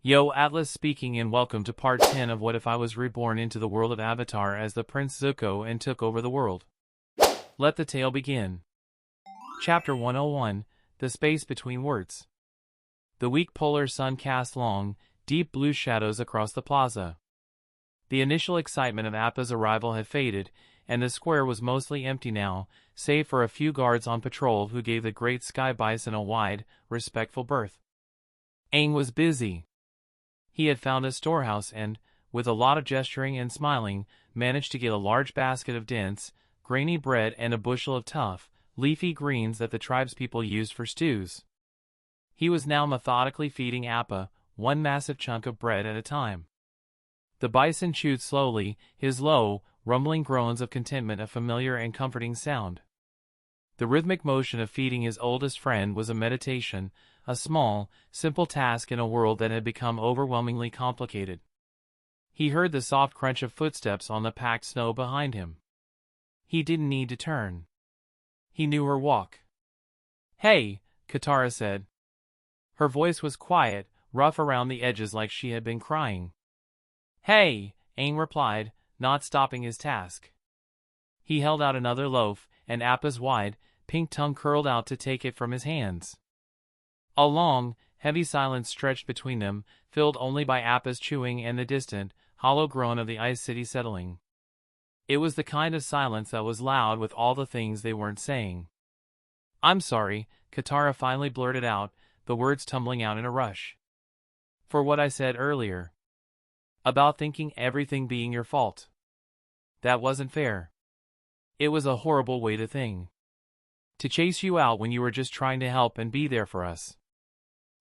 Yo, Atlas speaking and welcome to part 10 of What If I Was Reborn into the world of Avatar as the Prince Zuko and took over the world. Let the tale begin. Chapter 101, The Space Between Words. The weak polar sun cast long, deep blue shadows across the plaza. The initial excitement of Appa's arrival had faded, and the square was mostly empty now, save for a few guards on patrol who gave the great sky bison a wide, respectful berth. Aang was busy. He had found a storehouse and, with a lot of gesturing and smiling, managed to get a large basket of dense, grainy bread and a bushel of tough, leafy greens that the tribespeople used for stews. He was now methodically feeding Appa, one massive chunk of bread at a time. The bison chewed slowly, his low, rumbling groans of contentment a familiar and comforting sound. The rhythmic motion of feeding his oldest friend was a meditation, a small, simple task in a world that had become overwhelmingly complicated. He heard the soft crunch of footsteps on the packed snow behind him. He didn't need to turn. He knew her walk. "Hey," Katara said. Her voice was quiet, rough around the edges like she had been crying. "Hey," Aang replied, not stopping his task. He held out another loaf, and Appa's wide, pink tongue curled out to take it from his hands. A long, heavy silence stretched between them, filled only by Appa's chewing and the distant, hollow groan of the ice city settling. It was the kind of silence that was loud with all the things they weren't saying. "I'm sorry," Katara finally blurted out, the words tumbling out in a rush. "For what I said earlier. About thinking everything being your fault. That wasn't fair. It was a horrible way to think. To chase you out when you were just trying to help and be there for us."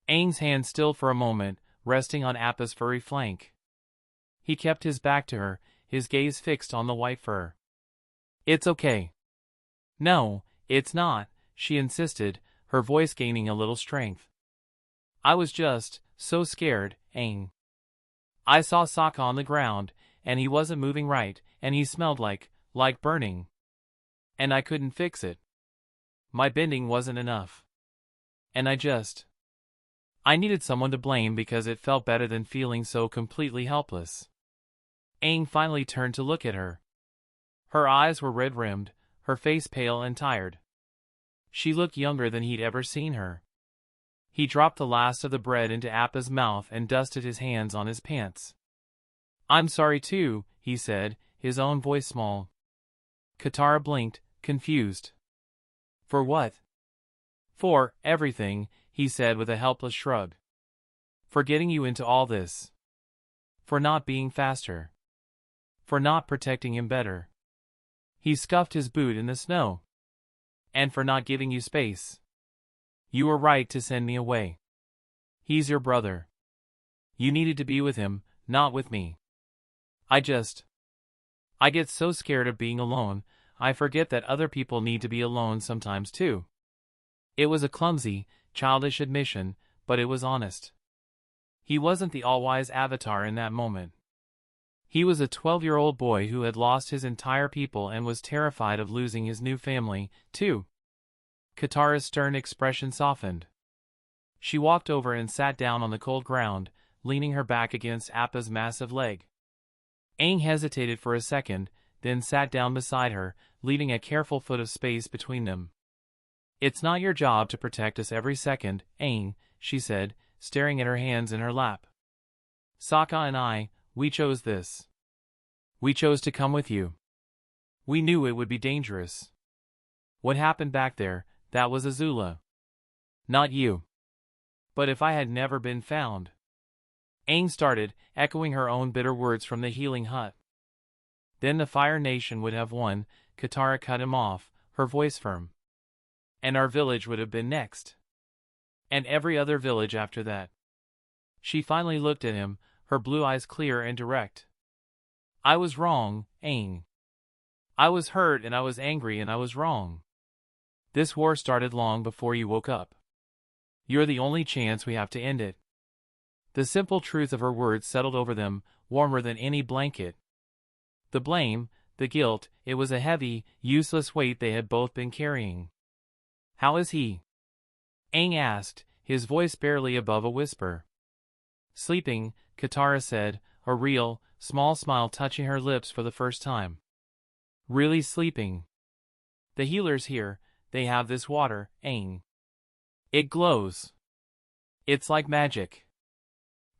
Aang's hand stilled for a moment, resting on Appa's furry flank. He kept his back to her, his gaze fixed on the white fur. "It's okay." "No, it's not," she insisted, her voice gaining a little strength. "I was just so scared, Aang. I saw Sokka on the ground, and he wasn't moving right, and he smelled like burning. And I couldn't fix it. My bending wasn't enough. And I needed someone to blame because it felt better than feeling so completely helpless." Aang finally turned to look at her. Her eyes were red-rimmed, her face pale and tired. She looked younger than he'd ever seen her. He dropped the last of the bread into Appa's mouth and dusted his hands on his pants. "I'm sorry too," he said, his own voice small. Katara blinked, confused. "For what?" "For everything," he said with a helpless shrug. "For getting you into all this. For not being faster. For not protecting him better." He scuffed his boot in the snow. "And for not giving you space. You were right to send me away. He's your brother. You needed to be with him, not with me. I get so scared of being alone, I forget that other people need to be alone sometimes too." It was a clumsy, childish admission, but it was honest. He wasn't the all-wise Avatar in that moment. He was a 12-year-old boy who had lost his entire people and was terrified of losing his new family, too. Katara's stern expression softened. She walked over and sat down on the cold ground, leaning her back against Appa's massive leg. Aang hesitated for a second, then sat down beside her, leaving a careful foot of space between them. "It's not your job to protect us every second, Aang," she said, staring at her hands in her lap. "Sokka and we chose this. We chose to come with you. We knew it would be dangerous. What happened back there, that was Azula. Not you. But if I had never been found..." Aang started, echoing her own bitter words from the healing hut. "Then the Fire Nation would have won," Katara cut him off, her voice firm. "And our village would have been next. And every other village after that." She finally looked at him, her blue eyes clear and direct. "I was wrong, Aang. I was hurt and I was angry and I was wrong. This war started long before you woke up. You're the only chance we have to end it." The simple truth of her words settled over them, warmer than any blanket. The blame, the guilt, it was a heavy, useless weight they had both been carrying. "How is he?" Aang asked, his voice barely above a whisper. Sleeping, Katara said, a real, small smile touching her lips for the first time. Really sleeping. The healers here, they have this water, Aang. It glows. It's like magic.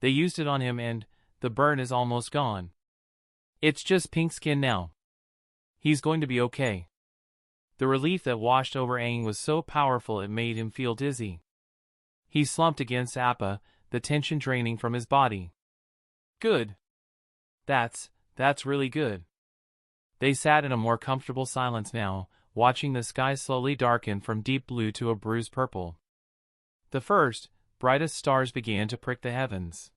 They used it on him and the burn is almost gone. It's just pink skin now. He's going to be okay. The relief that washed over Aang was so powerful it made him feel dizzy. He slumped against Appa, the tension draining from his body. Good. That's really good. They sat in a more comfortable silence now, watching the sky slowly darken from deep blue to a bruised purple. The first, brightest stars began to prick the heavens.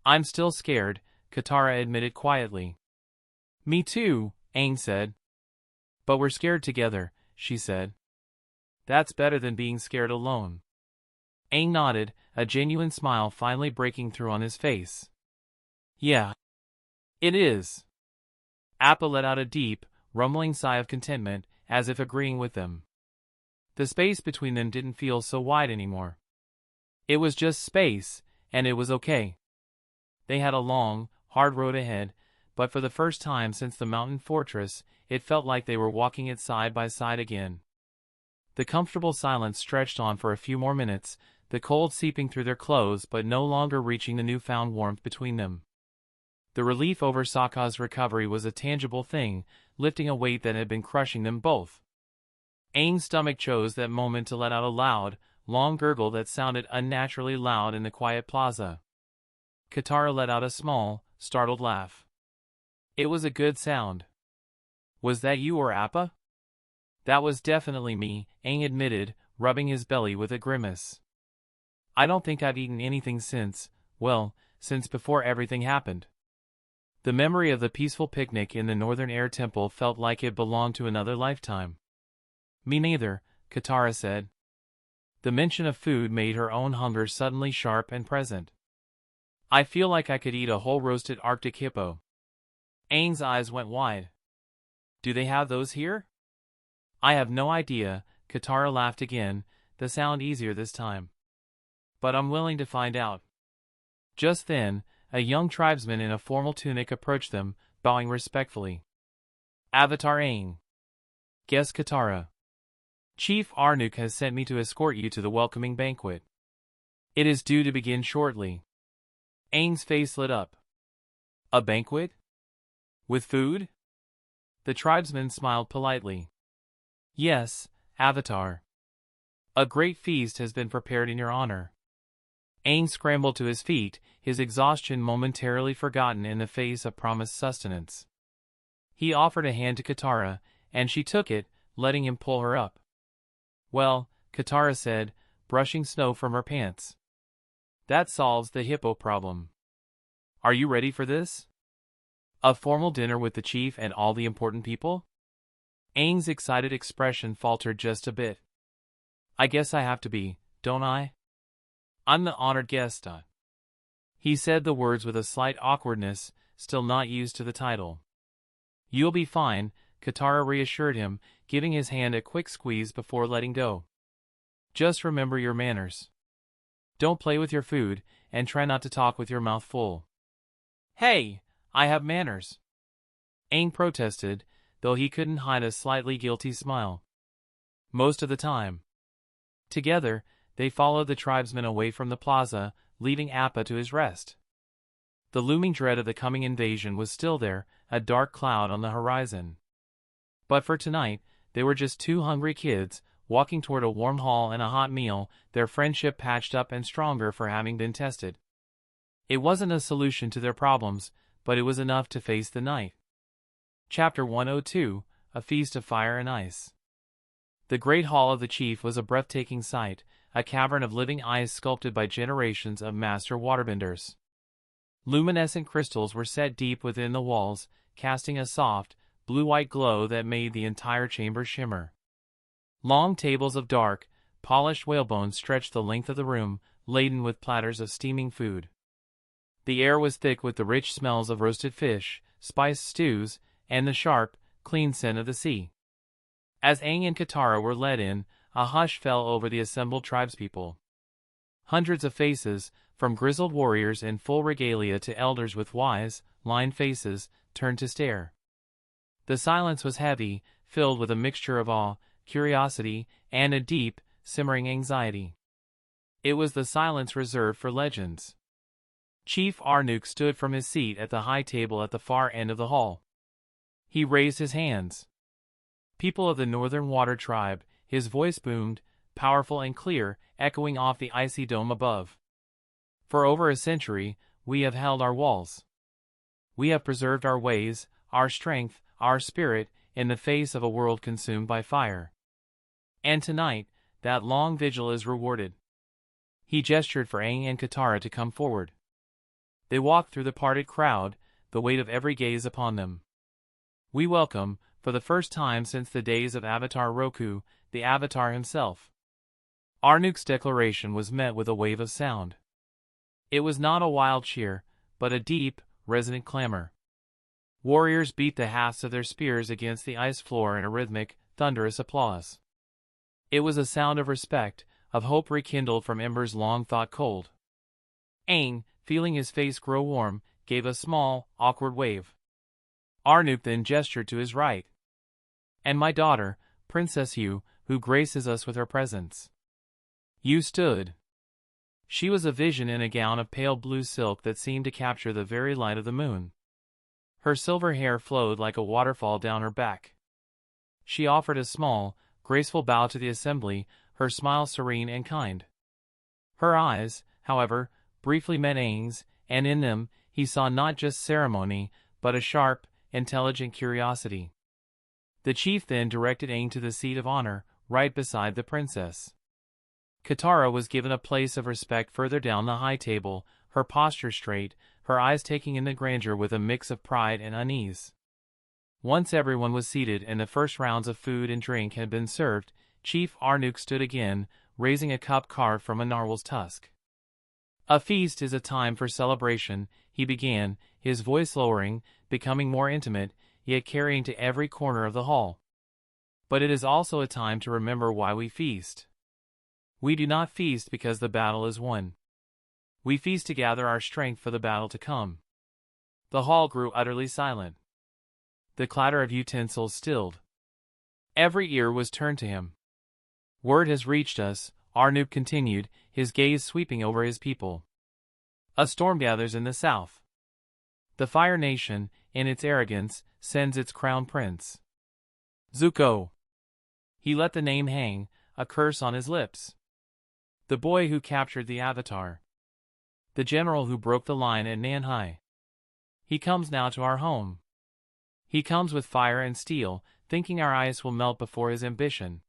I'm still scared, Katara admitted quietly. Me too, Aang said. But we're scared together, she said. That's better than being scared alone. Aang nodded, a genuine smile finally breaking through on his face. Yeah. It is. Appa let out a deep, rumbling sigh of contentment, as if agreeing with them. The space between them didn't feel so wide anymore. It was just space, and it was okay. They had a long, hard road ahead, but for the first time since the mountain fortress, it felt like they were walking it side by side again. The comfortable silence stretched on for a few more minutes, the cold seeping through their clothes but no longer reaching the newfound warmth between them. The relief over Sokka's recovery was a tangible thing, lifting a weight that had been crushing them both. Aang's stomach chose that moment to let out a loud, long gurgle that sounded unnaturally loud in the quiet plaza. Katara let out a small, startled laugh. It was a good sound. Was that you or Appa? That was definitely me, Aang admitted, rubbing his belly with a grimace. I don't think I've eaten anything since before everything happened. The memory of the peaceful picnic in the Northern Air Temple felt like it belonged to another lifetime. Me neither, Katara said. The mention of food made her own hunger suddenly sharp and present. I feel like I could eat a whole roasted Arctic hippo. Aang's eyes went wide. Do they have those here? I have no idea, Katara laughed again, the sound easier this time. But I'm willing to find out. Just then, a young tribesman in a formal tunic approached them, bowing respectfully. Avatar Aang. Guest Katara. Chief Arnuk has sent me to escort you to the welcoming banquet. It is due to begin shortly. Aang's face lit up. A banquet? With food? The tribesman smiled politely. Yes, Avatar. A great feast has been prepared in your honor. Aang scrambled to his feet, his exhaustion momentarily forgotten in the face of promised sustenance. He offered a hand to Katara, and she took it, letting him pull her up. Well, Katara said, brushing snow from her pants. That solves the hippo problem. Are you ready for this? A formal dinner with the chief and all the important people? Aang's excited expression faltered just a bit. I guess I have to be, don't I? I'm the honored guest. He said the words with a slight awkwardness, still not used to the title. You'll be fine, Katara reassured him, giving his hand a quick squeeze before letting go. Just remember your manners. Don't play with your food, and try not to talk with your mouth full. Hey, I have manners. Aang protested, though he couldn't hide a slightly guilty smile. Most of the time. Together, they followed the tribesmen away from the plaza, leaving Appa to his rest. The looming dread of the coming invasion was still there, a dark cloud on the horizon. But for tonight, they were just two hungry kids, walking toward a warm hall and a hot meal, their friendship patched up and stronger for having been tested. It wasn't a solution to their problems, but it was enough to face the night. Chapter 102, A Feast of Fire and Ice. The great hall of the chief was a breathtaking sight, a cavern of living ice sculpted by generations of master waterbenders. Luminescent crystals were set deep within the walls, casting a soft, blue-white glow that made the entire chamber shimmer. Long tables of dark, polished whalebone stretched the length of the room, laden with platters of steaming food. The air was thick with the rich smells of roasted fish, spiced stews, and the sharp, clean scent of the sea. As Aang and Katara were led in, a hush fell over the assembled tribespeople. Hundreds of faces, from grizzled warriors in full regalia to elders with wise, lined faces, turned to stare. The silence was heavy, filled with a mixture of awe, curiosity, and a deep, simmering anxiety. It was the silence reserved for legends. Chief Arnook stood from his seat at the high table at the far end of the hall. He raised his hands. People of the Northern Water Tribe, his voice boomed, powerful and clear, echoing off the icy dome above. For over a century, we have held our walls. We have preserved our ways, our strength, our spirit, in the face of a world consumed by fire. And tonight, that long vigil is rewarded. He gestured for Aang and Katara to come forward. They walked through the parted crowd, the weight of every gaze upon them. We welcome, for the first time since the days of Avatar Roku, the Avatar himself. Arnook's declaration was met with a wave of sound. It was not a wild cheer, but a deep, resonant clamor. Warriors beat the hafts of their spears against the ice floor in a rhythmic, thunderous applause. It was a sound of respect, of hope rekindled from embers long thought cold. Aang, feeling his face grow warm, gave a small, awkward wave. Arnook then gestured to his right. "And my daughter, Princess Yu, who graces us with her presence." Yu stood. She was a vision in a gown of pale blue silk that seemed to capture the very light of the moon. Her silver hair flowed like a waterfall down her back. She offered a small, graceful bow to the assembly, her smile serene and kind. Her eyes, however, briefly met Aang's, and in them, he saw not just ceremony, but a sharp, intelligent curiosity. The chief then directed Aang to the seat of honor, right beside the princess. Katara was given a place of respect further down the high table, her posture straight, her eyes taking in the grandeur with a mix of pride and unease. Once everyone was seated and the first rounds of food and drink had been served, Chief Arnook stood again, raising a cup carved from a narwhal's tusk. "A feast is a time for celebration," he began, his voice lowering, becoming more intimate, yet carrying to every corner of the hall. "But it is also a time to remember why we feast. We do not feast because the battle is won. We feast to gather our strength for the battle to come." The hall grew utterly silent. The clatter of utensils stilled. Every ear was turned to him. "Word has reached us," Arnook continued, his gaze sweeping over his people. "A storm gathers in the south. The Fire Nation, in its arrogance, sends its crown prince. Zuko." He let the name hang, a curse on his lips. "The boy who captured the Avatar. The general who broke the line at Nanhai. He comes now to our home. He comes with fire and steel, thinking our ice will melt before his ambition.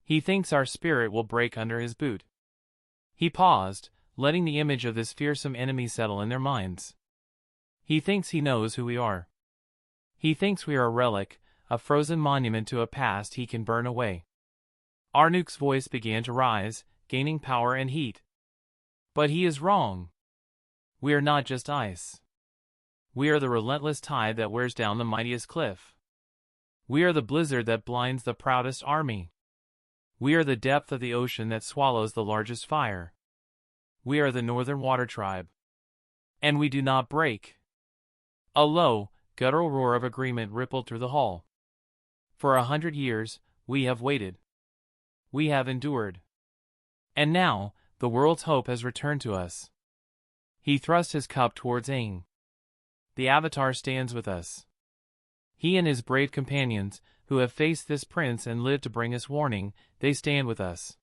He thinks our spirit will break under his boot." He paused, letting the image of this fearsome enemy settle in their minds. "He thinks he knows who we are. He thinks we are a relic, a frozen monument to a past he can burn away." Arnook's voice began to rise, gaining power and heat. "But he is wrong. We are not just ice. We are the relentless tide that wears down the mightiest cliff. We are the blizzard that blinds the proudest army. We are the depth of the ocean that swallows the largest fire. We are the Northern Water Tribe. And we do not break." A low, guttural roar of agreement rippled through the hall. "For 100 years, we have waited. We have endured. And now, the world's hope has returned to us." He thrust his cup towards Aang. "The Avatar stands with us. He and his brave companions, who have faced this prince and lived to bring us warning, they stand with us."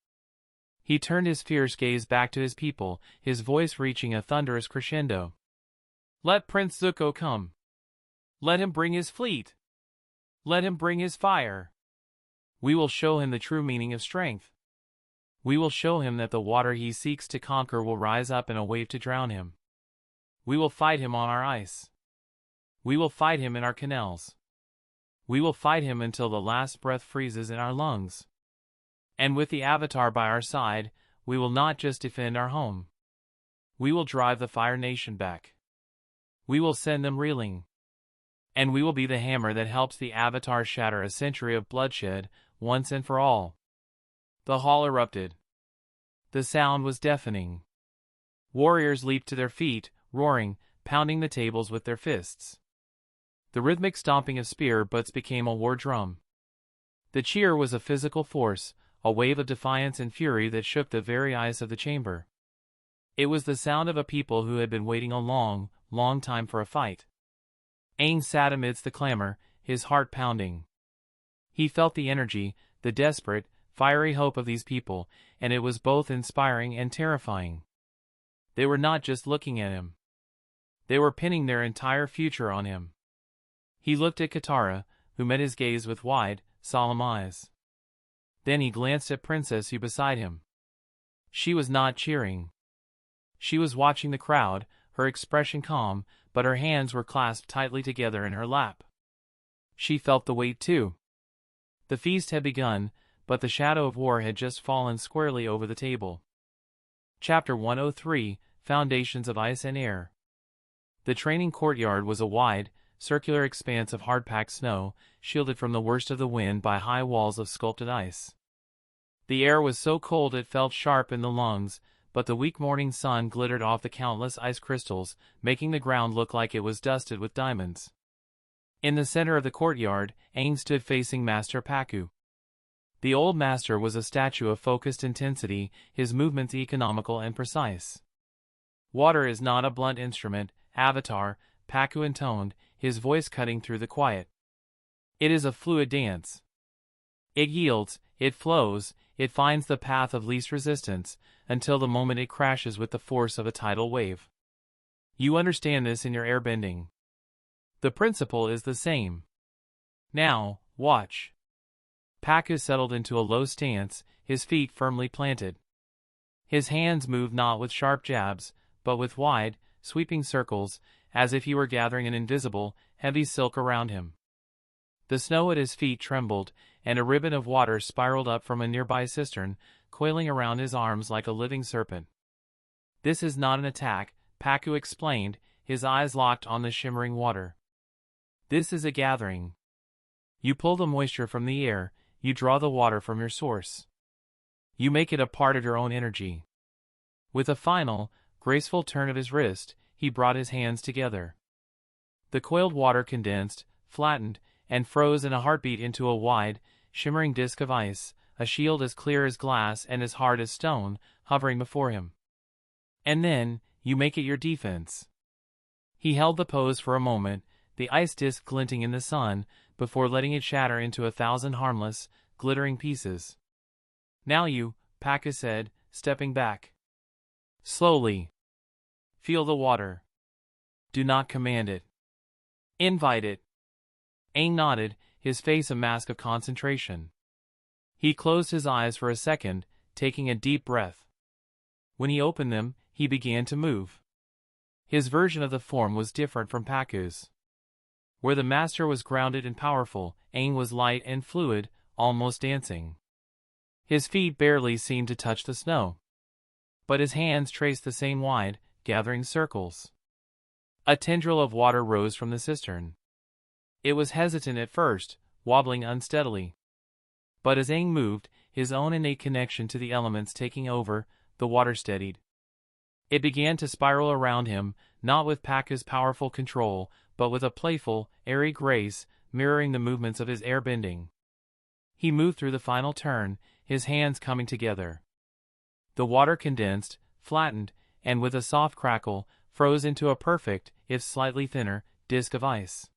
He turned his fierce gaze back to his people, his voice reaching a thunderous crescendo. "Let Prince Zuko come. Let him bring his fleet. Let him bring his fire. We will show him the true meaning of strength. We will show him that the water he seeks to conquer will rise up in a wave to drown him. We will fight him on our ice. We will fight him in our canals. We will fight him until the last breath freezes in our lungs. And with the Avatar by our side, we will not just defend our home. We will drive the Fire Nation back. We will send them reeling. And we will be the hammer that helps the Avatar shatter a century of bloodshed, once and for all." The hall erupted. The sound was deafening. Warriors leaped to their feet, roaring, pounding the tables with their fists. The rhythmic stomping of spear butts became a war drum. The cheer was a physical force, a wave of defiance and fury that shook the very ice of the chamber. It was the sound of a people who had been waiting a long, long time for a fight. Aang sat amidst the clamor, his heart pounding. He felt the energy, the desperate, fiery hope of these people, and it was both inspiring and terrifying. They were not just looking at him. They were pinning their entire future on him. He looked at Katara, who met his gaze with wide, solemn eyes. Then he glanced at Princess Yu beside him. She was not cheering. She was watching the crowd, her expression calm, but her hands were clasped tightly together in her lap. She felt the weight too. The feast had begun, but the shadow of war had just fallen squarely over the table. Chapter 103, Foundations of Ice and Air. The training courtyard was a wide, circular expanse of hard-packed snow, shielded from the worst of the wind by high walls of sculpted ice. The air was so cold it felt sharp in the lungs, but the weak morning sun glittered off the countless ice crystals, making the ground look like it was dusted with diamonds. In the center of the courtyard, Aang stood facing Master Pakku. The old master was a statue of focused intensity, his movements economical and precise. "Water is not a blunt instrument, Avatar," Pakku intoned, his voice cutting through the quiet. "It is a fluid dance. It yields, it flows, it finds the path of least resistance, until the moment it crashes with the force of a tidal wave. You understand this in your airbending. The principle is the same. Now, watch." Pakku settled into a low stance, his feet firmly planted. His hands moved not with sharp jabs, but with wide, sweeping circles, as if he were gathering an invisible, heavy silk around him. The snow at his feet trembled, and a ribbon of water spiraled up from a nearby cistern, coiling around his arms like a living serpent. "This is not an attack," Pakku explained, his eyes locked on the shimmering water. "This is a gathering. You pull the moisture from the air, you draw the water from your source. You make it a part of your own energy." With a final, graceful turn of his wrist, he brought his hands together. The coiled water condensed, flattened, and froze in a heartbeat into a wide, shimmering disk of ice, a shield as clear as glass and as hard as stone, hovering before him. "And then, you make it your defense." He held the pose for a moment, the ice disk glinting in the sun, before letting it shatter into 1,000 harmless, glittering pieces. "Now you," Pakku said, stepping back. "Slowly. Feel the water. Do not command it. Invite it." Aang nodded, his face a mask of concentration. He closed his eyes for a second, taking a deep breath. When he opened them, he began to move. His version of the form was different from Pakku's. Where the master was grounded and powerful, Aang was light and fluid, almost dancing. His feet barely seemed to touch the snow. But his hands traced the same wide, gathering circles. A tendril of water rose from the cistern. It was hesitant at first, wobbling unsteadily. But as Aang moved, his own innate connection to the elements taking over, the water steadied. It began to spiral around him, not with Pakku's powerful control, but with a playful, airy grace, mirroring the movements of his airbending. He moved through the final turn, his hands coming together. The water condensed, flattened, and with a soft crackle, froze into a perfect, if slightly thinner, disk of ice.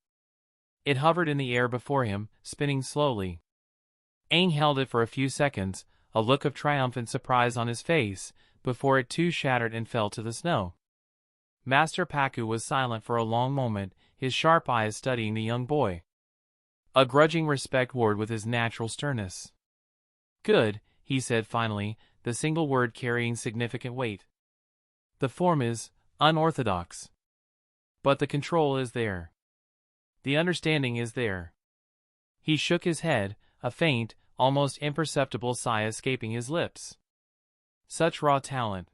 It hovered in the air before him, spinning slowly. Aang held it for a few seconds, a look of triumphant surprise on his face, before it too shattered and fell to the snow. Master Pakku was silent for a long moment, his sharp eyes studying the young boy. A grudging respect warred with his natural sternness. "Good," he said finally, the single word carrying significant weight. "The form is unorthodox. But the control is there. The understanding is there." He shook his head, a faint, almost imperceptible sigh escaping his lips. "Such raw talent.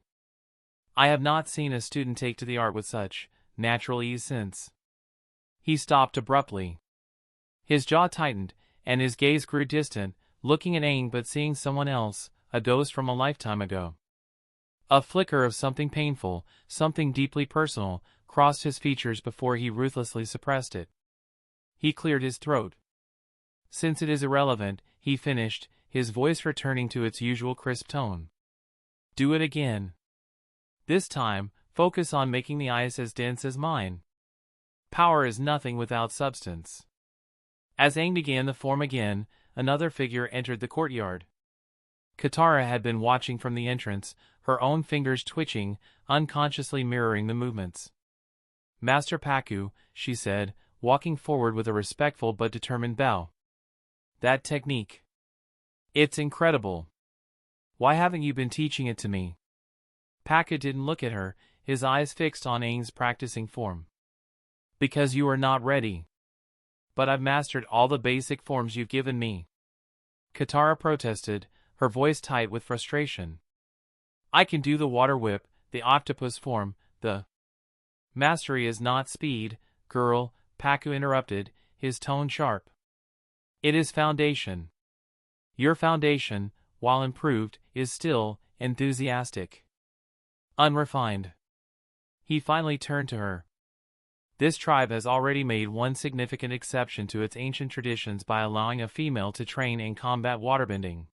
I have not seen a student take to the art with such natural ease since." He stopped abruptly. His jaw tightened, and his gaze grew distant, looking at Aang but seeing someone else, a ghost from a lifetime ago. A flicker of something painful, something deeply personal, crossed his features before he ruthlessly suppressed it. He cleared his throat. Since it is irrelevant, he finished, his voice returning to its usual crisp tone. Do it again. This time, focus on making the ice as dense as mine. Power is nothing without substance. As Aang began to form again, another figure entered the courtyard. Katara had been watching from the entrance, her own fingers twitching, unconsciously mirroring the movements. Master Pakku, she said, walking forward with a respectful but determined bow. That technique. It's incredible. Why haven't you been teaching it to me? Pakku didn't look at her, his eyes fixed on Aang's practicing form. Because you are not ready. But I've mastered all the basic forms you've given me. Katara protested, her voice tight with frustration. I can do the water whip, the octopus form, the... Mastery is not speed, girl, Pakku interrupted, his tone sharp. It is foundation. Your foundation, while improved, is still enthusiastic. Unrefined. He finally turned to her. This tribe has already made one significant exception to its ancient traditions by allowing a female to train in combat waterbending.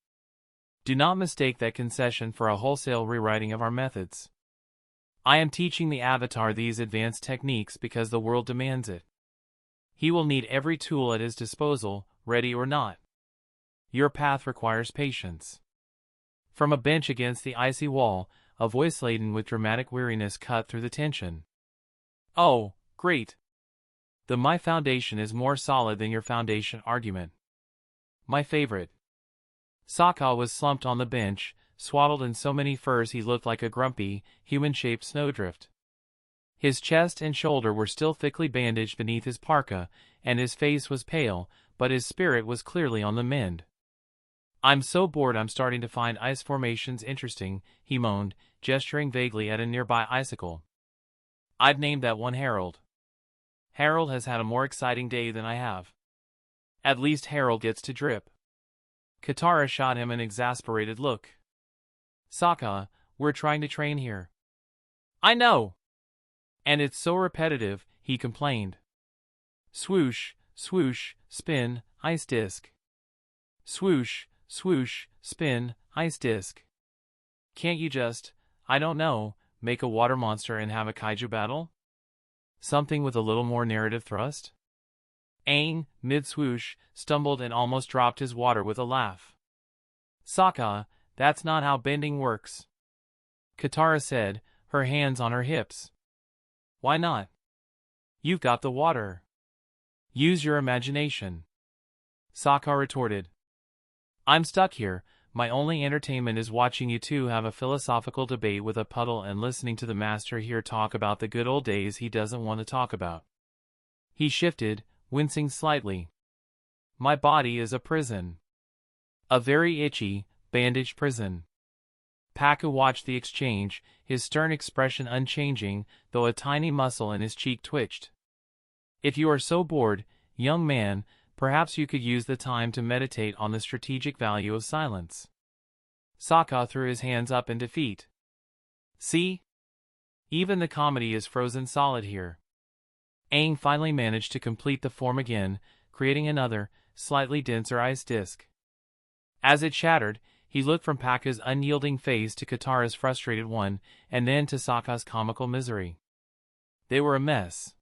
Do not mistake that concession for a wholesale rewriting of our methods. I am teaching the Avatar these advanced techniques because the world demands it. He will need every tool at his disposal, ready or not. Your path requires patience. From a bench against the icy wall, a voice laden with dramatic weariness cut through the tension. Oh, great. My foundation is more solid than your foundation argument. My favorite. Sokka was slumped on the bench, swaddled in so many furs he looked like a grumpy, human-shaped snowdrift. His chest and shoulder were still thickly bandaged beneath his parka, and his face was pale, but his spirit was clearly on the mend. I'm so bored I'm starting to find ice formations interesting, he moaned, gesturing vaguely at a nearby icicle. I'd named that one Harold. Harold has had a more exciting day than I have. At least Harold gets to drip. Katara shot him an exasperated look. Sokka, we're trying to train here. I know. And it's so repetitive, he complained. Swoosh, swoosh, spin, ice disc. Swoosh, swoosh, spin, ice disc. Can't you just, I don't know, make a water monster and have a kaiju battle? Something with a little more narrative thrust? Aang, mid-swoosh, stumbled and almost dropped his water with a laugh. Sokka, that's not how bending works. Katara said, her hands on her hips. Why not? You've got the water. Use your imagination. Sokka retorted. I'm stuck here, my only entertainment is watching you two have a philosophical debate with a puddle and listening to the master here talk about the good old days he doesn't want to talk about. He shifted, wincing slightly. My body is a prison. A very itchy, bandaged prison. Pakku watched the exchange, his stern expression unchanging, though a tiny muscle in his cheek twitched. If you are so bored, young man, perhaps you could use the time to meditate on the strategic value of silence. Sokka threw his hands up in defeat. See? Even the comedy is frozen solid here. Aang finally managed to complete the form again, creating another, slightly denser ice disc. As it shattered, he looked from Pakku's unyielding face to Katara's frustrated one, and then to Sokka's comical misery. They were a mess.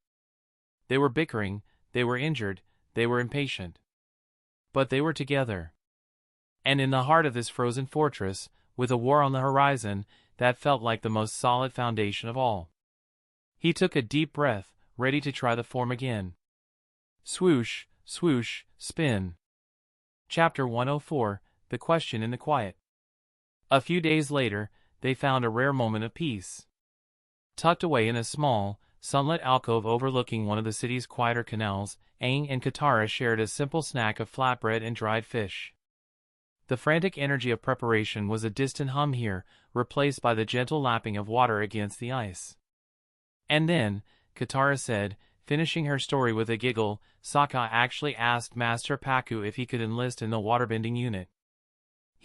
They were bickering, they were injured, they were impatient. But they were together. And in the heart of this frozen fortress, with a war on the horizon, that felt like the most solid foundation of all. He took a deep breath, ready to try the form again. Swoosh, swoosh, spin. Chapter 104, The Question in the Quiet. A few days later, they found a rare moment of peace. Tucked away in a small, sunlit alcove overlooking one of the city's quieter canals, Aang and Katara shared a simple snack of flatbread and dried fish. The frantic energy of preparation was a distant hum here, replaced by the gentle lapping of water against the ice. And then, Katara said, finishing her story with a giggle, Sokka actually asked Master Pakku if he could enlist in the waterbending unit.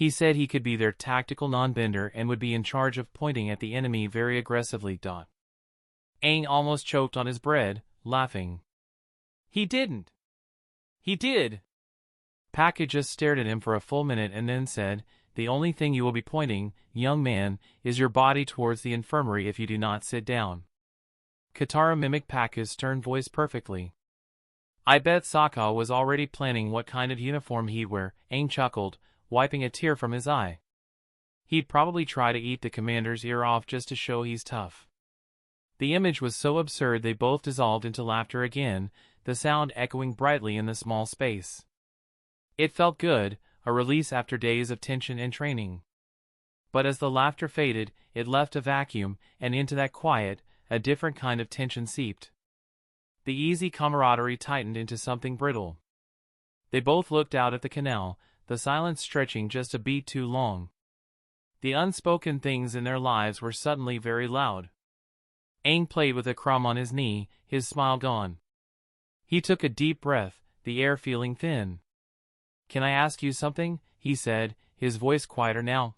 He said he could be their tactical non-bender and would be in charge of pointing at the enemy very aggressively. Aang almost choked on his bread, laughing. He didn't. He did. Pakka just stared at him for a full minute and then said, "The only thing you will be pointing, young man, is your body towards the infirmary if you do not sit down." Katara mimicked Pakka's stern voice perfectly. "I bet Sokka was already planning what kind of uniform he'd wear," Aang chuckled, wiping a tear from his eye. "He'd probably try to eat the commander's ear off just to show he's tough." The image was so absurd they both dissolved into laughter again, the sound echoing brightly in the small space. It felt good, a release after days of tension and training. But as the laughter faded, it left a vacuum, and into that quiet, a different kind of tension seeped. The easy camaraderie tightened into something brittle. They both looked out at the canal, the silence stretching just a beat too long. The unspoken things in their lives were suddenly very loud. Aang played with a crumb on his knee, his smile gone. He took a deep breath, the air feeling thin. "Can I ask you something?" he said, his voice quieter now.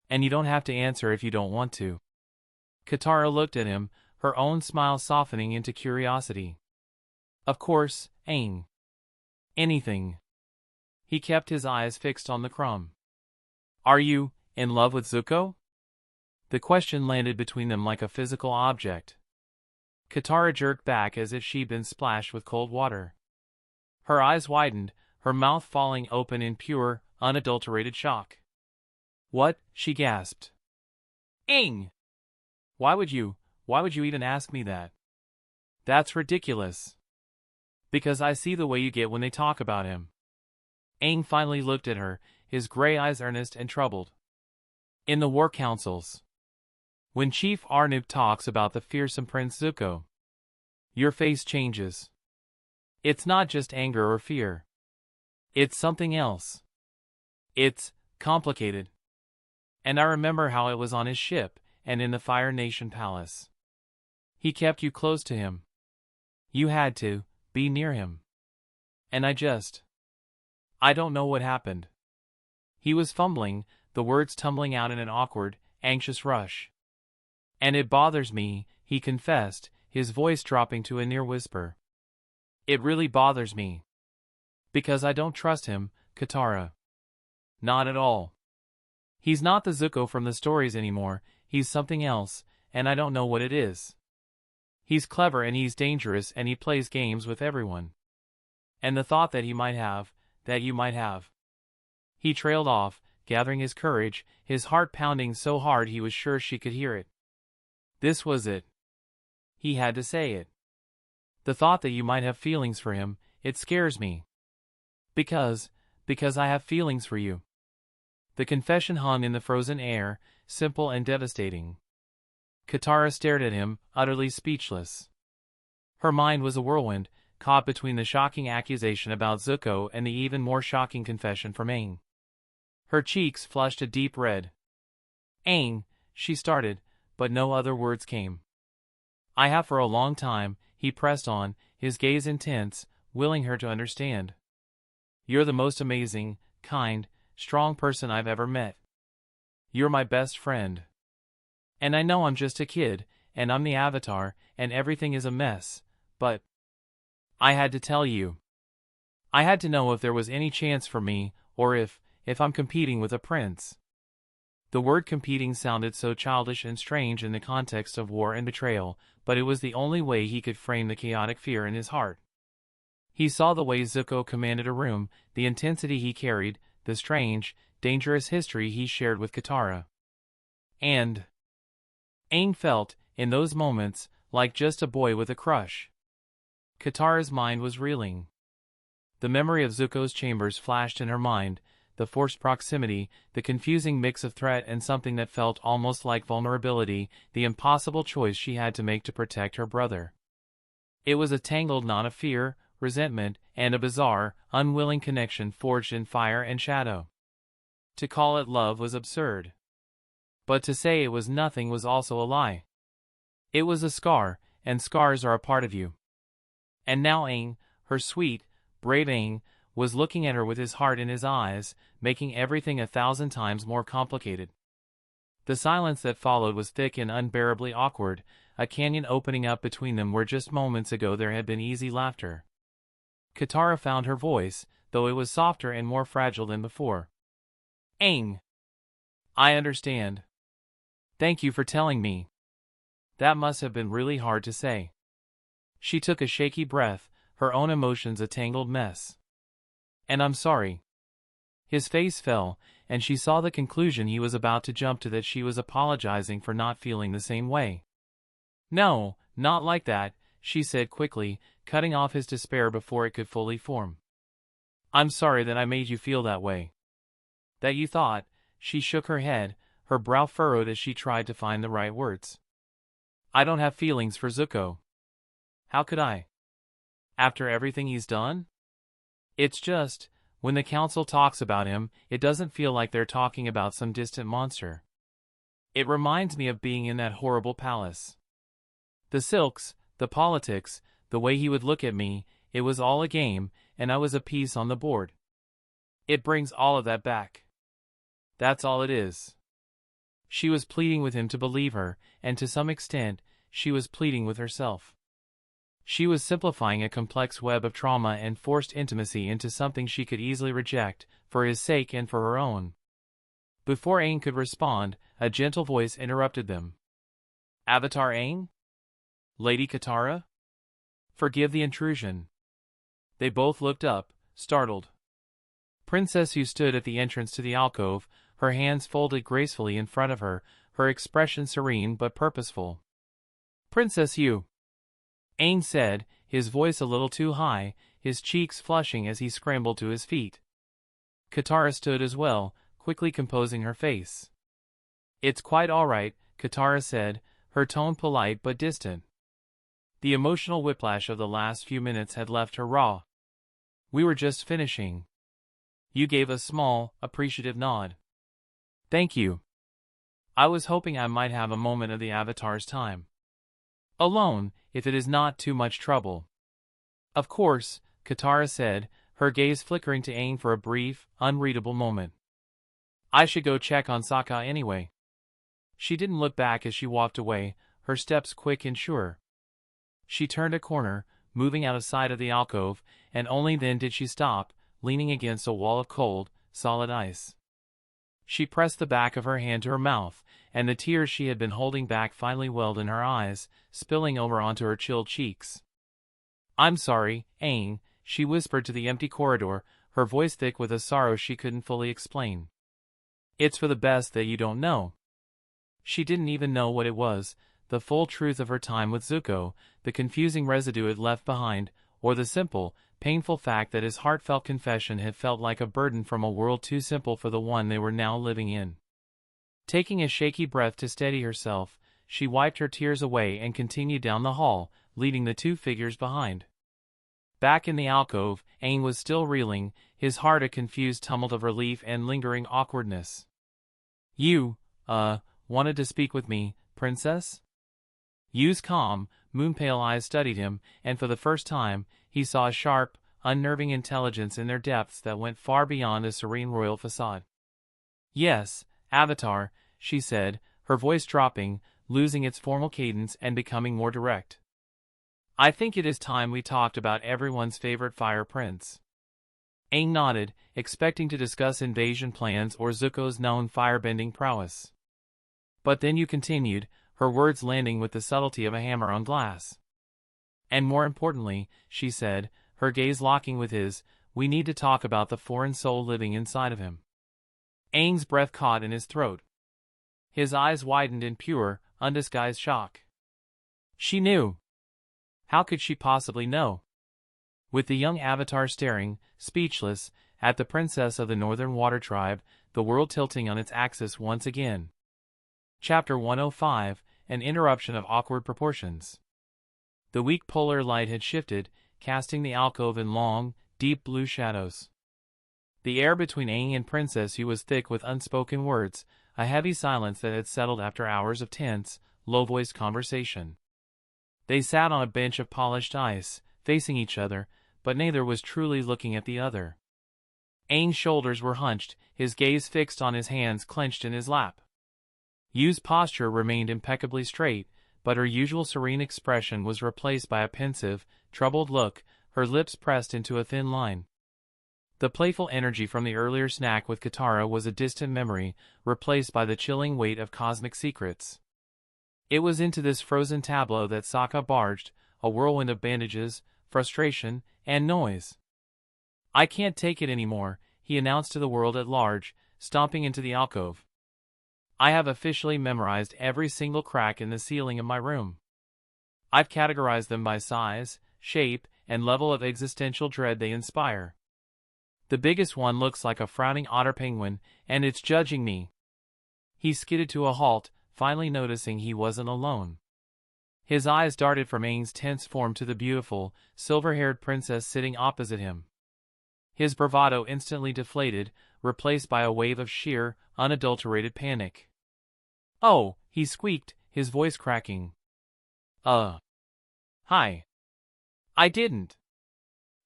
"And you don't have to answer if you don't want to." Katara looked at him, her own smile softening into curiosity. "Of course, Aang." "Anything." He kept his eyes fixed on the crumb. "Are you in love with Zuko?" The question landed between them like a physical object. Katara jerked back as if she'd been splashed with cold water. Her eyes widened, her mouth falling open in pure, unadulterated shock. "What?" she gasped. "Aang! Why would you even ask me that?" "That's ridiculous." "Because I see the way you get when they talk about him." Aang finally looked at her, his gray eyes earnest and troubled. "In the war councils. When Chief Arnib talks about the fearsome Prince Zuko, your face changes. It's not just anger or fear. It's something else. It's complicated. And I remember how it was on his ship, and in the Fire Nation palace. He kept you close to him. You had to be near him. And I don't know what happened." He was fumbling, the words tumbling out in an awkward, anxious rush. "And it bothers me," he confessed, his voice dropping to a near whisper. "It really bothers me. Because I don't trust him, Katara. Not at all. He's not the Zuko from the stories anymore, he's something else, and I don't know what it is. He's clever and he's dangerous and he plays games with everyone. And the thought that you might have. He trailed off, gathering his courage, his heart pounding so hard he was sure she could hear it. This was it. He had to say it. "The thought that you might have feelings for him, it scares me. Because I have feelings for you." The confession hung in the frozen air, simple and devastating. Katara stared at him, utterly speechless. Her mind was a whirlwind, caught between the shocking accusation about Zuko and the even more shocking confession from Aang. Her cheeks flushed a deep red. "Aang," she started, but no other words came. "I have for a long time," he pressed on, his gaze intense, willing her to understand. "You're the most amazing, kind, strong person I've ever met. You're my best friend. And I know I'm just a kid, and I'm the Avatar, and everything is a mess, but I had to tell you. I had to know if there was any chance for me, or if I'm competing with a prince." The word competing sounded so childish and strange in the context of war and betrayal, but it was the only way he could frame the chaotic fear in his heart. He saw the way Zuko commanded a room, the intensity he carried, the strange, dangerous history he shared with Katara. And Aang felt, in those moments, like just a boy with a crush. Katara's mind was reeling. The memory of Zuko's chambers flashed in her mind, the forced proximity, the confusing mix of threat and something that felt almost like vulnerability, the impossible choice she had to make to protect her brother. It was a tangled knot of fear, resentment, and a bizarre, unwilling connection forged in fire and shadow. To call it love was absurd. But to say it was nothing was also a lie. It was a scar, and scars are a part of you. And now Aang, her sweet, brave Aang, was looking at her with his heart in his eyes, making everything 1,000 times more complicated. The silence that followed was thick and unbearably awkward, a canyon opening up between them where just moments ago there had been easy laughter. Katara found her voice, though it was softer and more fragile than before. Aang. I understand. Thank you for telling me. That must have been really hard to say. She took a shaky breath, her own emotions a tangled mess. And I'm sorry. His face fell, and she saw the conclusion he was about to jump to, that she was apologizing for not feeling the same way. No, not like that, she said quickly, cutting off his despair before it could fully form. I'm sorry that I made you feel that way. That you thought. She shook her head, her brow furrowed as she tried to find the right words. I don't have feelings for Zuko. How could I? After everything he's done? It's just, when the council talks about him, it doesn't feel like they're talking about some distant monster. It reminds me of being in that horrible palace. The silks, the politics, the way he would look at me, it was all a game, and I was a piece on the board. It brings all of that back. That's all it is. She was pleading with him to believe her, and to some extent, she was pleading with herself. She was simplifying a complex web of trauma and forced intimacy into something she could easily reject, for his sake and for her own. Before Aang could respond, a gentle voice interrupted them. Avatar Aang? Lady Katara? Forgive the intrusion. They both looked up, startled. Princess Yu stood at the entrance to the alcove, her hands folded gracefully in front of her, her expression serene but purposeful. Princess Yu, Aang said, his voice a little too high, his cheeks flushing as he scrambled to his feet. Katara stood as well, quickly composing her face. It's quite all right, Katara said, her tone polite but distant. The emotional whiplash of the last few minutes had left her raw. We were just finishing. You gave a small, appreciative nod. Thank you. I was hoping I might have a moment of the Avatar's time. Alone, if it is not too much trouble. Of course, Katara said, her gaze flickering to Aang for a brief, unreadable moment. I should go check on Sokka anyway. She didn't look back as she walked away, her steps quick and sure. She turned a corner, moving out of sight of the alcove, and only then did she stop, leaning against a wall of cold, solid ice. She pressed the back of her hand to her mouth, and the tears she had been holding back finally welled in her eyes, spilling over onto her chilled cheeks. I'm sorry, Aang, she whispered to the empty corridor, her voice thick with a sorrow she couldn't fully explain. It's for the best that you don't know. She didn't even know what it was, the full truth of her time with Zuko, the confusing residue it left behind, or the simple, painful fact that his heartfelt confession had felt like a burden from a world too simple for the one they were now living in. Taking a shaky breath to steady herself, she wiped her tears away and continued down the hall, leaving the two figures behind. Back in the alcove, Aang was still reeling, his heart a confused tumult of relief and lingering awkwardness. You, wanted to speak with me, princess? Yu's calm, moon-pale eyes studied him, and for the first time, he saw a sharp, unnerving intelligence in their depths that went far beyond a serene royal facade. Yes, Avatar, she said, her voice dropping, losing its formal cadence and becoming more direct. I think it is time we talked about everyone's favorite fire prince. Aang nodded, expecting to discuss invasion plans or Zuko's known firebending prowess. But then you continued, her words landing with the subtlety of a hammer on glass. And more importantly, she said, her gaze locking with his, we need to talk about the foreign soul living inside of him. Aang's breath caught in his throat. His eyes widened in pure, undisguised shock. She knew. How could she possibly know? With the young Avatar staring, speechless, at the princess of the Northern Water Tribe, the world tilting on its axis once again. Chapter 105, an interruption of awkward proportions. The weak polar light had shifted, casting the alcove in long, deep blue shadows. The air between Aang and Princess Yu was thick with unspoken words, a heavy silence that had settled after hours of tense, low-voiced conversation. They sat on a bench of polished ice, facing each other, but neither was truly looking at the other. Aang's shoulders were hunched, his gaze fixed on his hands clenched in his lap. Yu's posture remained impeccably straight, but her usual serene expression was replaced by a pensive, troubled look, her lips pressed into a thin line. The playful energy from the earlier snack with Katara was a distant memory, replaced by the chilling weight of cosmic secrets. It was into this frozen tableau that Sokka barged, a whirlwind of bandages, frustration, and noise. "I can't take it anymore," he announced to the world at large, stomping into the alcove. "I have officially memorized every single crack in the ceiling of my room. I've categorized them by size, shape, and level of existential dread they inspire. The biggest one looks like a frowning otter penguin, and it's judging me." He skidded to a halt, finally noticing he wasn't alone. His eyes darted from Aang's tense form to the beautiful, silver-haired princess sitting opposite him. His bravado instantly deflated, replaced by a wave of sheer, unadulterated panic. "Oh," he squeaked, his voice cracking. Hi. I didn't.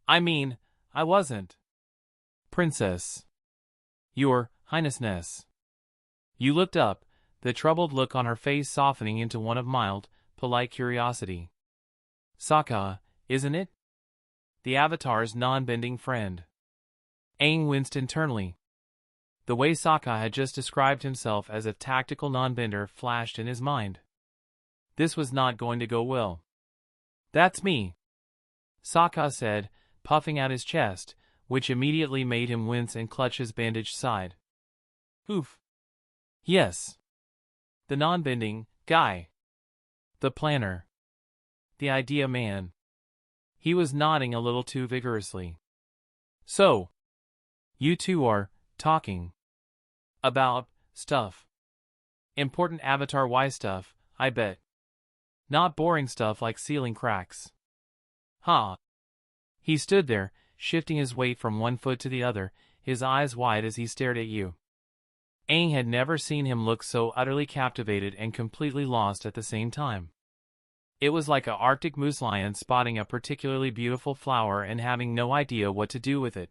I mean, I wasn't. Princess. Your Highnessness." You looked up, the troubled look on her face softening into one of mild, polite curiosity. "Sokka, isn't it? The Avatar's non-bending friend." Aang winced internally. The way Sokka had just described himself as a tactical non-bender flashed in his mind. This was not going to go well. "That's me," Sokka said, puffing out his chest, which immediately made him wince and clutch his bandaged side. "Oof. Yes. The non-bending guy. The planner. The idea man." He was nodding a little too vigorously. "So, you two are talking about stuff. Important Avatar Y stuff, I bet. Not boring stuff like ceiling cracks. Huh?" He stood there, shifting his weight from one foot to the other, his eyes wide as he stared at you. Aang had never seen him look so utterly captivated and completely lost at the same time. It was like an Arctic moose lion spotting a particularly beautiful flower and having no idea what to do with it.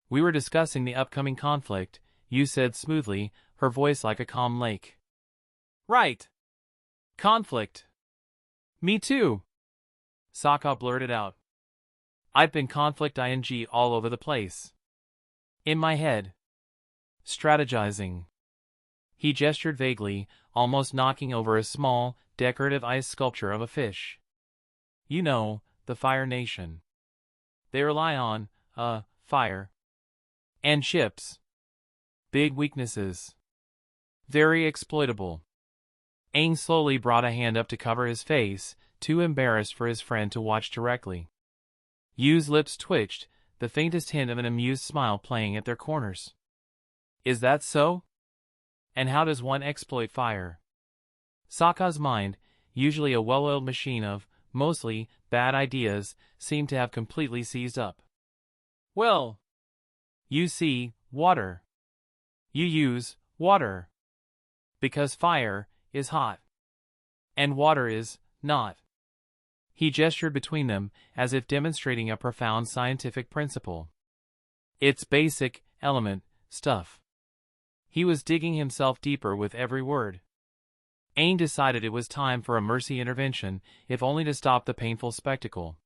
"We were discussing the upcoming conflict," Yu said smoothly, her voice like a calm lake. "Right. Conflict. Me too," Sokka blurted out. "I've been conflict ing all over the place. In my head. Strategizing." He gestured vaguely, almost knocking over a small, decorative ice sculpture of a fish. "You know, the Fire Nation. They rely on, fire. And ships. Big weaknesses. Very exploitable." Aang slowly brought a hand up to cover his face, too embarrassed for his friend to watch directly. Yu's lips twitched, the faintest hint of an amused smile playing at their corners. "Is that so? And how does one exploit fire?" Sokka's mind, usually a well-oiled machine of, mostly, bad ideas, seemed to have completely seized up. "Well, you see, water. You use water. Because fire is hot. And water is not." He gestured between them, as if demonstrating a profound scientific principle. "It's basic, element, stuff." He was digging himself deeper with every word. Aang decided it was time for a mercy intervention, if only to stop the painful spectacle.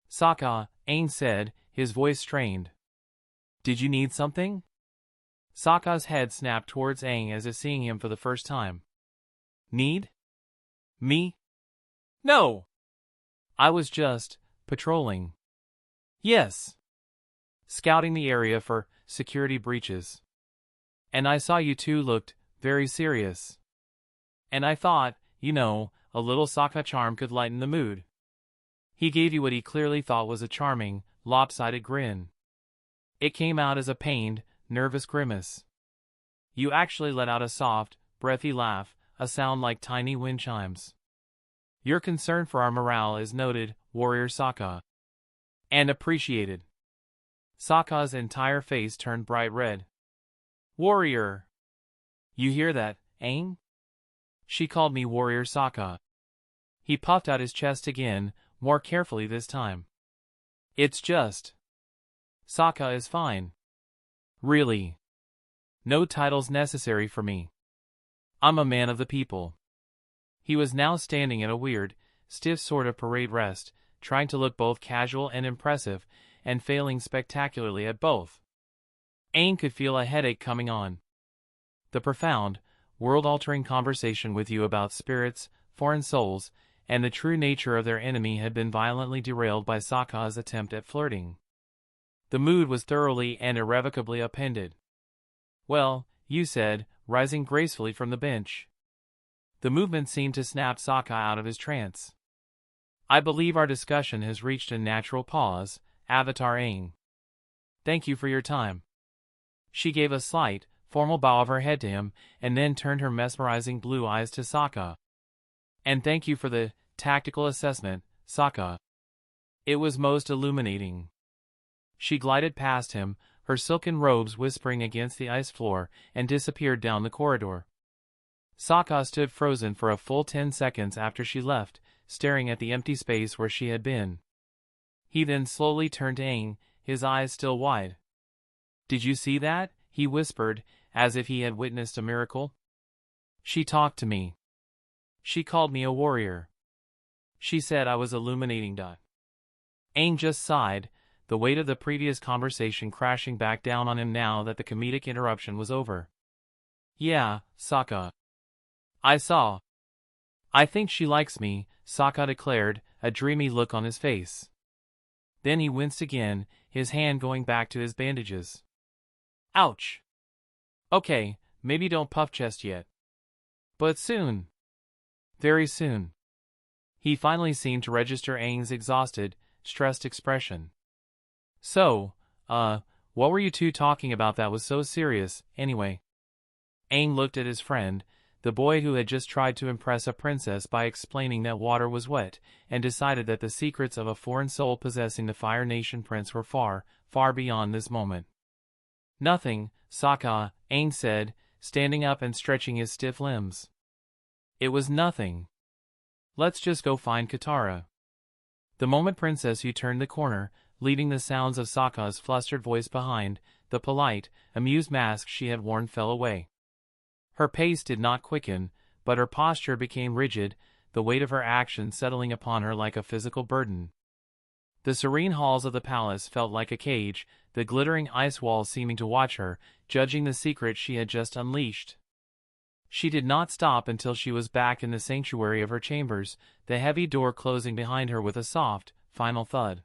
"Sokka," Aang said, his voice strained. "Did you need something?" Sokka's head snapped towards Aang as if seeing him for the first time. "Need? Me? No! I was just patrolling." "Yes. Scouting the area for security breaches. And I saw you two looked very serious. And I thought, you know, a little Sokka charm could lighten the mood." He gave you what he clearly thought was a charming, lopsided grin. It came out as a pained, nervous grimace. You actually let out a soft, breathy laugh, a sound like tiny wind chimes. "Your concern for our morale is noted, Warrior Sokka. And appreciated." Sokka's entire face turned bright red. "Warrior. You hear that, Aang? She called me Warrior Sokka." He puffed out his chest again, more carefully this time. "It's just. Sokka is fine. Really. No titles necessary for me. I'm a man of the people. He was now standing at a weird, stiff sort of parade rest, trying to look both casual and impressive, and failing spectacularly at both. Aang could feel a headache coming on. The profound, world-altering conversation with you about spirits, foreign souls, and the true nature of their enemy had been violently derailed by Sokka's attempt at flirting. The mood was thoroughly and irrevocably upended. Well, you said, rising gracefully from the bench. The movement seemed to snap Sokka out of his trance. I believe our discussion has reached a natural pause, Avatar Aang. Thank you for your time. She gave a slight, formal bow of her head to him, and then turned her mesmerizing blue eyes to Sokka. And thank you for the tactical assessment, Sokka. It was most illuminating. She glided past him, her silken robes whispering against the ice floor, and disappeared down the corridor. Sokka stood frozen for a full 10 seconds after she left, staring at the empty space where she had been. He then slowly turned to Aang, his eyes still wide. Did you see that? He whispered, as if he had witnessed a miracle. She talked to me. She called me a warrior. She said I was illuminating. Aang just sighed, the weight of the previous conversation crashing back down on him now that the comedic interruption was over. Yeah, Sokka. I saw. I think she likes me, Sokka declared, a dreamy look on his face. Then he winced again, his hand going back to his bandages. Ouch. Okay, maybe don't puff chest yet. But soon. Very soon. He finally seemed to register Aang's exhausted, stressed expression. So, what were you two talking about that was so serious, anyway? Aang looked at his friend, the boy who had just tried to impress a princess by explaining that water was wet, and decided that the secrets of a foreign soul possessing the Fire Nation prince were far, far beyond this moment. Nothing, Sokka, Aang said, standing up and stretching his stiff limbs. It was nothing. Let's just go find Katara. The moment Princess Yu turned the corner, leaving the sounds of Sokka's flustered voice behind, the polite, amused mask she had worn fell away. Her pace did not quicken, but her posture became rigid, the weight of her actions settling upon her like a physical burden. The serene halls of the palace felt like a cage, the glittering ice walls seeming to watch her, judging the secret she had just unleashed. She did not stop until she was back in the sanctuary of her chambers, the heavy door closing behind her with a soft, final thud.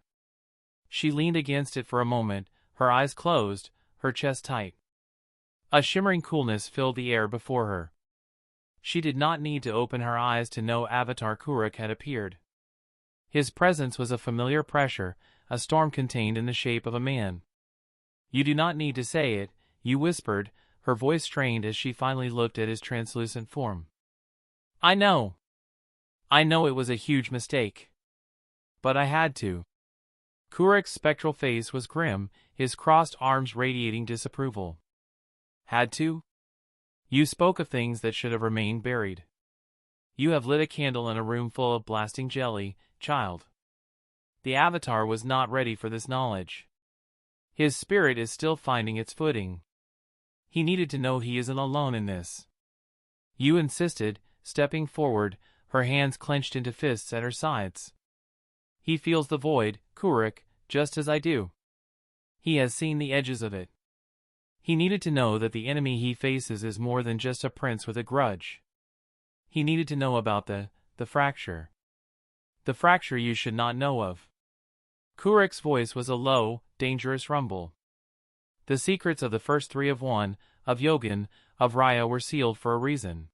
She leaned against it for a moment, her eyes closed, her chest tight. A shimmering coolness filled the air before her. She did not need to open her eyes to know Avatar Kuruk had appeared. His presence was a familiar pressure, a storm contained in the shape of a man. You do not need to say it, you whispered, her voice strained as she finally looked at his translucent form. I know. I know it was a huge mistake. But I had to. Kuruk's spectral face was grim, his crossed arms radiating disapproval. Had to? You spoke of things that should have remained buried. You have lit a candle in a room full of blasting jelly, child. The Avatar was not ready for this knowledge. His spirit is still finding its footing. He needed to know he isn't alone in this. You insisted, stepping forward, her hands clenched into fists at her sides. He feels the void, Kuruk, just as I do. He has seen the edges of it. He needed to know that the enemy he faces is more than just a prince with a grudge. He needed to know about the fracture. The fracture you should not know of. Kuruk's voice was a low, dangerous rumble. The secrets of the first three of One, of Yogan, of Raya were sealed for a reason.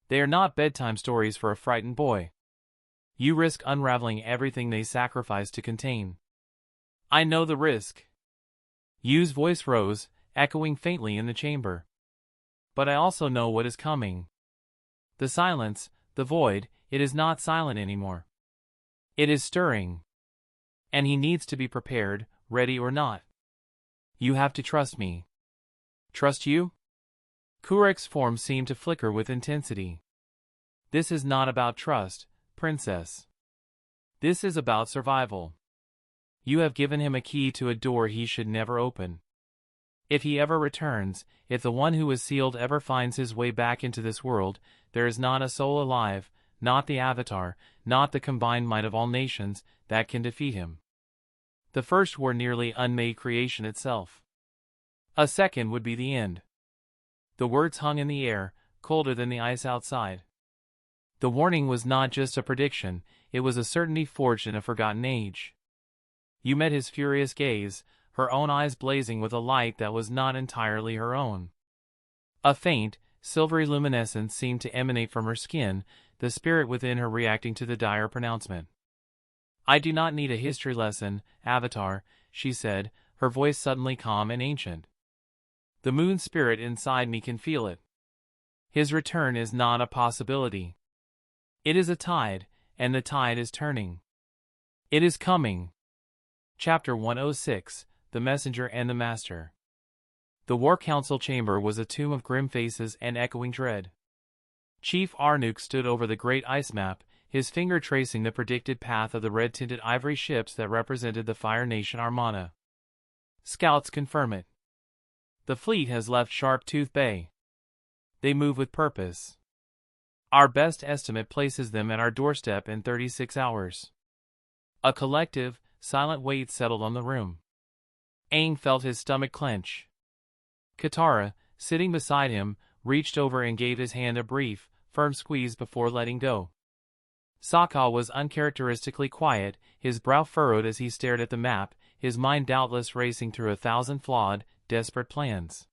They are not bedtime stories for a frightened boy. You risk unraveling everything they sacrifice to contain. I know the risk. Yu's voice rose, echoing faintly in the chamber. But I also know what is coming. The silence, the void, it is not silent anymore. It is stirring. And he needs to be prepared, ready or not. You have to trust me. Trust you? Kuruk's form seemed to flicker with intensity. This is not about trust, princess. This is about survival. You have given him a key to a door he should never open. If he ever returns, if the one who was sealed ever finds his way back into this world, there is not a soul alive, not the Avatar, not the combined might of all nations, that can defeat him. The first war nearly unmade creation itself. A second would be the end. The words hung in the air, colder than the ice outside. The warning was not just a prediction, it was a certainty forged in a forgotten age. You met his furious gaze, her own eyes blazing with a light that was not entirely her own. A faint, silvery luminescence seemed to emanate from her skin, the spirit within her reacting to the dire pronouncement. "I do not need a history lesson, Avatar," she said, her voice suddenly calm and ancient. "The moon spirit inside me can feel it. His return is not a possibility. It is a tide, and the tide is turning. It is coming." Chapter 106, The Messenger and the Master. The War Council chamber was a tomb of grim faces and echoing dread. Chief Arnook stood over the great ice map, his finger tracing the predicted path of the red-tinted ivory ships that represented the Fire Nation Armada. "Scouts confirm it. The fleet has left Sharp-Tooth Bay. They move with purpose. Our best estimate places them at our doorstep in 36 hours. A collective, silent weight settled on the room. Aang felt his stomach clench. Katara, sitting beside him, reached over and gave his hand a brief, firm squeeze before letting go. Sokka was uncharacteristically quiet, his brow furrowed as he stared at the map, his mind doubtless racing through 1,000 flawed, desperate plans.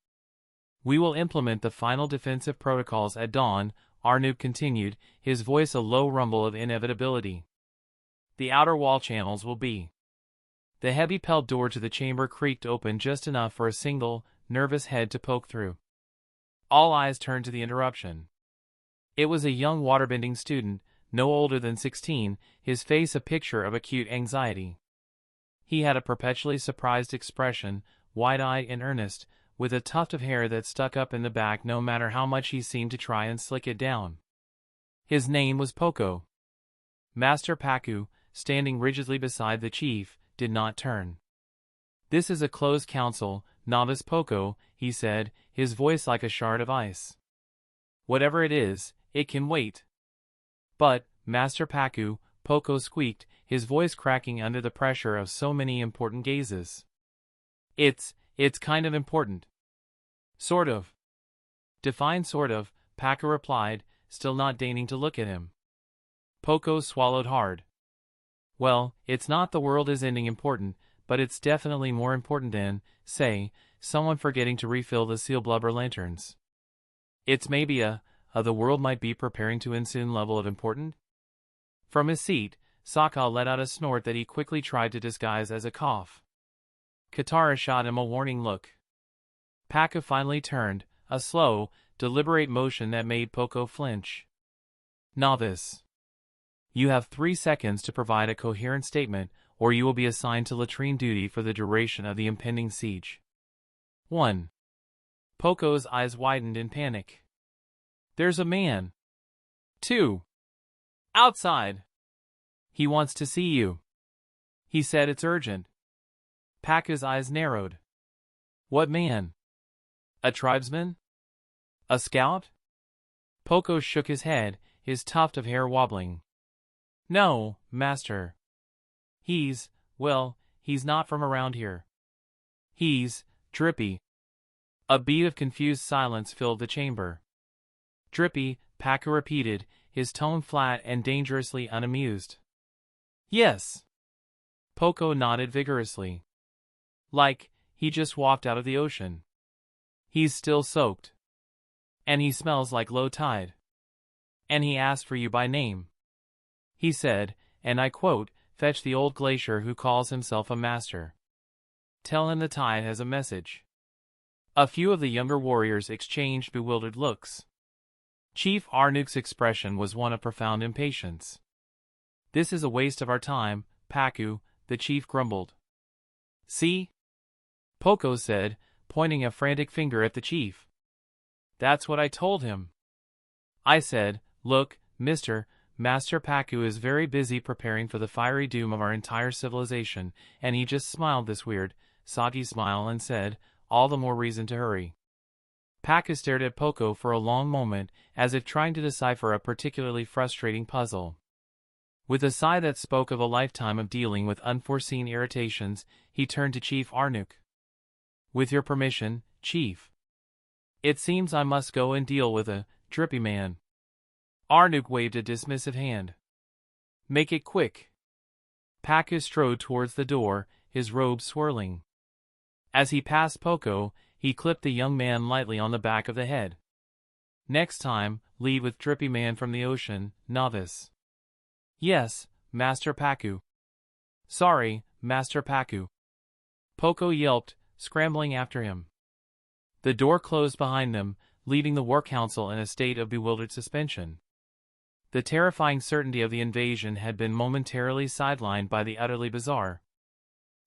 "We will implement the final defensive protocols at dawn," Arnook continued, his voice a low rumble of inevitability. "The outer wall channels will be." The heavy pelled door to the chamber creaked open just enough for a single, nervous head to poke through. All eyes turned to the interruption. It was a young waterbending student, no older than 16, his face a picture of acute anxiety. He had a perpetually surprised expression, wide-eyed and earnest, with a tuft of hair that stuck up in the back no matter how much he seemed to try and slick it down. His name was Poko. Master Pakku, standing rigidly beside the chief, did not turn. "This is a closed council, Novice Poko," he said, his voice like a shard of ice. "Whatever it is, it can wait." "But, Master Pakku," Poko squeaked, his voice cracking under the pressure of so many important gazes. It's kind of important." "Sort of." "Define sort of," Pakku replied, still not deigning to look at him. Poko swallowed hard. "Well, it's not the world is ending important, but it's definitely more important than, say, someone forgetting to refill the seal blubber lanterns. It's maybe the world might be preparing to end soon level of important." From his seat, Sokka let out a snort that he quickly tried to disguise as a cough. Katara shot him a warning look. Pakku finally turned, a slow, deliberate motion that made Poko flinch. "Novice. You have 3 seconds to provide a coherent statement, or you will be assigned to latrine duty for the duration of the impending siege." 1. Poko's eyes widened in panic. "There's a man." 2. "Outside. He wants to see you. He said it's urgent." Pakku's eyes narrowed. "What man? A tribesman? A scout?" Poko shook his head, his tuft of hair wobbling. "No, master. He's not from around here. He's Drippy." A beat of confused silence filled the chamber. "Drippy," Pakku repeated, his tone flat and dangerously unamused. "Yes." Poko nodded vigorously. "Like, he just walked out of the ocean. He's still soaked. And he smells like low tide. And he asked for you by name. He said, and I quote, 'Fetch the old glacier who calls himself a master. Tell him the tide has a message.'" A few of the younger warriors exchanged bewildered looks. Chief Arnook's expression was one of profound impatience. "This is a waste of our time, Pakku," the chief grumbled. "See?" Poko said, pointing a frantic finger at the chief. "That's what I told him. I said, look, Master Pakku is very busy preparing for the fiery doom of our entire civilization, and he just smiled this weird, soggy smile and said, all the more reason to hurry. Paku stared at Poco for a long moment, as if trying to decipher a particularly frustrating puzzle. With a sigh that spoke of a lifetime of dealing with unforeseen irritations, he turned to Chief Arnook. "With your permission, Chief. It seems I must go and deal with a drippy man." Arnook waved a dismissive hand. "Make it quick." Paku strode towards the door, his robe swirling. As he passed Poco, he clipped the young man lightly on the back of the head. "Next time, lead with drippy man from the ocean, novice." "Yes, Master Paku." "Sorry, Master Paku." Poco yelped, scrambling after him. The door closed behind them, leaving the War Council in a state of bewildered suspension. The terrifying certainty of the invasion had been momentarily sidelined by the utterly bizarre.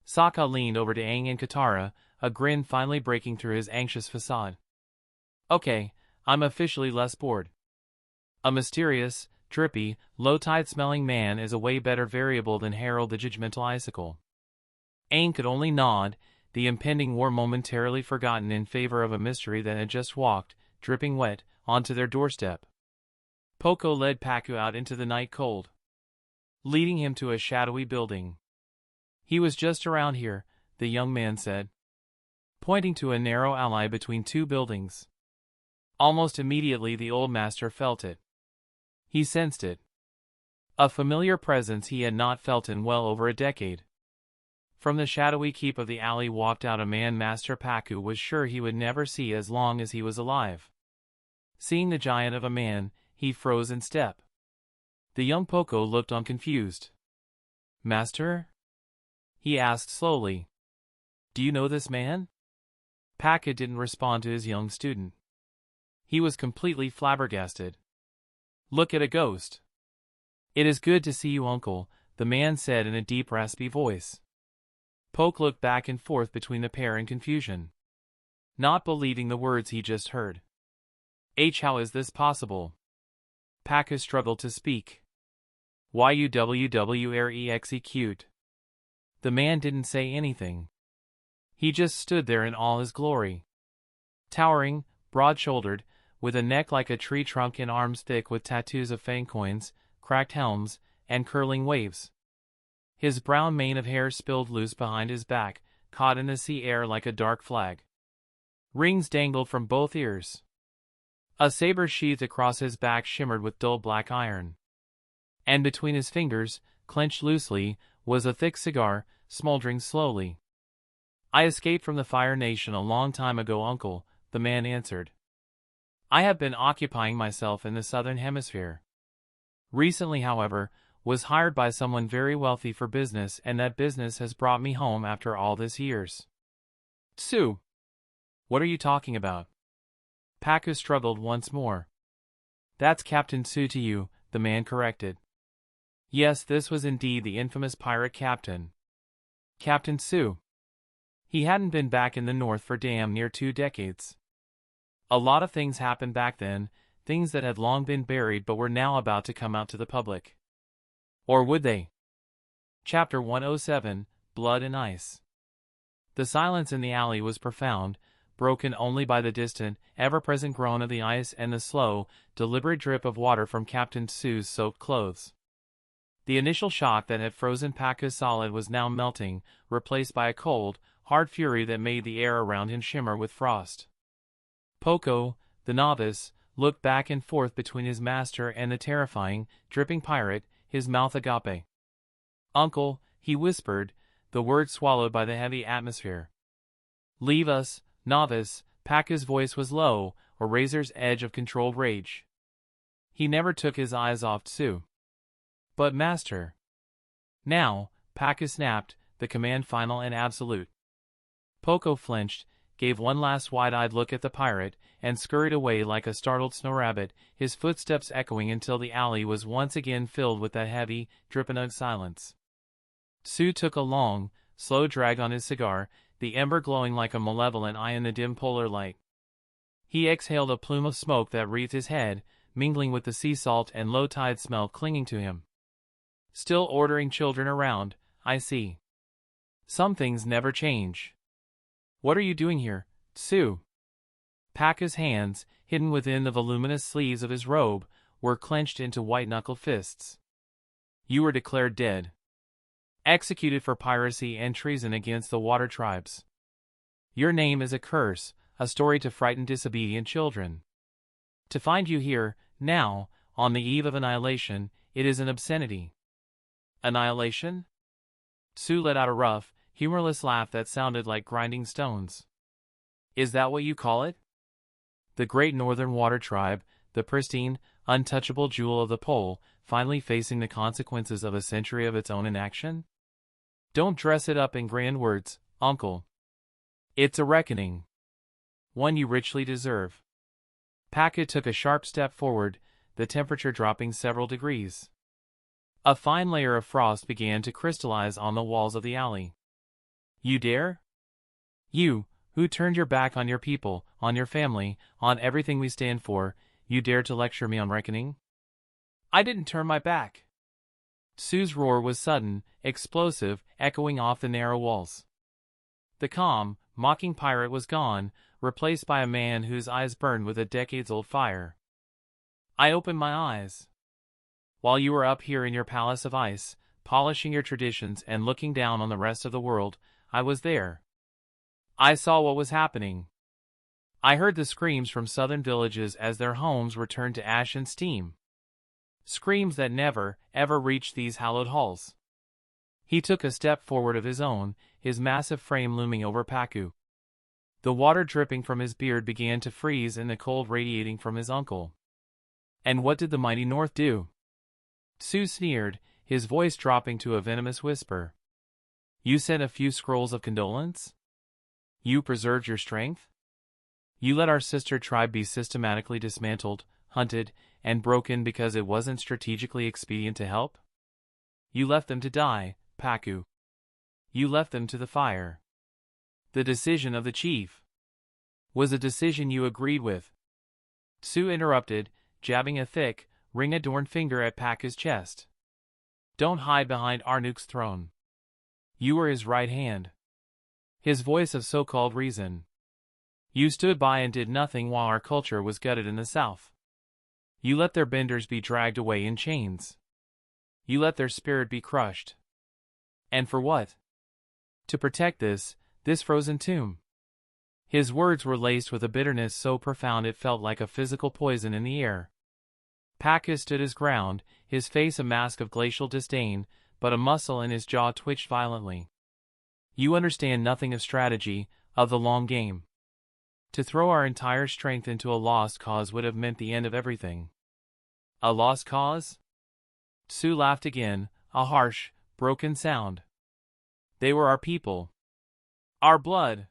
Sokka leaned over to Aang and Katara, a grin finally breaking through his anxious facade. "Okay, I'm officially less bored. A mysterious, drippy, low-tide-smelling man is a way better variable than Harold the Judgmental Icicle." Aang could only nod, the impending war momentarily forgotten in favor of a mystery that had just walked, dripping wet, onto their doorstep. Poco led Paku out into the night cold, leading him to a shadowy building. "He was just around here," the young man said, pointing to a narrow alley between two buildings. Almost immediately the old master felt it. He sensed it. A familiar presence he had not felt in well over a decade. From the shadowy keep of the alley walked out a man Master Paku was sure he would never see as long as he was alive. Seeing the giant of a man, he froze in step. The young Poco looked on confused. "Master?" he asked slowly. "Do you know this man?" Paku didn't respond to his young student. He was completely flabbergasted. "Look at a ghost." "It is good to see you, uncle," the man said in a deep raspy voice. Poke looked back and forth between the pair in confusion, not believing the words he just heard. How is this possible?" Paku struggled to speak. "Yuwwrexecute." The man didn't say anything. He just stood there in all his glory. Towering, broad-shouldered, with a neck like a tree trunk and arms thick with tattoos of fang coins, cracked helms, and curling waves. His brown mane of hair spilled loose behind his back, caught in the sea air like a dark flag. Rings dangled from both ears. A saber sheathed across his back shimmered with dull black iron. And between his fingers, clenched loosely, was a thick cigar, smoldering slowly. "I escaped from the Fire Nation a long time ago, uncle," the man answered. "I have been occupying myself in the southern hemisphere. Recently, however, was hired by someone very wealthy for business, and that business has brought me home after all these years." "Tsu! What are you talking about?" Paku struggled once more. "That's Captain Tsu to you," the man corrected. Yes, this was indeed the infamous pirate captain. Captain Tsu. He hadn't been back in the north for damn near 2 decades. A lot of things happened back then, things that had long been buried but were now about to come out to the public. Or would they? Chapter 107, Blood and Ice. The silence in the alley was profound, broken only by the distant, ever-present groan of the ice and the slow, deliberate drip of water from Captain Tsu's soaked clothes. The initial shock that had frozen Paku solid was now melting, replaced by a cold, hard fury that made the air around him shimmer with frost. Poco, the novice, looked back and forth between his master and the terrifying, dripping pirate, his mouth agape. "Uncle," he whispered, the words swallowed by the heavy atmosphere. "Leave us, novice." Paku's voice was low, a razor's edge of controlled rage. He never took his eyes off Tsu. "But master." "Now," Paku snapped, the command final and absolute. Poco flinched, gave one last wide-eyed look at the pirate, and scurried away like a startled snow rabbit, his footsteps echoing until the alley was once again filled with that heavy, dripping silence. Tsu took a long, slow drag on his cigar, the ember glowing like a malevolent eye in the dim polar light. He exhaled a plume of smoke that wreathed his head, mingling with the sea salt and low-tide smell clinging to him. "Still ordering children around, I see. Some things never change." "What are you doing here, Su. Pakka's hands, hidden within the voluminous sleeves of his robe, were clenched into white-knuckled fists. You were declared dead. Executed for piracy and treason against the water tribes. Your name is a curse, a story to frighten disobedient children. To find you here, now, on the eve of annihilation, it is an obscenity. Annihilation? Su let out a rough, humorless laugh that sounded like grinding stones. Is that what you call it? The great northern water tribe, the pristine, untouchable jewel of the pole, finally facing the consequences of a century of its own inaction? Don't dress it up in grand words, uncle. It's a reckoning. One you richly deserve. Pakka took a sharp step forward, the temperature dropping several degrees. A fine layer of frost began to crystallize on the walls of the alley. You dare? You, who turned your back on your people, on your family, on everything we stand for, you dare to lecture me on reckoning? I didn't turn my back. Su's roar was sudden, explosive, echoing off the narrow walls. The calm, mocking pirate was gone, replaced by a man whose eyes burned with a decades-old fire. I opened my eyes. While you were up here in your palace of ice, polishing your traditions and looking down on the rest of the world, I was there. I saw what was happening. I heard the screams from southern villages as their homes were turned to ash and steam. Screams that never, ever reached these hallowed halls. He took a step forward of his own, his massive frame looming over Pakku. The water dripping from his beard began to freeze in the cold radiating from his uncle. And what did the mighty North do? Su sneered, his voice dropping to a venomous whisper. You sent a few scrolls of condolence? You preserved your strength? You let our sister tribe be systematically dismantled, hunted, and broken because it wasn't strategically expedient to help? You left them to die, Pakku. You left them to the fire. The decision of the chief was a decision you agreed with. Su interrupted, jabbing a thick, ring-adorned finger at Pakka's chest. Don't hide behind Arnuk's throne. You were his right hand. His voice of so-called reason. You stood by and did nothing while our culture was gutted in the south. You let their benders be dragged away in chains. You let their spirit be crushed. And for what? To protect this frozen tomb. His words were laced with a bitterness so profound it felt like a physical poison in the air. Pakka stood his ground, his face a mask of glacial disdain, but a muscle in his jaw twitched violently. You understand nothing of strategy, of the long game. To throw our entire strength into a lost cause would have meant the end of everything. A lost cause? Su laughed again, a harsh, broken sound. They were our people. Our blood.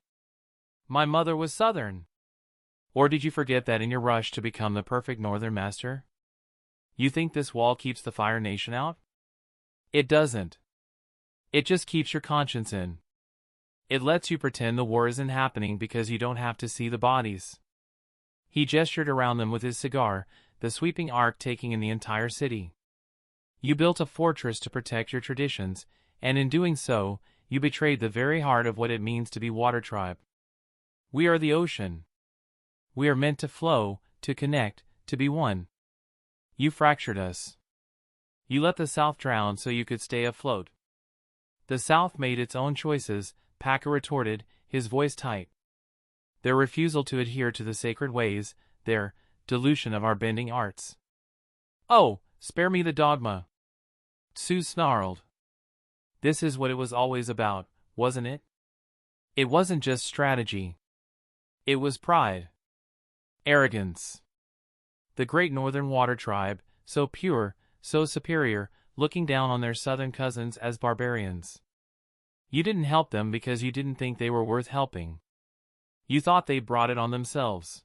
My mother was Southern. Or did you forget that in your rush to become the perfect Northern master? You think this wall keeps the Fire Nation out? It doesn't. It just keeps your conscience in. It lets you pretend the war isn't happening because you don't have to see the bodies. He gestured around them with his cigar, the sweeping arc taking in the entire city. You built a fortress to protect your traditions, and in doing so, you betrayed the very heart of what it means to be Water Tribe. We are the ocean. We are meant to flow, to connect, to be one. You fractured us. You let the South drown so you could stay afloat. The South made its own choices, Pakka retorted, his voice tight. Their refusal to adhere to the sacred ways, their dilution of our bending arts. Oh, spare me the dogma. Su snarled. This is what it was always about, wasn't it? It wasn't just strategy. It was pride. Arrogance. The great Northern Water Tribe, so pure, so superior, looking down on their southern cousins as barbarians. You didn't help them because you didn't think they were worth helping. You thought they brought it on themselves.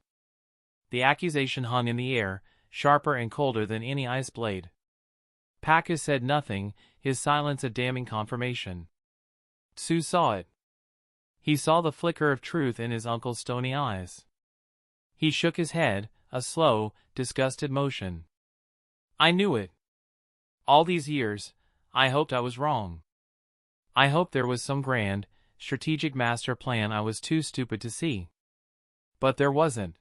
The accusation hung in the air, sharper and colder than any ice blade. Pakka said nothing, his silence a damning confirmation. Su saw it. He saw the flicker of truth in his uncle's stony eyes. He shook his head, a slow, disgusted motion. I knew it. All these years, I hoped I was wrong. I hoped there was some grand, strategic master plan I was too stupid to see. But there wasn't.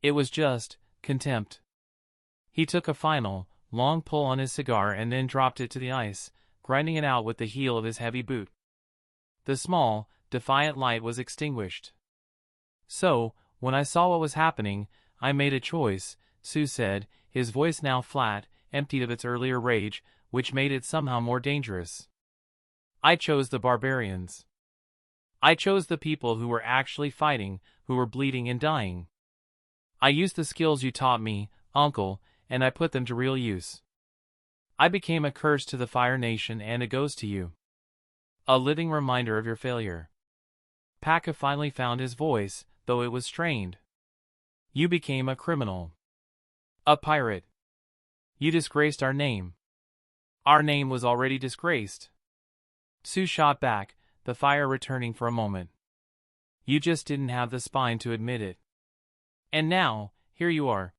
It was just contempt. He took a final, long pull on his cigar and then dropped it to the ice, grinding it out with the heel of his heavy boot. The small, defiant light was extinguished. So, when I saw what was happening, I made a choice, Sue said, his voice now flat, emptied of its earlier rage, which made it somehow more dangerous. I chose the barbarians. I chose the people who were actually fighting, who were bleeding and dying. I used the skills you taught me, Uncle, and I put them to real use. I became a curse to the Fire Nation and a ghost to you. A living reminder of your failure. Paka finally found his voice, though it was strained. You became a criminal. A pirate. You disgraced our name. Our name was already disgraced. Sue shot back, the fire returning for a moment. You just didn't have the spine to admit it. And now, here you are.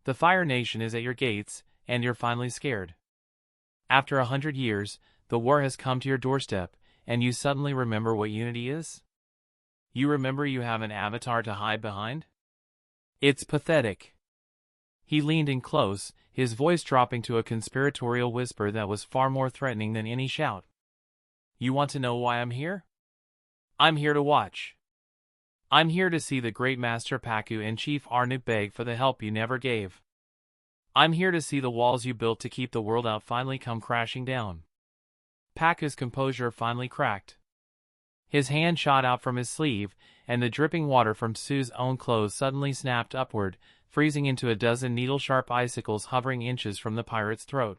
The Fire Nation is at your gates, and you're finally scared. After 100 years, the war has come to your doorstep, and you suddenly remember what unity is? You remember you have an avatar to hide behind? It's pathetic. He leaned in close, his voice dropping to a conspiratorial whisper that was far more threatening than any shout. You want to know why I'm here? I'm here to watch. I'm here to see the great Master Paku and Chief Arnuk beg for the help you never gave. I'm here to see the walls you built to keep the world out finally come crashing down. Paku's composure finally cracked. His hand shot out from his sleeve, and the dripping water from Sue's own clothes suddenly snapped upward, freezing into a dozen needle-sharp icicles hovering inches from the pirate's throat.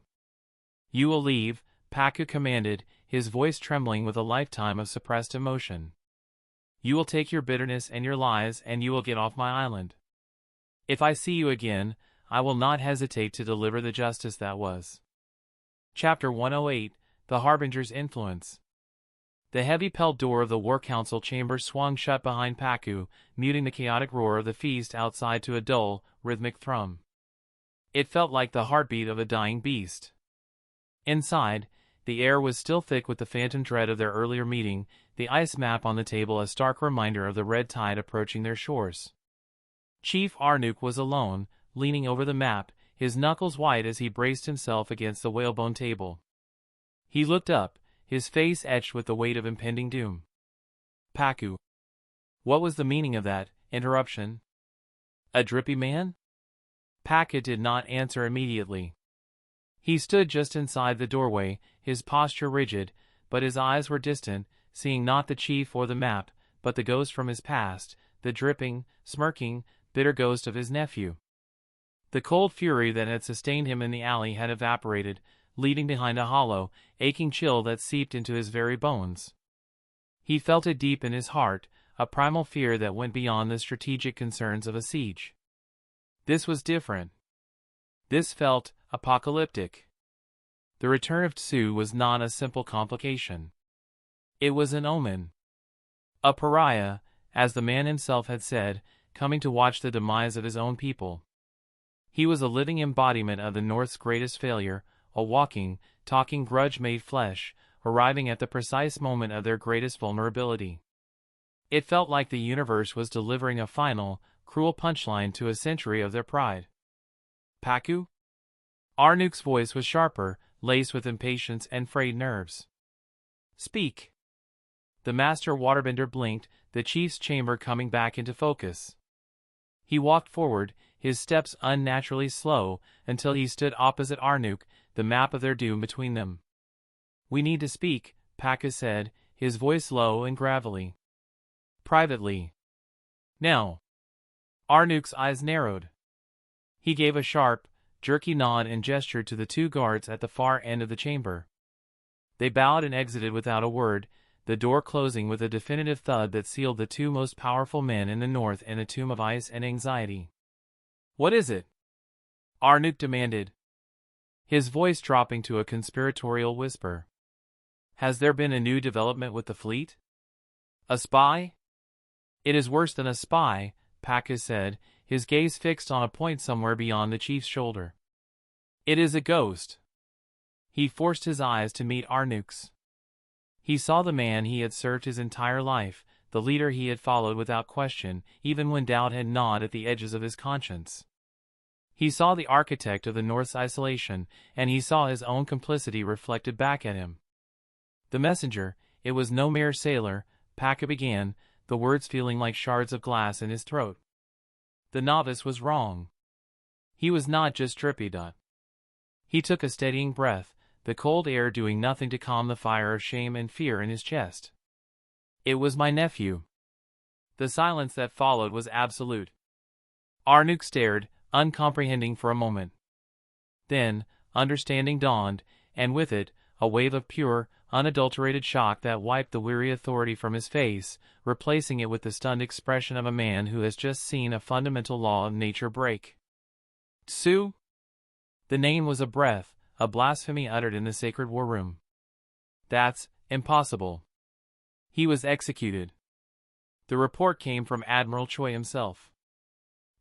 You will leave, Paku commanded, his voice trembling with a lifetime of suppressed emotion. You will take your bitterness and your lies and you will get off my island. If I see you again, I will not hesitate to deliver the justice that was. Chapter 108, The Harbinger's Influence. The heavy-pelled door of the War Council chamber swung shut behind Paku, muting the chaotic roar of the feast outside to a dull, rhythmic thrum. It felt like the heartbeat of a dying beast. Inside, the air was still thick with the phantom dread of their earlier meeting, the ice map on the table a stark reminder of the red tide approaching their shores. Chief Arnuk was alone, leaning over the map, his knuckles white as he braced himself against the whalebone table. He looked up, his face etched with the weight of impending doom. Paku. What was the meaning of that interruption? A drippy man? Paku did not answer immediately. He stood just inside the doorway, his posture rigid, but his eyes were distant, seeing not the chief or the map, but the ghost from his past, the dripping, smirking, bitter ghost of his nephew. The cold fury that had sustained him in the alley had evaporated, leaving behind a hollow, aching chill that seeped into his very bones. He felt it deep in his heart, a primal fear that went beyond the strategic concerns of a siege. This was different. This felt apocalyptic. The return of Tsu was not a simple complication. It was an omen. A pariah, as the man himself had said, coming to watch the demise of his own people. He was a living embodiment of the North's greatest failure, a walking, talking grudge made flesh, arriving at the precise moment of their greatest vulnerability. It felt like the universe was delivering a final, cruel punchline to a century of their pride. Paku? Arnuk's voice was sharper, laced with impatience and frayed nerves. Speak. The master waterbender blinked, the chief's chamber coming back into focus. He walked forward, his steps unnaturally slow, until he stood opposite Arnuk, the map of their doom between them. We need to speak, Paku said, his voice low and gravelly. Privately. Now. Arnuk's eyes narrowed. He gave a sharp, jerky nod and gestured to the two guards at the far end of the chamber. They bowed and exited without a word, the door closing with a definitive thud that sealed the two most powerful men in the North in a tomb of ice and anxiety. What is it? Arnuk demanded, his voice dropping to a conspiratorial whisper. Has there been a new development with the fleet? A spy? It is worse than a spy, Paku said, his gaze fixed on a point somewhere beyond the chief's shoulder. It is a ghost. He forced his eyes to meet Arnuk's. He saw the man he had served his entire life, the leader he had followed without question, even when doubt had gnawed at the edges of his conscience. He saw the architect of the North's isolation, and he saw his own complicity reflected back at him. The messenger, it was no mere sailor, Paka began, the words feeling like shards of glass in his throat. The novice was wrong. He was not just trippy. He took a steadying breath, the cold air doing nothing to calm the fire of shame and fear in his chest. It was my nephew. The silence that followed was absolute. Arnuk stared, uncomprehending for a moment. Then, understanding dawned, and with it, a wave of pure, unadulterated shock that wiped the weary authority from his face, replacing it with the stunned expression of a man who has just seen a fundamental law of nature break. Tsu? The name was a breath, a blasphemy uttered in the sacred war room. That's impossible. He was executed. The report came from Admiral Choi himself.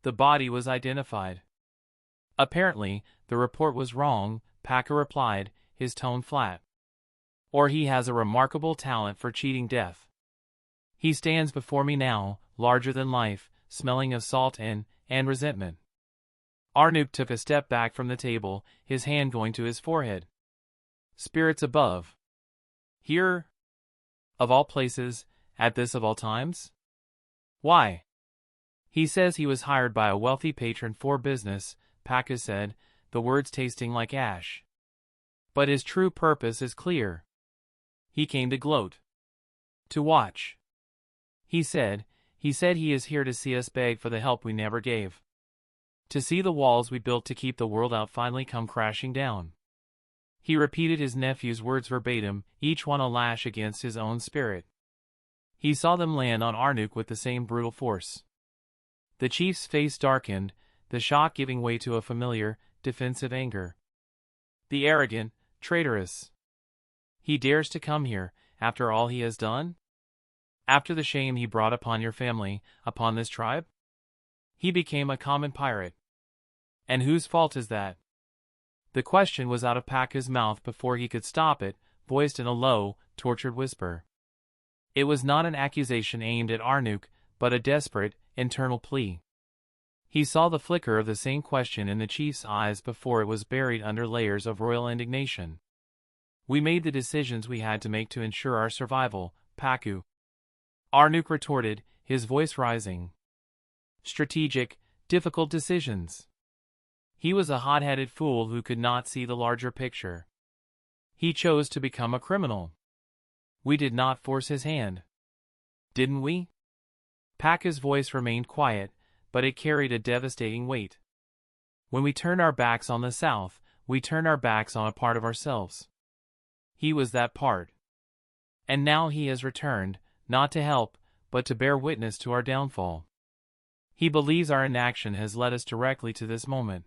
The body was identified. Apparently, the report was wrong, Paka replied, his tone flat. Or he has a remarkable talent for cheating death. He stands before me now, larger than life, smelling of salt and resentment. Arnuk took a step back from the table, his hand going to his forehead. Spirits above. Here? Of all places, at this of all times? Why? He says he was hired by a wealthy patron for business, Paka said, the words tasting like ash. But his true purpose is clear. He came to gloat. To watch. He said he is here to see us beg for the help we never gave. To see the walls we built to keep the world out finally come crashing down. He repeated his nephew's words verbatim, each one a lash against his own spirit. He saw them land on Arnuk with the same brutal force. The chief's face darkened, the shock giving way to a familiar, defensive anger. The arrogant, traitorous. He dares to come here, after all he has done? After the shame he brought upon your family, upon this tribe? He became a common pirate. And whose fault is that? The question was out of Paka's mouth before he could stop it, voiced in a low, tortured whisper. It was not an accusation aimed at Arnuk, but a desperate, internal plea. He saw the flicker of the same question in the chief's eyes before it was buried under layers of royal indignation. We made the decisions we had to make to ensure our survival, Paku. Arnuk retorted, his voice rising. Strategic, difficult decisions. He was a hot-headed fool who could not see the larger picture. He chose to become a criminal. We did not force his hand. Didn't we? Paka's voice remained quiet, but it carried a devastating weight. When we turned our backs on the South, we turned our backs on a part of ourselves. He was that part. And now he has returned, not to help, but to bear witness to our downfall. He believes our inaction has led us directly to this moment.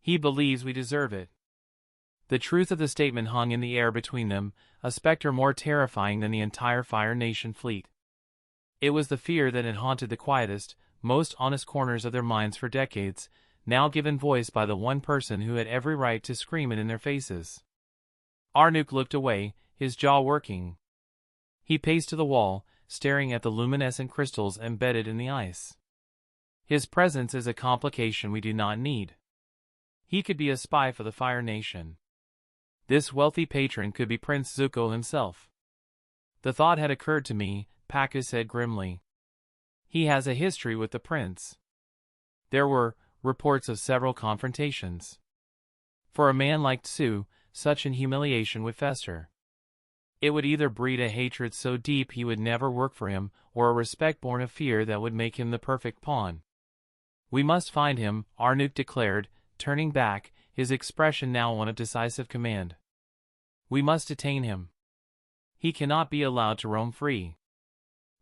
He believes we deserve it. The truth of the statement hung in the air between them, a specter more terrifying than the entire Fire Nation fleet. It was the fear that had haunted the quietest, most honest corners of their minds for decades, now given voice by the one person who had every right to scream it in their faces. Arnuk looked away, his jaw working. He paced to the wall, staring at the luminescent crystals embedded in the ice. His presence is a complication we do not need. He could be a spy for the Fire Nation. This wealthy patron could be Prince Zuko himself. The thought had occurred to me, Paka said grimly. He has a history with the prince. There were reports of several confrontations. For a man like Tsu, such an humiliation would fester. It would either breed a hatred so deep he would never work for him, or a respect born of fear that would make him the perfect pawn. We must find him, Arnuk declared, turning back, his expression now one of decisive command. We must detain him. He cannot be allowed to roam free.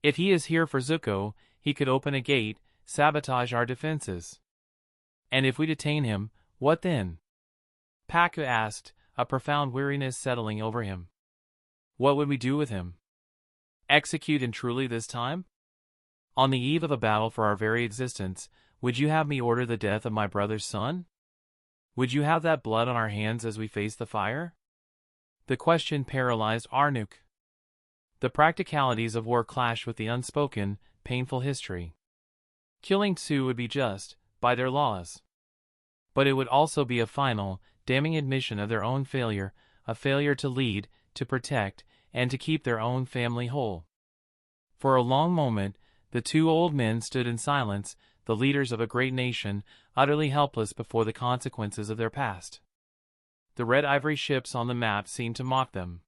If he is here for Zuko, he could open a gate, sabotage our defenses. And if we detain him, what then? Paka asked, a profound weariness settling over him. What would we do with him? Execute him truly this time? On the eve of a battle for our very existence, would you have me order the death of my brother's son? Would you have that blood on our hands as we face the fire? The question paralyzed Arnuk. The practicalities of war clash with the unspoken, painful history. Killing Tsu would be just, by their laws. But it would also be a final, damning admission of their own failure, a failure to lead, to protect, and to keep their own family whole. For a long moment, the two old men stood in silence, the leaders of a great nation, utterly helpless before the consequences of their past. The red ivory ships on the map seemed to mock them.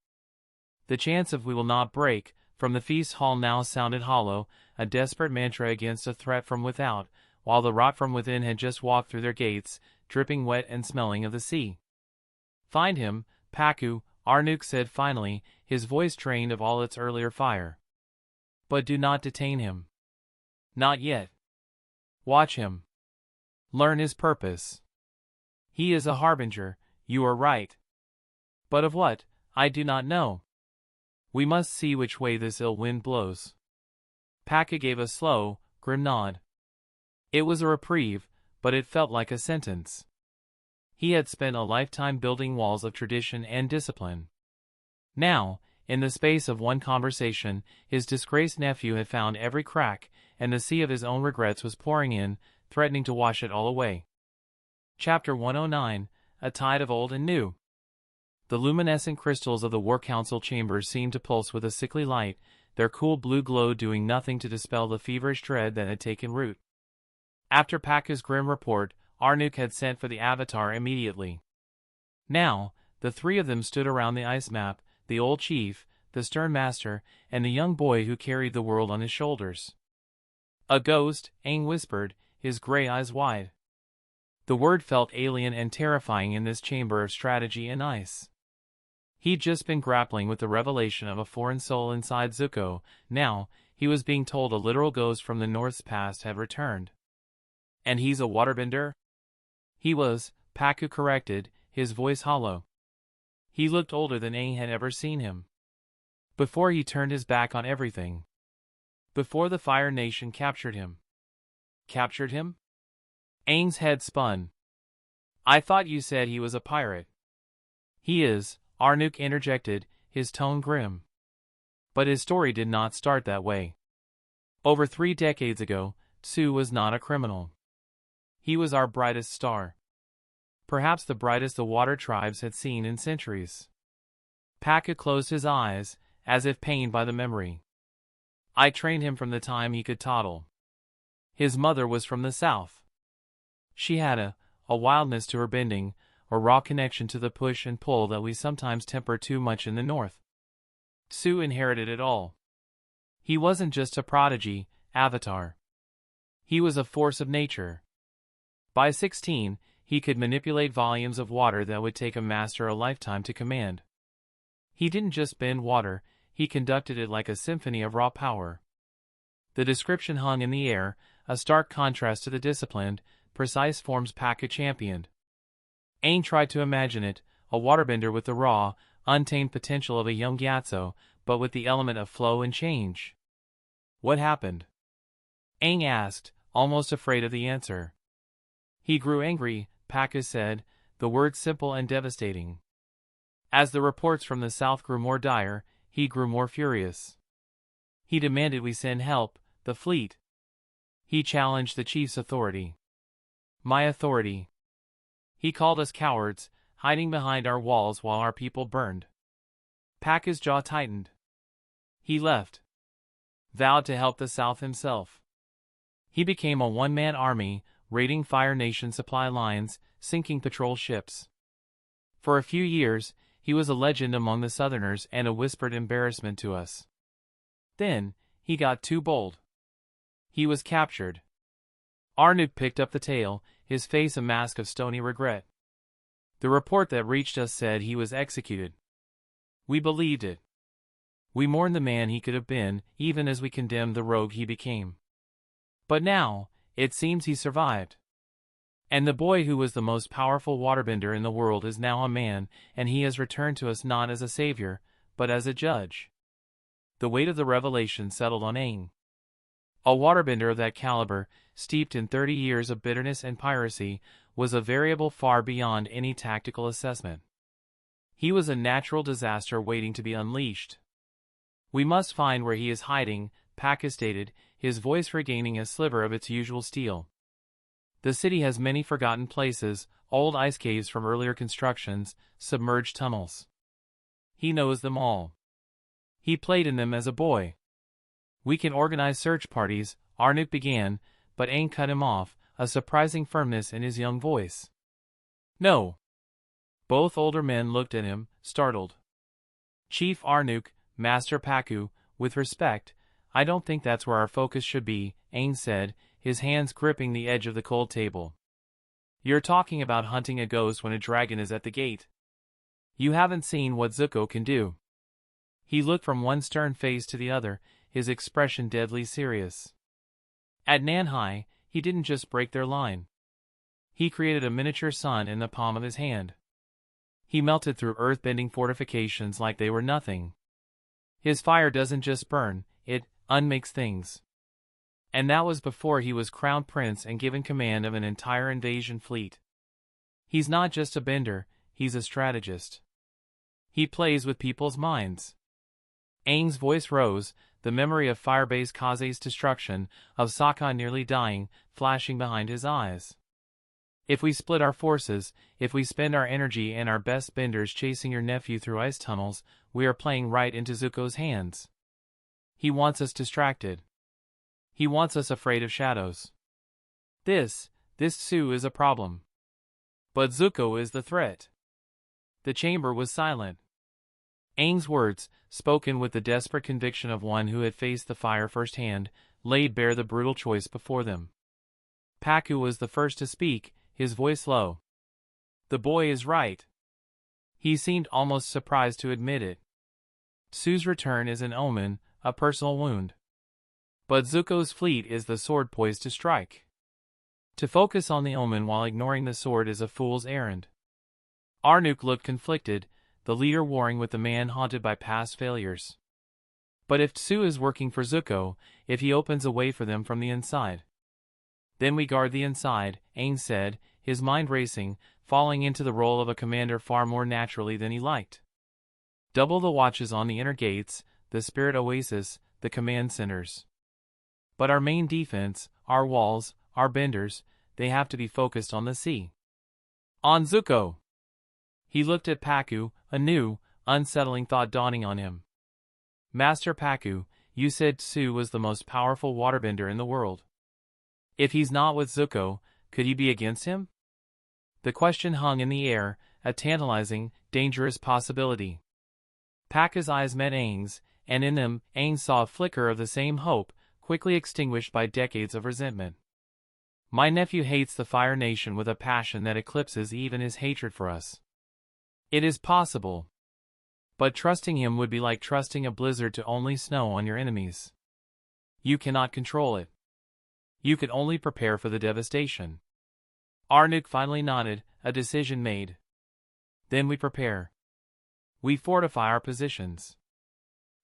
The chants of "We will not break" from the feast hall now sounded hollow, a desperate mantra against a threat from without, while the rot from within had just walked through their gates, dripping wet and smelling of the sea. "Find him, Paku," Arnuk said finally, his voice drained of all its earlier fire. "But do not detain him. Not yet. Watch him. Learn his purpose. He is a harbinger, you are right. But of what, I do not know. We must see which way this ill wind blows." Paku gave a slow, grim nod. It was a reprieve, but it felt like a sentence. He had spent a lifetime building walls of tradition and discipline. Now, in the space of one conversation, his disgraced nephew had found every crack, and the sea of his own regrets was pouring in, threatening to wash it all away. Chapter 109, A Tide of Old and New. The luminescent crystals of the War Council chambers seemed to pulse with a sickly light, their cool blue glow doing nothing to dispel the feverish dread that had taken root. After Paku's grim report, Arnuk had sent for the Avatar immediately. Now, the three of them stood around the ice map, the old chief, the stern master, and the young boy who carried the world on his shoulders. "A ghost," Aang whispered, his gray eyes wide. The word felt alien and terrifying in this chamber of strategy and ice. He'd just been grappling with the revelation of a foreign soul inside Zuko. Now, he was being told a literal ghost from the North's past had returned. "And he's a waterbender?" "He was," Paku corrected, his voice hollow. He looked older than Aang had ever seen him. Before he turned his back on everything. Before the Fire Nation captured him. Captured him? Aang's head spun. "I thought you said he was a pirate." "He is," Arnuk interjected, his tone grim. But his story did not start that way. Over 3 decades ago, Tsu was not a criminal. He was our brightest star. Perhaps the brightest the water tribes had seen in centuries. Paku closed his eyes, as if pained by the memory. "I trained him from the time he could toddle. His mother was from the south. She had a wildness to her bending, a raw connection to the push and pull that we sometimes temper too much in the north. Tsu inherited it all. He wasn't just a prodigy, Avatar. He was a force of nature. By 16, he could manipulate volumes of water that would take a master a lifetime to command. He didn't just bend water, he conducted it like a symphony of raw power." The description hung in the air, a stark contrast to the disciplined, precise forms Paku championed. Aang tried to imagine it, a waterbender with the raw, untamed potential of a young Gyatso, but with the element of flow and change. "What happened?" Aang asked, almost afraid of the answer. "He grew angry," Paku said, the words simple and devastating. "As the reports from the south grew more dire, he grew more furious. He demanded we send help, the fleet. He challenged the chief's authority. My authority. He called us cowards, hiding behind our walls while our people burned." Paku's jaw tightened. He left. Vowed to help the South himself. He became a one-man army, raiding Fire Nation supply lines, sinking patrol ships. For a few years, he was a legend among the Southerners and a whispered embarrassment to us. Then, he got too bold. He was captured. Arnuk picked up the tale, his face a mask of stony regret. "The report that reached us said he was executed. We believed it. We mourned the man he could have been, even as we condemned the rogue he became. But now, it seems he survived. And the boy who was the most powerful waterbender in the world is now a man, and he has returned to us not as a savior, but as a judge." The weight of the revelation settled on Aang. A waterbender of that caliber, steeped in 30 years of bitterness and piracy, was a variable far beyond any tactical assessment. He was a natural disaster waiting to be unleashed. We must find where he is hiding, Paku stated, his voice regaining a sliver of its usual steel. The city has many forgotten places, old ice caves from earlier constructions, submerged tunnels. He knows them all. He played in them as a boy. We can organize search parties, Arnook began, but Aang cut him off, a surprising firmness in his young voice. No. Both older men looked at him, startled. Chief Arnook, Master Paku, with respect, I don't think that's where our focus should be, Aang said, his hands gripping the edge of the cold table. You're talking about hunting a ghost when a dragon is at the gate. You haven't seen what Zuko can do. He looked from one stern face to the other, his expression deadly serious. At Nanhai, he didn't just break their line. He created a miniature sun in the palm of his hand. He melted through earth-bending fortifications like they were nothing. His fire doesn't just burn, it unmakes things. And that was before he was crowned prince and given command of an entire invasion fleet. He's not just a bender, he's a strategist. He plays with people's minds. Aang's voice rose, the memory of Firebase Kaze's destruction, of Sokka nearly dying, flashing behind his eyes. If we split our forces, if we spend our energy and our best benders chasing your nephew through ice tunnels, we are playing right into Zuko's hands. He wants us distracted. He wants us afraid of shadows. This Su is a problem. But Zuko is the threat. The chamber was silent. Aang's words, spoken with the desperate conviction of one who had faced the fire firsthand, laid bare the brutal choice before them. Paku was the first to speak, his voice low. The boy is right. He seemed almost surprised to admit it. Su's return is an omen, a personal wound. But Zuko's fleet is the sword poised to strike. To focus on the omen while ignoring the sword is a fool's errand. Arnook looked conflicted, the leader warring with the man haunted by past failures. But if Su is working for Zuko, if he opens a way for them from the inside, then we guard the inside, Aang said, his mind racing, falling into the role of a commander far more naturally than he liked. Double the watches on the inner gates, the spirit oasis, the command centers. But our main defense, our walls, our benders, they have to be focused on the sea. On Zuko! He looked at Paku, a new, unsettling thought dawning on him. Master Paku, you said Su was the most powerful waterbender in the world. If he's not with Zuko, could he be against him? The question hung in the air, a tantalizing, dangerous possibility. Paku's eyes met Aang's, and in them, Aang saw a flicker of the same hope, quickly extinguished by decades of resentment. My nephew hates the Fire Nation with a passion that eclipses even his hatred for us. It is possible. But trusting him would be like trusting a blizzard to only snow on your enemies. You cannot control it. You can only prepare for the devastation. Arnook finally nodded, a decision made. Then we prepare. We fortify our positions.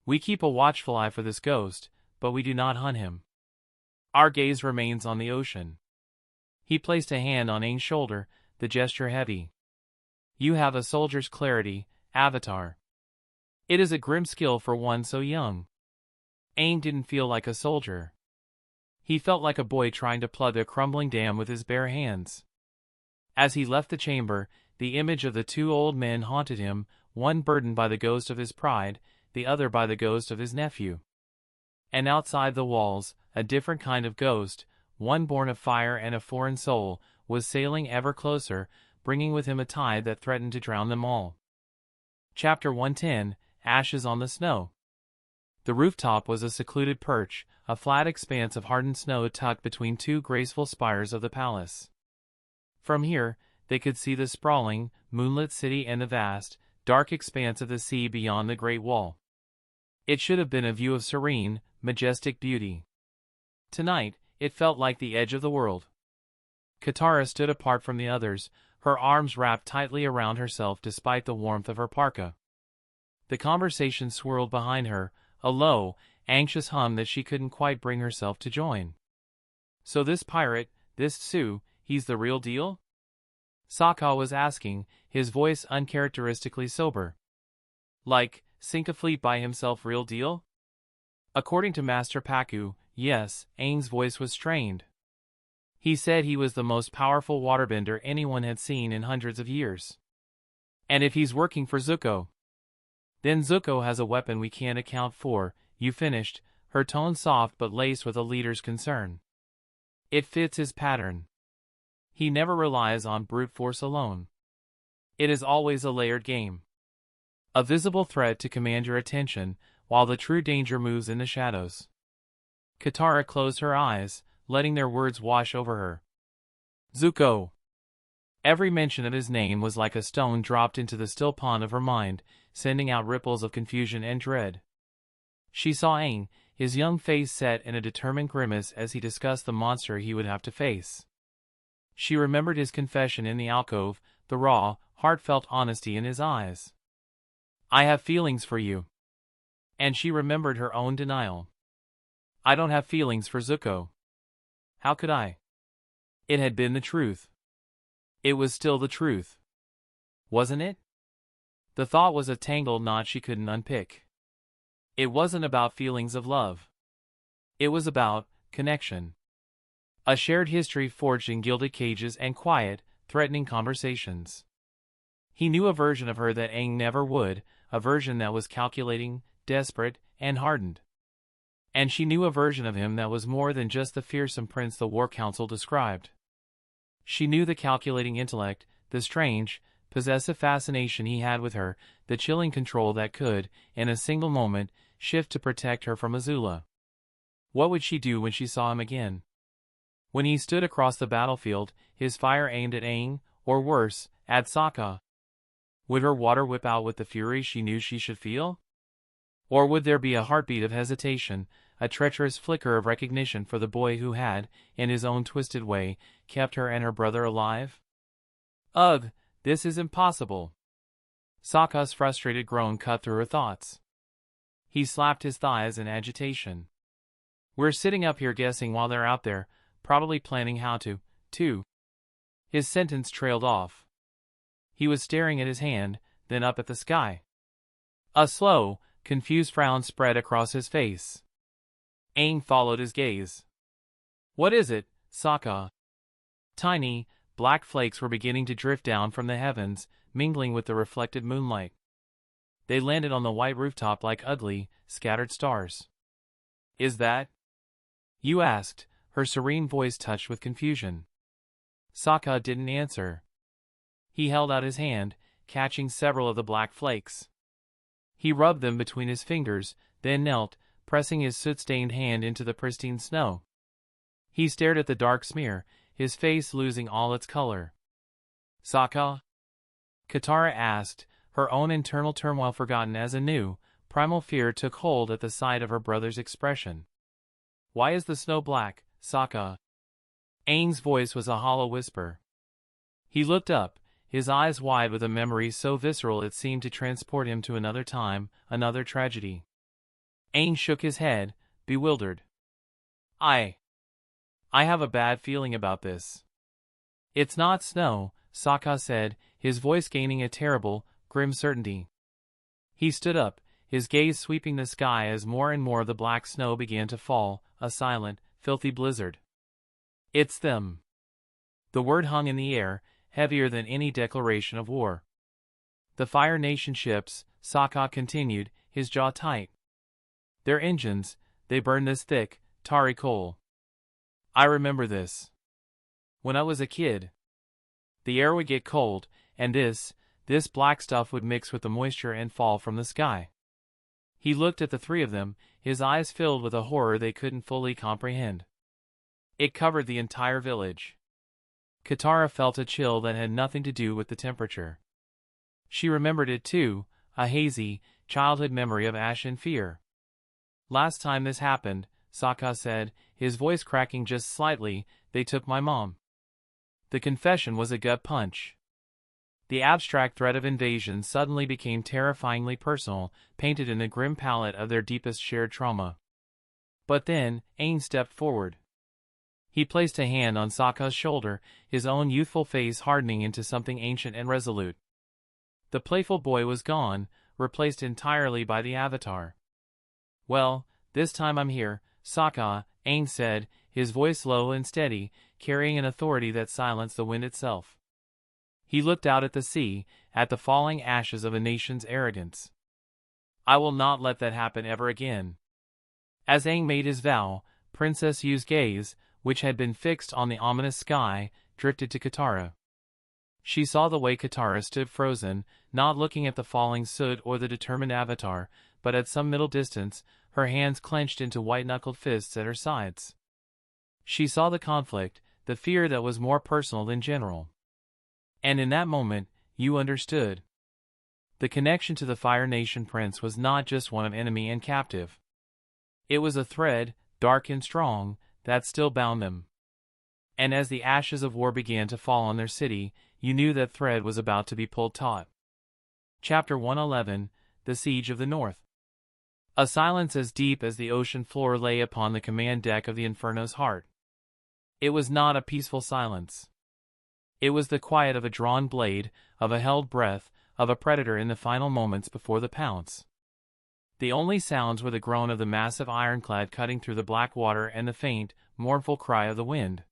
We keep a watchful eye for this ghost, but we do not hunt him. Our gaze remains on the ocean. He placed a hand on Aang's shoulder, the gesture heavy. You have a soldier's clarity, Avatar. It is a grim skill for one so young. Aang didn't feel like a soldier. He felt like a boy trying to plug a crumbling dam with his bare hands. As he left the chamber, the image of the two old men haunted him, one burdened by the ghost of his pride, the other by the ghost of his nephew. And outside the walls, a different kind of ghost, one born of fire and a foreign soul, was sailing ever closer, bringing with him a tide that threatened to drown them all. Chapter 110, Ashes on the Snow. The rooftop was a secluded perch, a flat expanse of hardened snow tucked between two graceful spires of the palace. From here, they could see the sprawling, moonlit city and the vast, dark expanse of the sea beyond the Great Wall. It should have been a view of serene, majestic beauty. Tonight, it felt like the edge of the world. Katara stood apart from the others, her arms wrapped tightly around herself despite the warmth of her parka. The conversation swirled behind her, a low, anxious hum that she couldn't quite bring herself to join. So this pirate, this Su, he's the real deal? Sokka was asking, his voice uncharacteristically sober. Like, sink a fleet by himself real deal? According to Master Paku, yes, Aang's voice was strained. He said he was the most powerful waterbender anyone had seen in hundreds of years. And if he's working for Zuko, then Zuko has a weapon we can't account for. You finished, her tone soft but laced with a leader's concern. It fits his pattern. He never relies on brute force alone. It is always a layered game. A visible threat to command your attention, while the true danger moves in the shadows. Katara closed her eyes, letting their words wash over her. Zuko. Every mention of his name was like a stone dropped into the still pond of her mind, sending out ripples of confusion and dread. She saw Aang, his young face set in a determined grimace as he discussed the monster he would have to face. She remembered his confession in the alcove, the raw, heartfelt honesty in his eyes. I have feelings for you. And she remembered her own denial. I don't have feelings for Zuko. How could I? It had been the truth. It was still the truth. Wasn't it? The thought was a tangled knot she couldn't unpick. It wasn't about feelings of love. It was about connection. A shared history forged in gilded cages and quiet, threatening conversations. He knew a version of her that Aang never would, a version that was calculating, desperate, and hardened. And she knew a version of him that was more than just the fearsome prince the War Council described. She knew the calculating intellect, the strange, possessive fascination he had with her, the chilling control that could, in a single moment, shift to protect her from Azula. What would she do when she saw him again? When he stood across the battlefield, his fire aimed at Aang, or worse, at Sokka? Would her water whip out with the fury she knew she should feel? Or would there be a heartbeat of hesitation, a treacherous flicker of recognition for the boy who had, in his own twisted way, kept her and her brother alive? Ugh, this is impossible. Sokka's frustrated groan cut through her thoughts. He slapped his thighs in agitation. We're sitting up here guessing while they're out there, probably planning how to. His sentence trailed off. He was staring at his hand, then up at the sky. A slow, confused frown spread across his face. Aang followed his gaze. What is it, Sokka? Tiny, black flakes were beginning to drift down from the heavens, mingling with the reflected moonlight. They landed on the white rooftop like ugly, scattered stars. Is that? You asked, her serene voice touched with confusion. Sokka didn't answer. He held out his hand, catching several of the black flakes. He rubbed them between his fingers, then knelt, pressing his soot-stained hand into the pristine snow. He stared at the dark smear, his face losing all its color. Sokka? Katara asked, her own internal turmoil forgotten as a new, primal fear took hold at the sight of her brother's expression. Why is the snow black, Sokka? Aang's voice was a hollow whisper. He looked up, his eyes wide with a memory so visceral it seemed to transport him to another time, another tragedy. Aang shook his head, bewildered. I have a bad feeling about this. It's not snow, Sokka said, his voice gaining a terrible, grim certainty. He stood up, his gaze sweeping the sky as more and more of the black snow began to fall, a silent, filthy blizzard. It's them. The word hung in the air, heavier than any declaration of war. The Fire Nation ships, Sokka continued, his jaw tight. Their engines, they burn this thick, tarry coal. I remember this. When I was a kid, the air would get cold, and this black stuff would mix with the moisture and fall from the sky. He looked at the three of them, his eyes filled with a horror they couldn't fully comprehend. It covered the entire village. Katara felt a chill that had nothing to do with the temperature. She remembered it too, a hazy, childhood memory of ash and fear. Last time this happened, Sokka said, his voice cracking just slightly, they took my mom. The confession was a gut punch. The abstract threat of invasion suddenly became terrifyingly personal, painted in the grim palette of their deepest shared trauma. But then, Aang stepped forward. He placed a hand on Sokka's shoulder, his own youthful face hardening into something ancient and resolute. The playful boy was gone, replaced entirely by the Avatar. Well, This time I'm here, Sokka, Aang said, his voice low and steady, carrying an authority that silenced the wind itself. He looked out at the sea, at the falling ashes of a nation's arrogance. I will not let that happen ever again. As Aang made his vow, Princess Yu's gaze, which had been fixed on the ominous sky, drifted to Katara. She saw the way Katara stood frozen, not looking at the falling Sud or the determined Avatar, but at some middle distance, her hands clenched into white-knuckled fists at her sides. She saw the conflict, the fear that was more personal than general. And in that moment, Yu understood. The connection to the Fire Nation Prince was not just one of enemy and captive. It was a thread, dark and strong, that still bound them. And as the ashes of war began to fall on their city, you knew that thread was about to be pulled taut. Chapter 111, The Siege of the North. A silence as deep as the ocean floor lay upon the command deck of the Inferno's heart. It was not a peaceful silence. It was the quiet of a drawn blade, of a held breath, of a predator in the final moments before the pounce. The only sounds were the groan of the massive ironclad cutting through the black water and the faint, mournful cry of the wind.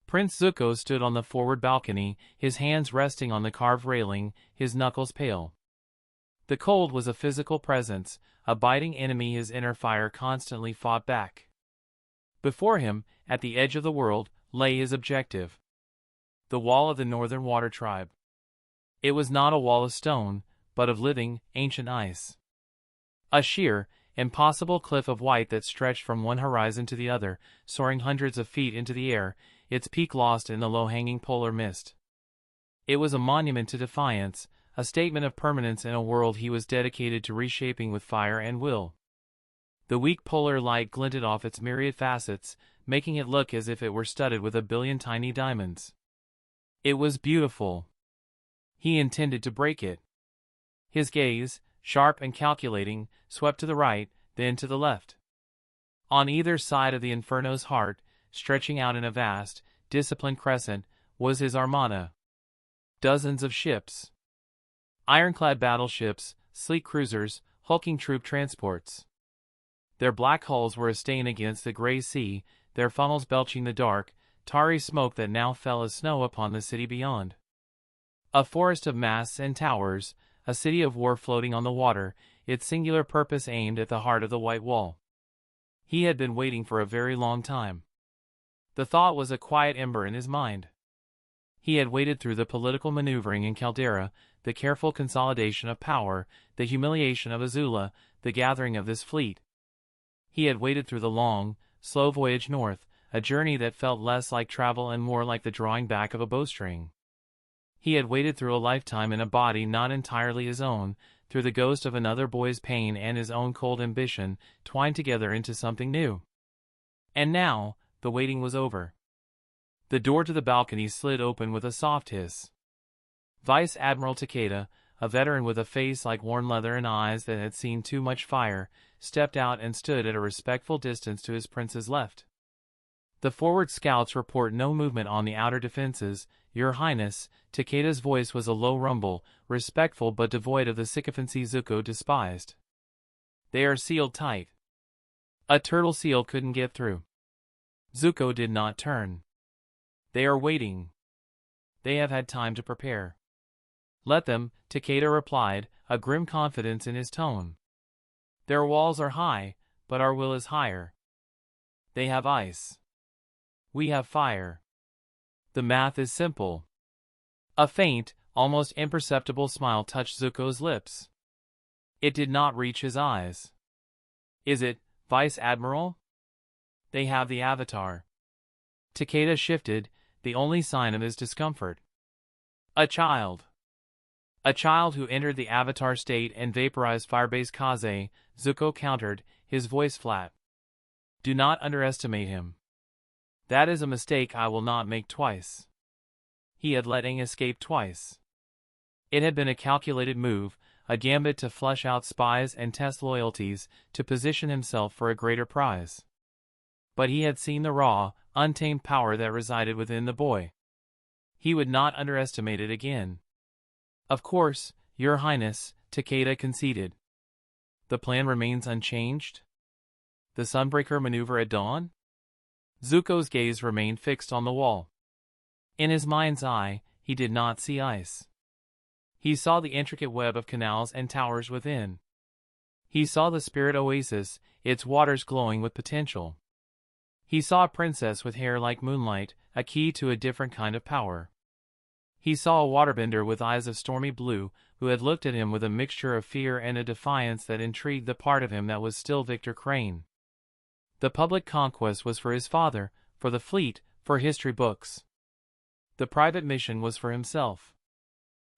Prince Zuko stood on the forward balcony, his hands resting on the carved railing, his knuckles pale. The cold was a physical presence, a biting enemy his inner fire constantly fought back. Before him, at the edge of the world, lay his objective. The wall of the Northern Water Tribe. It was not a wall of stone, but of living, ancient ice. A sheer, impossible cliff of white that stretched from one horizon to the other, soaring hundreds of feet into the air, its peak lost in the low-hanging polar mist. It was a monument to defiance, a statement of permanence in a world he was dedicated to reshaping with fire and will. The weak polar light glinted off its myriad facets, making it look as if it were studded with a billion tiny diamonds. It was beautiful. He intended to break it. His gaze, sharp and calculating, swept to the right, then to the left. On either side of the Inferno's heart, stretching out in a vast, disciplined crescent, was his armada. Dozens of ships. Ironclad battleships, sleek cruisers, hulking troop transports. Their black hulls were a stain against the gray sea, their funnels belching the dark, tarry smoke that now fell as snow upon the city beyond. A forest of masts and towers, a city of war floating on the water, its singular purpose aimed at the heart of the White Wall. He had been waiting for a very long time. The thought was a quiet ember in his mind. He had waited through the political maneuvering in Caldera, the careful consolidation of power, the humiliation of Azula, the gathering of this fleet. He had waited through the long, slow voyage north, a journey that felt less like travel and more like the drawing back of a bowstring. He had waited through a lifetime in a body not entirely his own, through the ghost of another boy's pain and his own cold ambition, twined together into something new. And now, the waiting was over. The door to the balcony slid open with a soft hiss. Vice Admiral Takeda, a veteran with a face like worn leather and eyes that had seen too much fire, stepped out and stood at a respectful distance to his prince's left. The forward scouts report no movement on the outer defenses, Your Highness. Takeda's voice was a low rumble, respectful but devoid of the sycophancy Zuko despised. They are sealed tight. A turtle seal couldn't get through. Zuko did not turn. They are waiting. They have had time to prepare. Let them, Takeda replied, a grim confidence in his tone. Their walls are high, but our will is higher. They have ice. We have fire. The math is simple. A faint, almost imperceptible smile touched Zuko's lips. It did not reach his eyes. Is it, Vice Admiral? They have the Avatar. Takeda shifted, the only sign of his discomfort. A child. A child who entered the Avatar state and vaporized Firebase Kaze, Zuko countered, his voice flat. Do not underestimate him. That is a mistake I will not make twice. He had let Aang escape twice. It had been a calculated move, a gambit to flush out spies and test loyalties, to position himself for a greater prize. But he had seen the raw, untamed power that resided within the boy. He would not underestimate it again. Of course, Your Highness, Takeda conceded. The plan remains unchanged? The Sunbreaker maneuver at dawn? Zuko's gaze remained fixed on the wall. In his mind's eye, he did not see ice. He saw the intricate web of canals and towers within. He saw the spirit oasis, its waters glowing with potential. He saw a princess with hair like moonlight, a key to a different kind of power. He saw a waterbender with eyes of stormy blue, who had looked at him with a mixture of fear and a defiance that intrigued the part of him that was still Victor Crane. The public conquest was for his father, for the fleet, for history books. The private mission was for himself.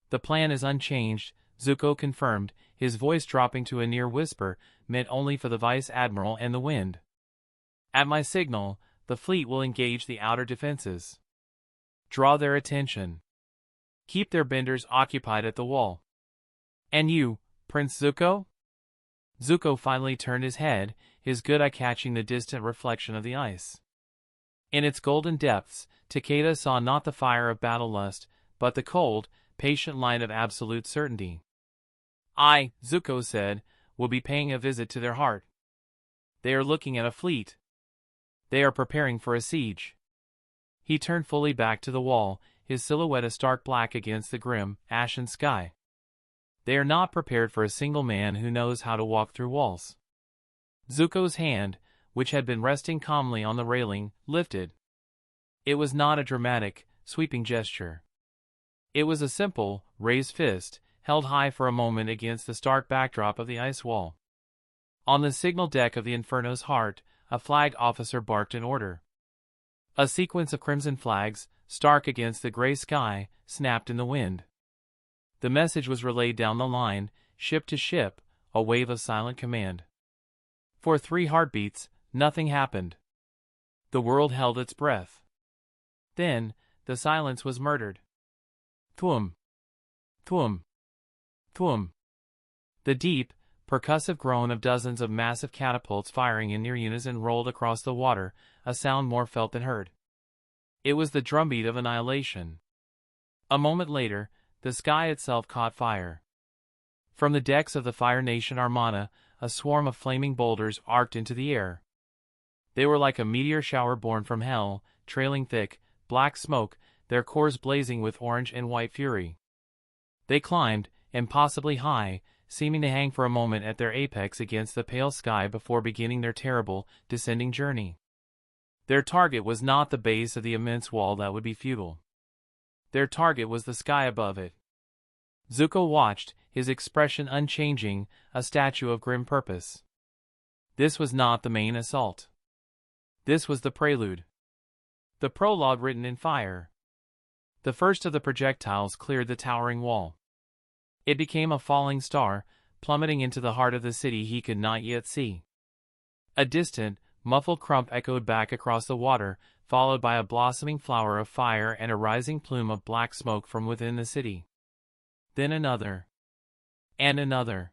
The plan is unchanged, Zuko confirmed, his voice dropping to a near whisper, meant only for the Vice Admiral and the wind. At my signal, the fleet will engage the outer defenses. Draw their attention. Keep their benders occupied at the wall. And you, Prince Zuko? Zuko finally turned his head, his good eye catching the distant reflection of the ice. In its golden depths, Takeda saw not the fire of battle lust, but the cold, patient light of absolute certainty. I, Zuko said, will be paying a visit to their heart. They are looking at a fleet. They are preparing for a siege. He turned fully back to the wall, his silhouette a stark black against the grim, ashen sky. They are not prepared for a single man who knows how to walk through walls. Zuko's hand, which had been resting calmly on the railing, lifted. It was not a dramatic, sweeping gesture. It was a simple, raised fist, held high for a moment against the stark backdrop of the ice wall. On the signal deck of the Inferno's heart, a flag officer barked an order. A sequence of crimson flags, stark against the gray sky, snapped in the wind. The message was relayed down the line, ship to ship, a wave of silent command. For 3 heartbeats, nothing happened. The world held its breath. Then, the silence was murdered. Thwum. Thwum. Thwum. The deep, percussive groan of dozens of massive catapults firing in near unison rolled across the water, a sound more felt than heard. It was the drumbeat of annihilation. A moment later, the sky itself caught fire. From the decks of the Fire Nation Armada, a swarm of flaming boulders arced into the air. They were like a meteor shower born from hell, trailing thick, black smoke, their cores blazing with orange and white fury. They climbed, impossibly high, seeming to hang for a moment at their apex against the pale sky before beginning their terrible, descending journey. Their target was not the base of the immense wall that would be futile. Their target was the sky above it. Zuko watched, his expression unchanging, a statue of grim purpose. This was not the main assault. This was the prelude. The prologue written in fire. The first of the projectiles cleared the towering wall. It became a falling star, plummeting into the heart of the city he could not yet see. A distant, muffled crump echoed back across the water, followed by a blossoming flower of fire and a rising plume of black smoke from within the city. Then another. And another.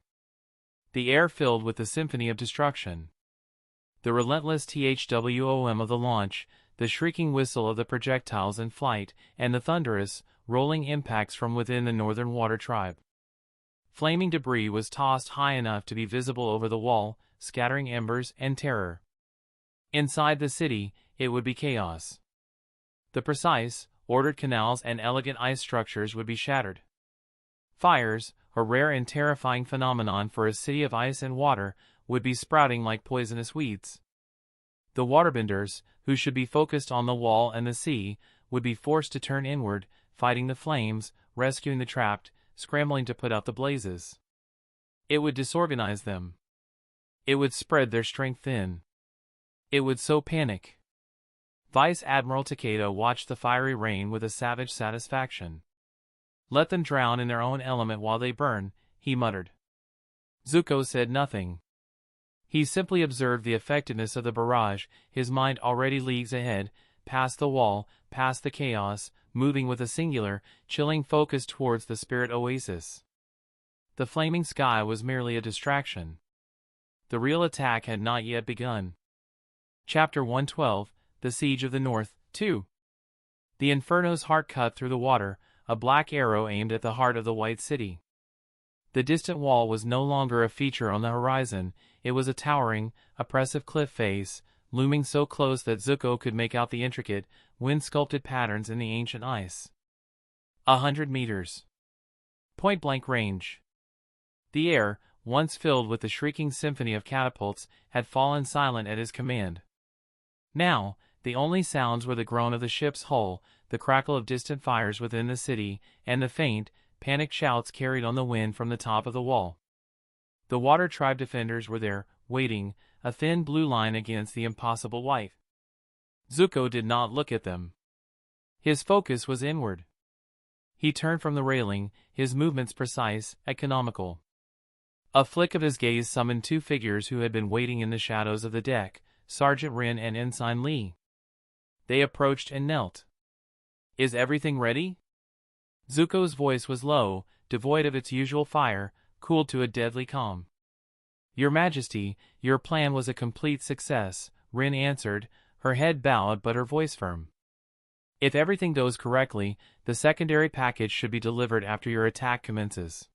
The air filled with the symphony of destruction. The relentless thwom of the launch, the shrieking whistle of the projectiles in flight, and the thunderous, rolling impacts from within the Northern Water Tribe. Flaming debris was tossed high enough to be visible over the wall, scattering embers and terror. Inside the city, it would be chaos. The precise, ordered canals and elegant ice structures would be shattered. Fires, a rare and terrifying phenomenon for a city of ice and water, would be sprouting like poisonous weeds. The waterbenders, who should be focused on the wall and the sea, would be forced to turn inward, fighting the flames, rescuing the trapped, scrambling to put out the blazes. It would disorganize them. It would spread their strength thin. It would sow panic. Vice Admiral Takeda watched the fiery rain with a savage satisfaction. Let them drown in their own element while they burn, he muttered. Zuko said nothing. He simply observed the effectiveness of the barrage, his mind already leagues ahead, past the wall, past the chaos, moving with a singular, chilling focus towards the spirit oasis. The flaming sky was merely a distraction. The real attack had not yet begun. Chapter 112, The Siege of the North, 2. The Inferno's heart cut through the water, a black arrow aimed at the heart of the White City. The distant wall was no longer a feature on the horizon, it was a towering, oppressive cliff face, looming so close that Zuko could make out the intricate, wind-sculpted patterns in the ancient ice. 100 meters. Point-blank range. The air, once filled with the shrieking symphony of catapults, had fallen silent at his command. Now, the only sounds were the groan of the ship's hull, the crackle of distant fires within the city, and the faint, panicked shouts carried on the wind from the top of the wall. The Water Tribe defenders were there, waiting, a thin blue line against the impossible white. Zuko did not look at them. His focus was inward. He turned from the railing, his movements precise, economical. A flick of his gaze summoned two figures who had been waiting in the shadows of the deck, Sergeant Rin and Ensign Lee. They approached and knelt. "Is everything ready?" Zuko's voice was low, devoid of its usual fire, cooled to a deadly calm. "Your Majesty, your plan was a complete success," Rin answered, her head bowed but her voice firm. "If everything goes correctly, the secondary package should be delivered after your attack commences.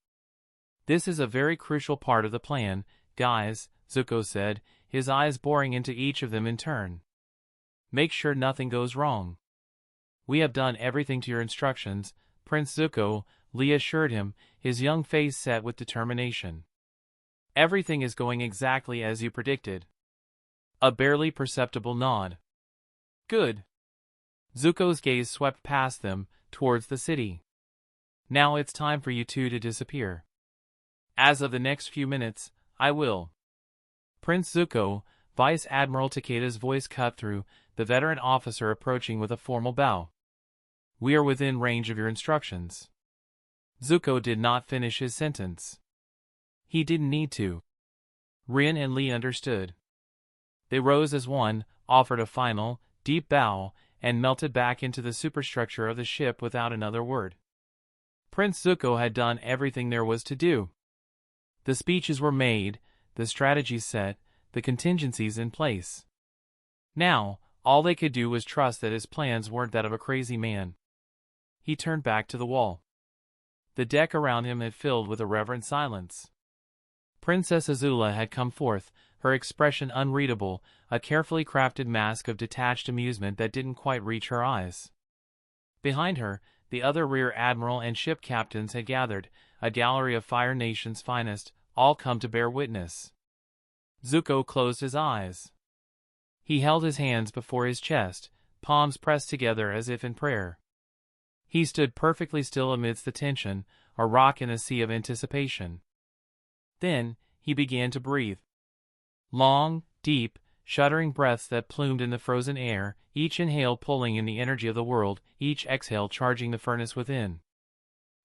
This is a very crucial part of the plan, guys," Zuko said, his eyes boring into each of them in turn. "Make sure nothing goes wrong." "We have done everything to your instructions, Prince Zuko," Lee assured him, his young face set with determination. "Everything is going exactly as you predicted." A barely perceptible nod. "Good." Zuko's gaze swept past them, towards the city. "Now it's time for you two to disappear. As of the next few minutes, I will." Prince Zuko, Vice Admiral Takeda's voice cut through, the veteran officer approaching with a formal bow. "We are within range of your instructions." Zuko did not finish his sentence. He didn't need to. Rin and Lee understood. They rose as one, offered a final, deep bow, and melted back into the superstructure of the ship without another word. Prince Zuko had done everything there was to do. The speeches were made, the strategies set, the contingencies in place. Now, all they could do was trust that his plans weren't that of a crazy man. He turned back to the wall. The deck around him had filled with a reverent silence. Princess Azula had come forth, her expression unreadable, a carefully crafted mask of detached amusement that didn't quite reach her eyes. Behind her, the other rear admiral and ship captains had gathered, a gallery of Fire Nation's finest, all come to bear witness. Zuko closed his eyes. He held his hands before his chest, palms pressed together as if in prayer. He stood perfectly still amidst the tension, a rock in a sea of anticipation. Then, he began to breathe. Long, deep, shuddering breaths that plumed in the frozen air, each inhale pulling in the energy of the world, each exhale charging the furnace within.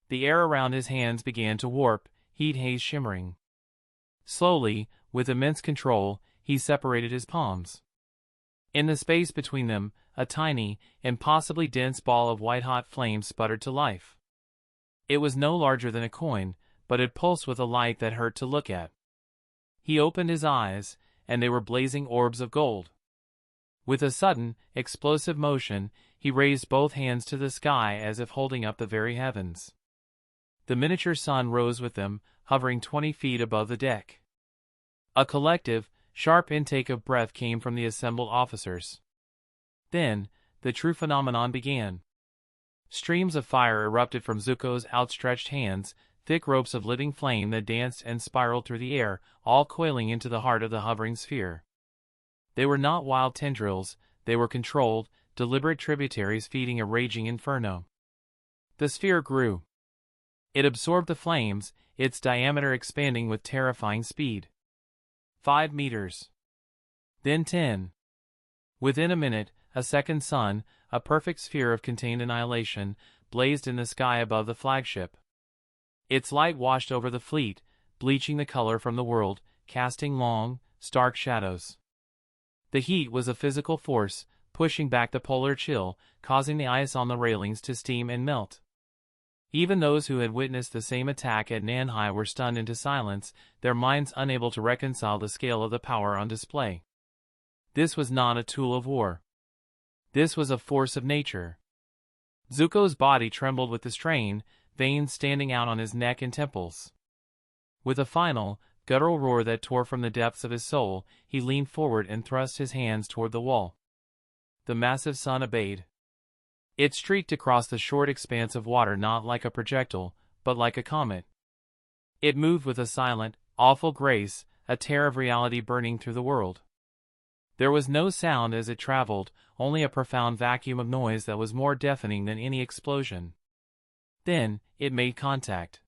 The air around his hands began to warp, heat haze shimmering. Slowly, with immense control, he separated his palms. In the space between them, a tiny, impossibly dense ball of white-hot flame sputtered to life. It was no larger than a coin, but it pulsed with a light that hurt to look at. He opened his eyes, and they were blazing orbs of gold. With a sudden, explosive motion, he raised both hands to the sky as if holding up the very heavens. The miniature sun rose with them, hovering 20 feet above the deck. A collective, sharp intake of breath came from the assembled officers. Then, the true phenomenon began. Streams of fire erupted from Zuko's outstretched hands, thick ropes of living flame that danced and spiraled through the air, all coiling into the heart of the hovering sphere. They were not wild tendrils, they were controlled, deliberate tributaries feeding a raging inferno. The sphere grew. It absorbed the flames, its diameter expanding with terrifying speed. 5 meters. Then 10. Within a minute, a second sun, a perfect sphere of contained annihilation, blazed in the sky above the flagship. Its light washed over the fleet, bleaching the color from the world, casting long, stark shadows. The heat was a physical force, pushing back the polar chill, causing the ice on the railings to steam and melt. Even those who had witnessed the same attack at Nanhai were stunned into silence, their minds unable to reconcile the scale of the power on display. This was not a tool of war. This was a force of nature. Zuko's body trembled with the strain, veins standing out on his neck and temples. With a final, guttural roar that tore from the depths of his soul, he leaned forward and thrust his hands toward the wall. The massive sun obeyed. It streaked across the short expanse of water not like a projectile, but like a comet. It moved with a silent, awful grace, a tear of reality burning through the world. There was no sound as it traveled, only a profound vacuum of noise that was more deafening than any explosion. Then, it made contact.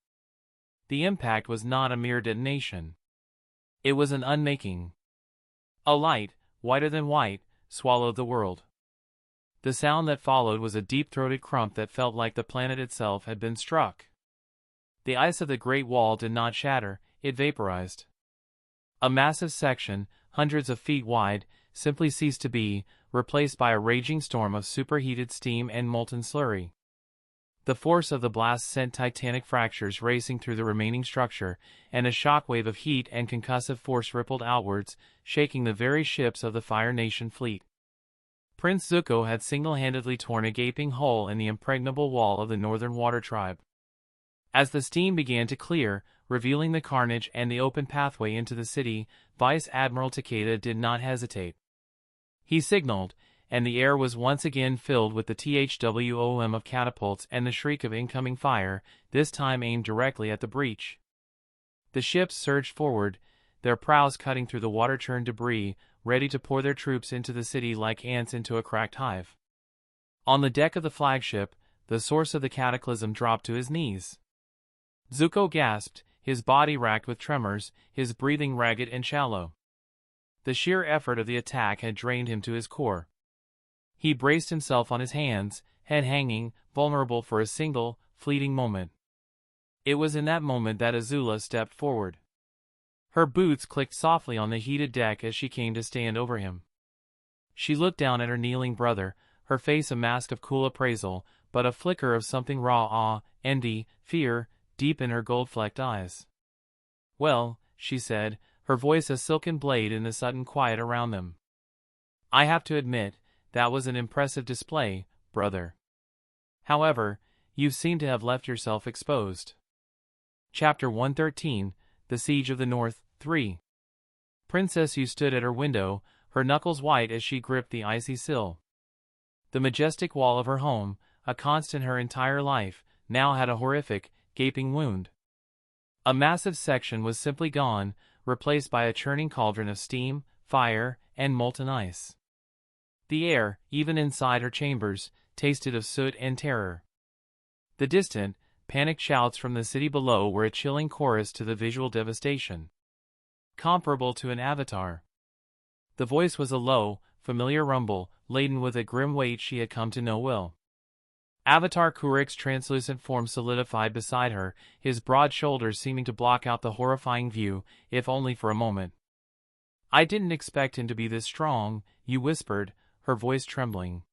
The impact was not a mere detonation. It was an unmaking. A light, whiter than white, swallowed the world. The sound that followed was a deep-throated crump that felt like the planet itself had been struck. The ice of the Great Wall did not shatter, it vaporized. A massive section, hundreds of feet wide, simply ceased to be, replaced by a raging storm of superheated steam and molten slurry. The force of the blast sent titanic fractures racing through the remaining structure, and a shockwave of heat and concussive force rippled outwards, shaking the very ships of the Fire Nation fleet. Prince Zuko had single-handedly torn a gaping hole in the impregnable wall of the Northern Water Tribe. As the steam began to clear, revealing the carnage and the open pathway into the city, Vice Admiral Takeda did not hesitate. He signaled, and the air was once again filled with the THWOM of catapults and the shriek of incoming fire, this time aimed directly at the breach. The ships surged forward, their prows cutting through the water-churned debris, ready to pour their troops into the city like ants into a cracked hive. On the deck of the flagship, the source of the cataclysm dropped to his knees. Zuko gasped, his body racked with tremors, his breathing ragged and shallow. The sheer effort of the attack had drained him to his core. He braced himself on his hands, head hanging, vulnerable for a single, fleeting moment. It was in that moment that Azula stepped forward. Her boots clicked softly on the heated deck as she came to stand over him. She looked down at her kneeling brother, her face a mask of cool appraisal, but a flicker of something raw awe, envy, fear, deep in her gold-flecked eyes. "Well," she said, her voice a silken blade in the sudden quiet around them. "I have to admit, that was an impressive display, brother. However, you seem to have left yourself exposed." Chapter 113, The Siege of the North, 3. Princess Yu stood at her window, her knuckles white as she gripped the icy sill. The majestic wall of her home, a constant her entire life, now had a horrific, gaping wound. A massive section was simply gone, replaced by a churning cauldron of steam, fire, and molten ice. The air, even inside her chambers, tasted of soot and terror. The distant, panicked shouts from the city below were a chilling chorus to the visual devastation. Comparable to an avatar. The voice was a low, familiar rumble, laden with a grim weight she had come to know well. Avatar Kurik's translucent form solidified beside her, his broad shoulders seeming to block out the horrifying view, if only for a moment. "I didn't expect him to be this strong," Yu whispered, her voice trembling.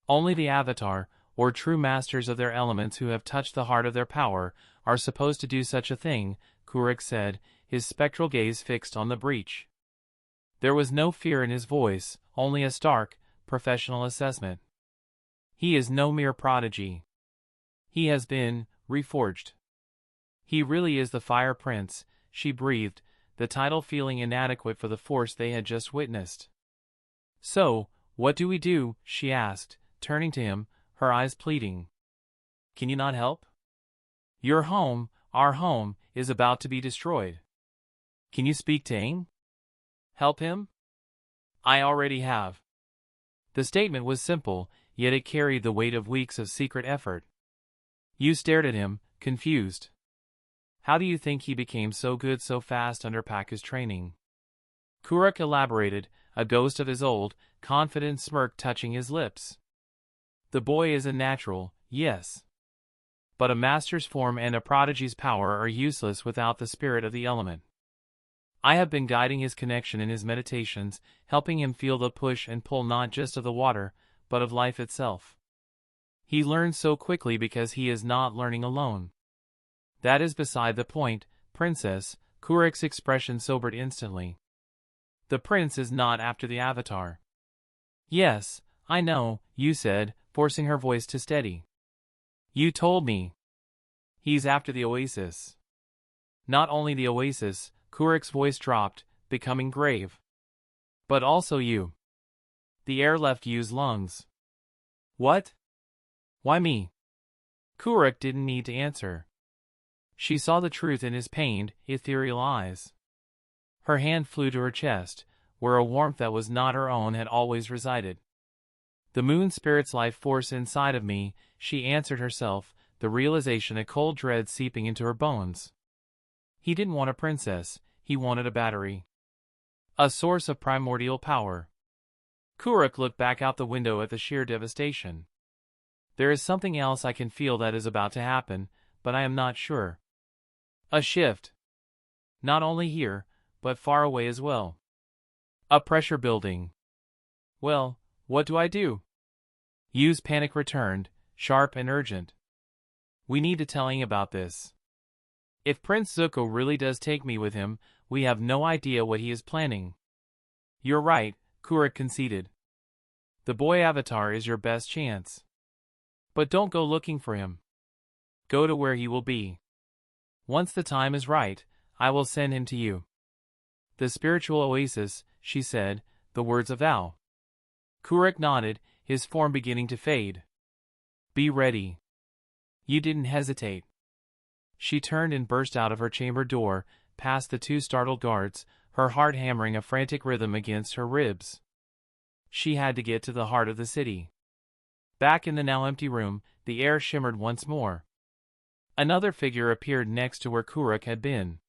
"Only the Avatar, or true masters of their elements who have touched the heart of their power, are supposed to do such a thing," Kurik said, his spectral gaze fixed on the breach. There was no fear in his voice, only a stark, professional assessment. "He is no mere prodigy. He has been reforged. He really is the Fire Prince," she breathed, the title feeling inadequate for the force they had just witnessed. "So, what do we do?" she asked, turning to him, her eyes pleading. "Can you not help? Your home, our home, is about to be destroyed. Can you speak to Aang? Help him?" "I already have." The statement was simple, yet it carried the weight of weeks of secret effort. Yu stared at him, confused. "How do you think he became so good so fast under Pakka's training?" Kurik elaborated, a ghost of his old, confident smirk touching his lips. "The boy is a natural, yes. But a master's form and a prodigy's power are useless without the spirit of the element. I have been guiding his connection in his meditations, helping him feel the push and pull not just of the water, but of life itself. He learns so quickly because he is not learning alone." "That is beside the point, Princess," Kurik's expression sobered instantly. "The prince is not after the Avatar." "Yes, I know," Yu said, forcing her voice to steady. "You told me. He's after the Oasis." Not only the oasis, Kuruk's voice dropped, becoming grave. But also you. The air left you's lungs. What? Why me? Kuruk didn't need to answer. She saw the truth in his pained, ethereal eyes. Her hand flew to her chest, where a warmth that was not her own had always resided. The moon spirit's life force inside of me, she answered herself, the realization a cold dread seeping into her bones. He didn't want a princess, he wanted a battery. A source of primordial power. Kuruk looked back out the window at the sheer devastation. There is something else I can feel that is about to happen, but I am not sure. A shift. Not only here, but far away as well. A pressure building. Well, what do I do? Yu's panic returned, sharp and urgent. We need to tell Aang about this. If Prince Zuko really does take me with him, we have no idea what he is planning. You're right, Kuruk conceded. The boy Avatar is your best chance. But don't go looking for him. Go to where he will be. Once the time is right, I will send him to you. The spiritual oasis, she said, the words of vow. Kuruk nodded, his form beginning to fade. Be ready. You didn't hesitate. She turned and burst out of her chamber door, past the two startled guards, her heart hammering a frantic rhythm against her ribs. She had to get to the heart of the city. Back in the now empty room, the air shimmered once more. Another figure appeared next to where Kuruk had been.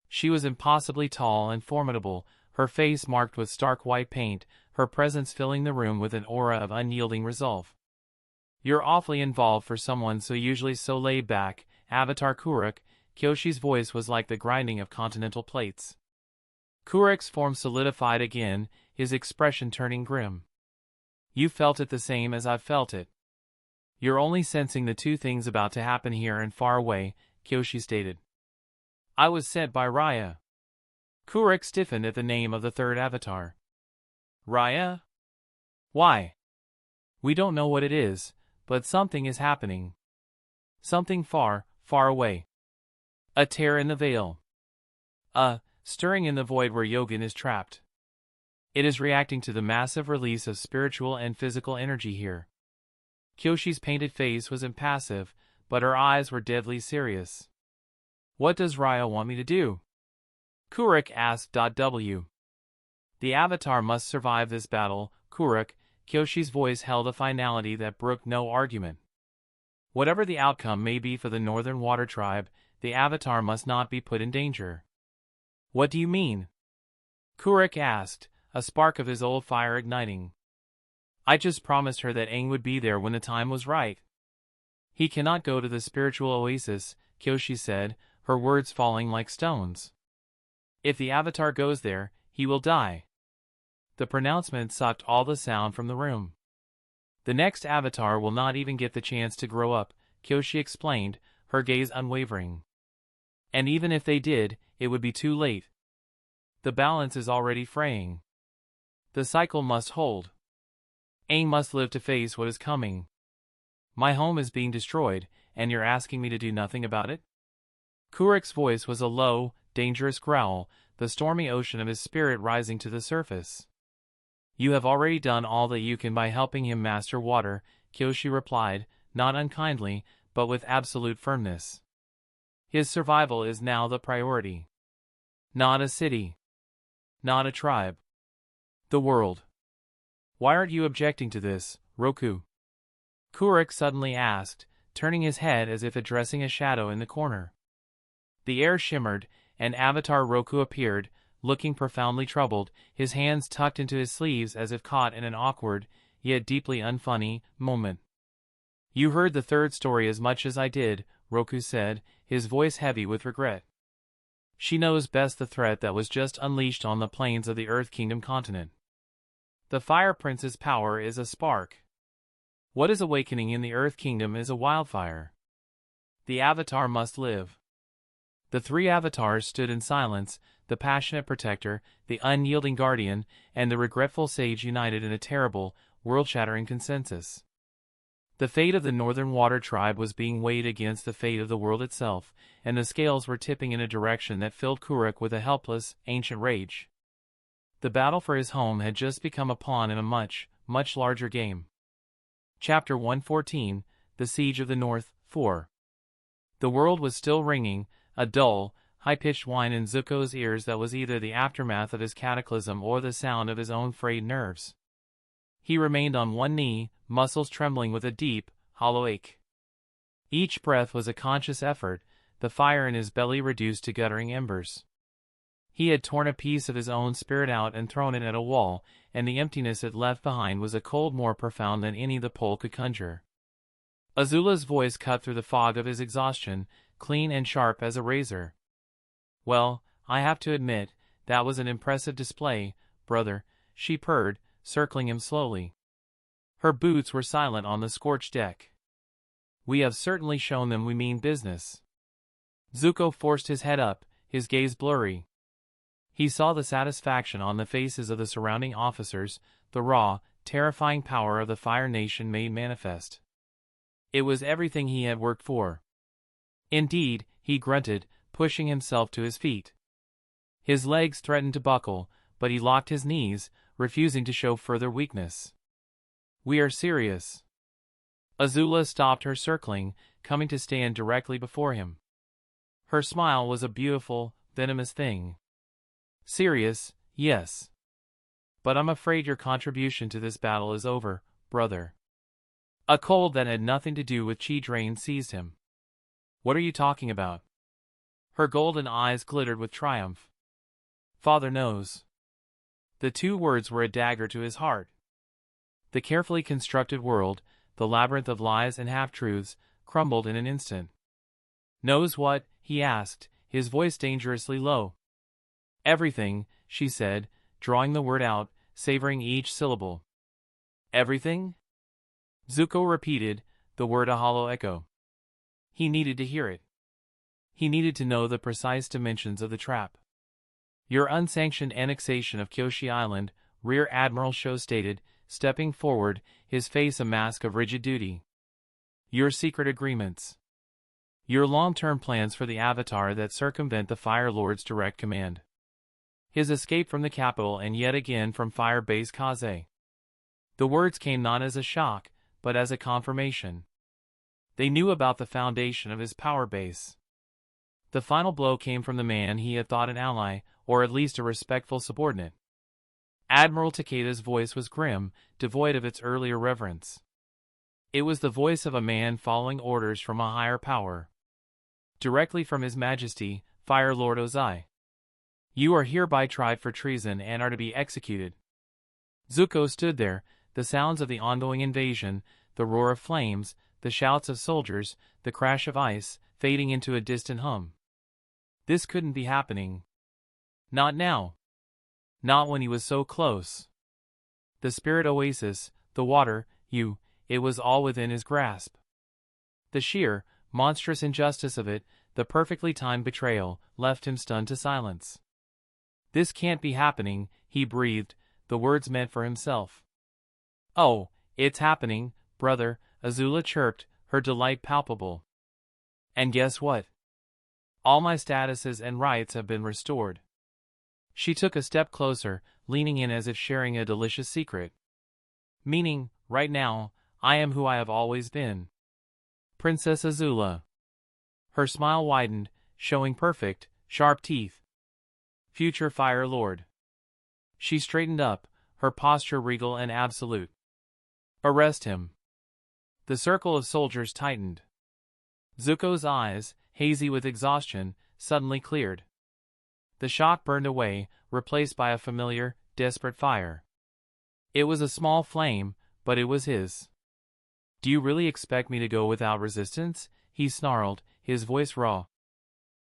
She was impossibly tall and formidable, her face marked with stark white paint, her presence filling the room with an aura of unyielding resolve. You're awfully involved for someone usually so laid back, Avatar Kuruk. Kyoshi's voice was like the grinding of continental plates. Kuruk's form solidified again, his expression turning grim. You felt it the same as I've felt it. You're only sensing the two things about to happen here and far away, Kyoshi stated. I was sent by Raya. Kuruk stiffened at the name of the third avatar. Raya? Why? We don't know what it is, but something is happening. Something far, far away. A tear in the veil. A stirring in the void where Yogan is trapped. It is reacting to the massive release of spiritual and physical energy here. Kyoshi's painted face was impassive, but her eyes were deadly serious. What does Raya want me to do? Kuruk asked. W. The Avatar must survive this battle, Kuruk. Kyoshi's voice held a finality that brooked no argument. Whatever the outcome may be for the Northern Water Tribe, the Avatar must not be put in danger. What do you mean? Kuruk asked, a spark of his old fire igniting. I just promised her that Aang would be there when the time was right. He cannot go to the spiritual oasis, Kyoshi said, her words falling like stones. If the Avatar goes there, he will die. The pronouncement sucked all the sound from the room. The next Avatar will not even get the chance to grow up, Kyoshi explained, her gaze unwavering. And even if they did, it would be too late. The balance is already fraying. The cycle must hold. Aang must live to face what is coming. My home is being destroyed, and you're asking me to do nothing about it? Kuruk's voice was a low, dangerous growl, the stormy ocean of his spirit rising to the surface. You have already done all that you can by helping him master water, Kyoshi replied, not unkindly, but with absolute firmness. His survival is now the priority. Not a city. Not a tribe. The world. Why aren't you objecting to this, Roku? Kuruk suddenly asked, turning his head as if addressing a shadow in the corner. The air shimmered, and Avatar Roku appeared, looking profoundly troubled, his hands tucked into his sleeves as if caught in an awkward, yet deeply unfunny, moment. You heard the third story as much as I did, Roku said, his voice heavy with regret. She knows best the threat that was just unleashed on the plains of the Earth Kingdom continent. The Fire Prince's power is a spark. What is awakening in the Earth Kingdom is a wildfire. The Avatar must live. The three Avatars stood in silence, the passionate protector, the unyielding guardian, and the regretful sage united in a terrible, world-shattering consensus. The fate of the Northern Water Tribe was being weighed against the fate of the world itself, and the scales were tipping in a direction that filled Kuruk with a helpless, ancient rage. The battle for his home had just become a pawn in a much, much larger game. Chapter 114, The Siege of the North, 4. The world was still ringing, a dull, high-pitched whine in Zuko's ears that was either the aftermath of his cataclysm or the sound of his own frayed nerves. He remained on one knee, muscles trembling with a deep, hollow ache. Each breath was a conscious effort, the fire in his belly reduced to guttering embers. He had torn a piece of his own spirit out and thrown it at a wall, and the emptiness it left behind was a cold more profound than any the pole could conjure. Azula's voice cut through the fog of his exhaustion, clean and sharp as a razor. "Well, I have to admit, that was an impressive display, brother," she purred, circling him slowly. Her boots were silent on the scorched deck. "We have certainly shown them we mean business." Zuko forced his head up, his gaze blurry. He saw the satisfaction on the faces of the surrounding officers, the raw, terrifying power of the Fire Nation made manifest. It was everything he had worked for. "Indeed," he grunted, pushing himself to his feet. His legs threatened to buckle, but he locked his knees, refusing to show further weakness. "We are serious." Azula stopped her circling, coming to stand directly before him. Her smile was a beautiful, venomous thing. "Serious, yes. But I'm afraid your contribution to this battle is over, brother." A cold that had nothing to do with chi drain seized him. "What are you talking about?" Her golden eyes glittered with triumph. "Father knows." The two words were a dagger to his heart. The carefully constructed world, the labyrinth of lies and half-truths, crumbled in an instant. "Knows what?" he asked, his voice dangerously low. "Everything," she said, drawing the word out, savoring each syllable. "Everything?" Zuko repeated, the word a hollow echo. He needed to hear it. He needed to know the precise dimensions of the trap. "Your unsanctioned annexation of Kyoshi Island," Rear Admiral Sho stated, stepping forward, his face a mask of rigid duty. "Your secret agreements. Your long-term plans for the Avatar that circumvent the Fire Lord's direct command. His escape from the capital and yet again from Fire Base Kaze." The words came not as a shock, but as a confirmation. They knew about the foundation of his power base. The final blow came from the man he had thought an ally, or at least a respectful subordinate. Admiral Takeda's voice was grim, devoid of its earlier reverence. It was the voice of a man following orders from a higher power. Directly from His Majesty, Fire Lord Ozai. "You are hereby tried for treason and are to be executed." Zuko stood there, the sounds of the ongoing invasion, the roar of flames, the shouts of soldiers, the crash of ice, fading into a distant hum. This couldn't be happening. Not now. Not when he was so close. The spirit oasis, the water, it was all within his grasp. The sheer, monstrous injustice of it, the perfectly timed betrayal, left him stunned to silence. "This can't be happening," he breathed, the words meant for himself. "Oh, it's happening, brother," Azula chirped, her delight palpable. "And guess what? All my statuses and rights have been restored." She took a step closer, leaning in as if sharing a delicious secret. "Meaning, right now, I am who I have always been. Princess Azula." Her smile widened, showing perfect, sharp teeth. "Future Fire Lord." She straightened up, her posture regal and absolute. "Arrest him." The circle of soldiers tightened. Zuko's eyes, hazy with exhaustion, suddenly cleared. The shock burned away, replaced by a familiar, desperate fire. It was a small flame, but it was his. "Do you really expect me to go without resistance?" he snarled, his voice raw.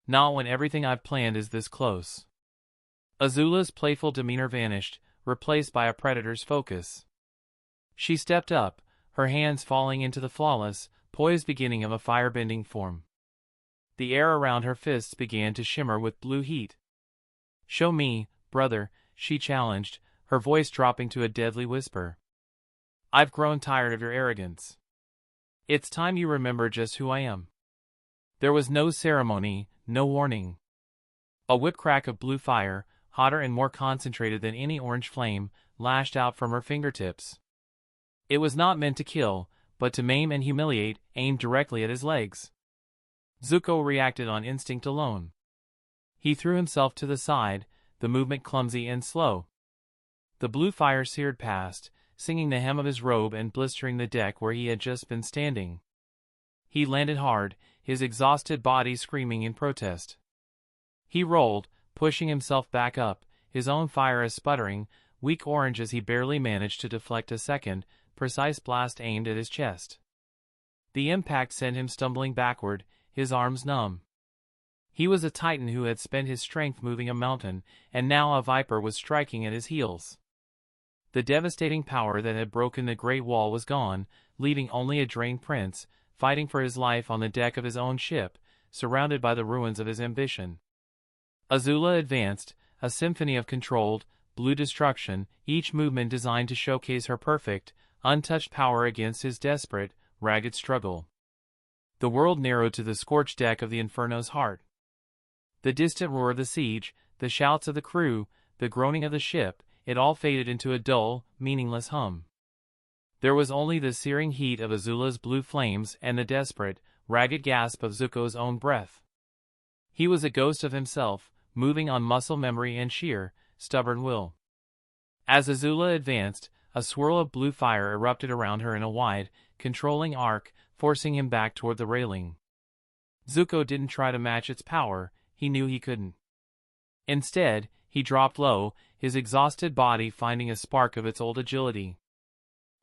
"Not when everything I've planned is this close." Azula's playful demeanor vanished, replaced by a predator's focus. She stepped up, her hands falling into the flawless, poised beginning of a firebending form. The air around her fists began to shimmer with blue heat. "Show me, brother," she challenged, her voice dropping to a deadly whisper. "I've grown tired of your arrogance." It's time you remember just who I am. There was no ceremony, no warning. A whip crack of blue fire, hotter and more concentrated than any orange flame, lashed out from her fingertips. It was not meant to kill, but to maim and humiliate, aimed directly at his legs. Zuko reacted on instinct alone. He threw himself to the side, the movement clumsy and slow. The blue fire seared past, singing the hem of his robe and blistering the deck where he had just been standing. He landed hard, his exhausted body screaming in protest. He rolled, pushing himself back up, his own fire a sputtering, weak orange as he barely managed to deflect a second, precise blast aimed at his chest. The impact sent him stumbling backward, his arms numb. He was a titan who had spent his strength moving a mountain, and now a viper was striking at his heels. The devastating power that had broken the Great Wall was gone, leaving only a drained prince, fighting for his life on the deck of his own ship, surrounded by the ruins of his ambition. Azula advanced, a symphony of controlled, blue destruction, each movement designed to showcase her perfect, untouched power against his desperate, ragged struggle. The world narrowed to the scorched deck of the Inferno's heart. The distant roar of the siege, the shouts of the crew, the groaning of the ship, it all faded into a dull, meaningless hum. There was only the searing heat of Azula's blue flames and the desperate, ragged gasp of Zuko's own breath. He was a ghost of himself, moving on muscle memory and sheer, stubborn will. As Azula advanced, a swirl of blue fire erupted around her in a wide, controlling arc, forcing him back toward the railing. Zuko didn't try to match its power, he knew he couldn't. Instead, he dropped low, his exhausted body finding a spark of its old agility.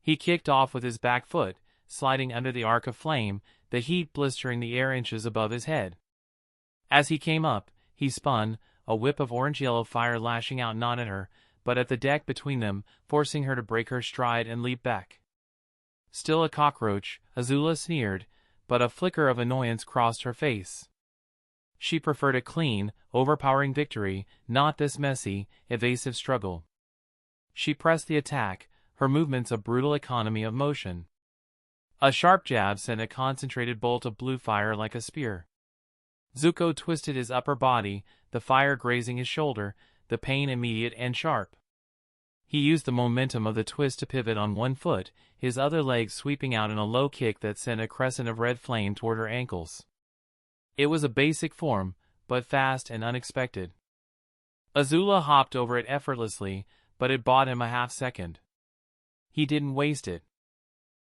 He kicked off with his back foot, sliding under the arc of flame, the heat blistering the air inches above his head. As he came up, he spun, a whip of orange-yellow fire lashing out not at her, but at the deck between them, forcing her to break her stride and leap back. Still a cockroach, Azula sneered, but a flicker of annoyance crossed her face. She preferred a clean, overpowering victory, not this messy, evasive struggle. She pressed the attack, her movements a brutal economy of motion. A sharp jab sent a concentrated bolt of blue fire like a spear. Zuko twisted his upper body, the fire grazing his shoulder, the pain immediate and sharp. He used the momentum of the twist to pivot on one foot, his other leg sweeping out in a low kick that sent a crescent of red flame toward her ankles. It was a basic form, but fast and unexpected. Azula hopped over it effortlessly, but it bought him a half-second. He didn't waste it.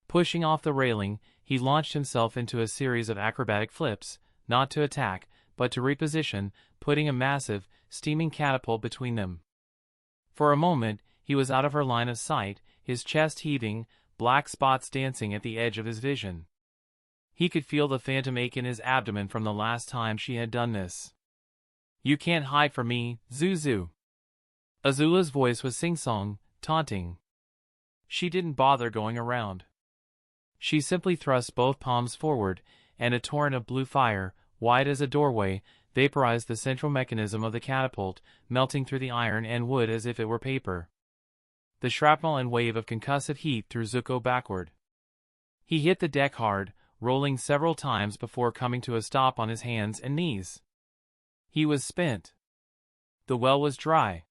Pushing off the railing, he launched himself into a series of acrobatic flips, not to attack, but to reposition, putting a massive, steaming catapult between them. For a moment, he was out of her line of sight, his chest heaving, black spots dancing at the edge of his vision. He could feel the phantom ache in his abdomen from the last time she had done this. "You can't hide from me, Zuzu." Azula's voice was sing-song, taunting. She didn't bother going around. She simply thrust both palms forward, and a torrent of blue fire, wide as a doorway, vaporized the central mechanism of the catapult, melting through the iron and wood as if it were paper. The shrapnel and wave of concussive heat threw Zuko backward. He hit the deck hard, rolling several times before coming to a stop on his hands and knees. He was spent. The well was dry.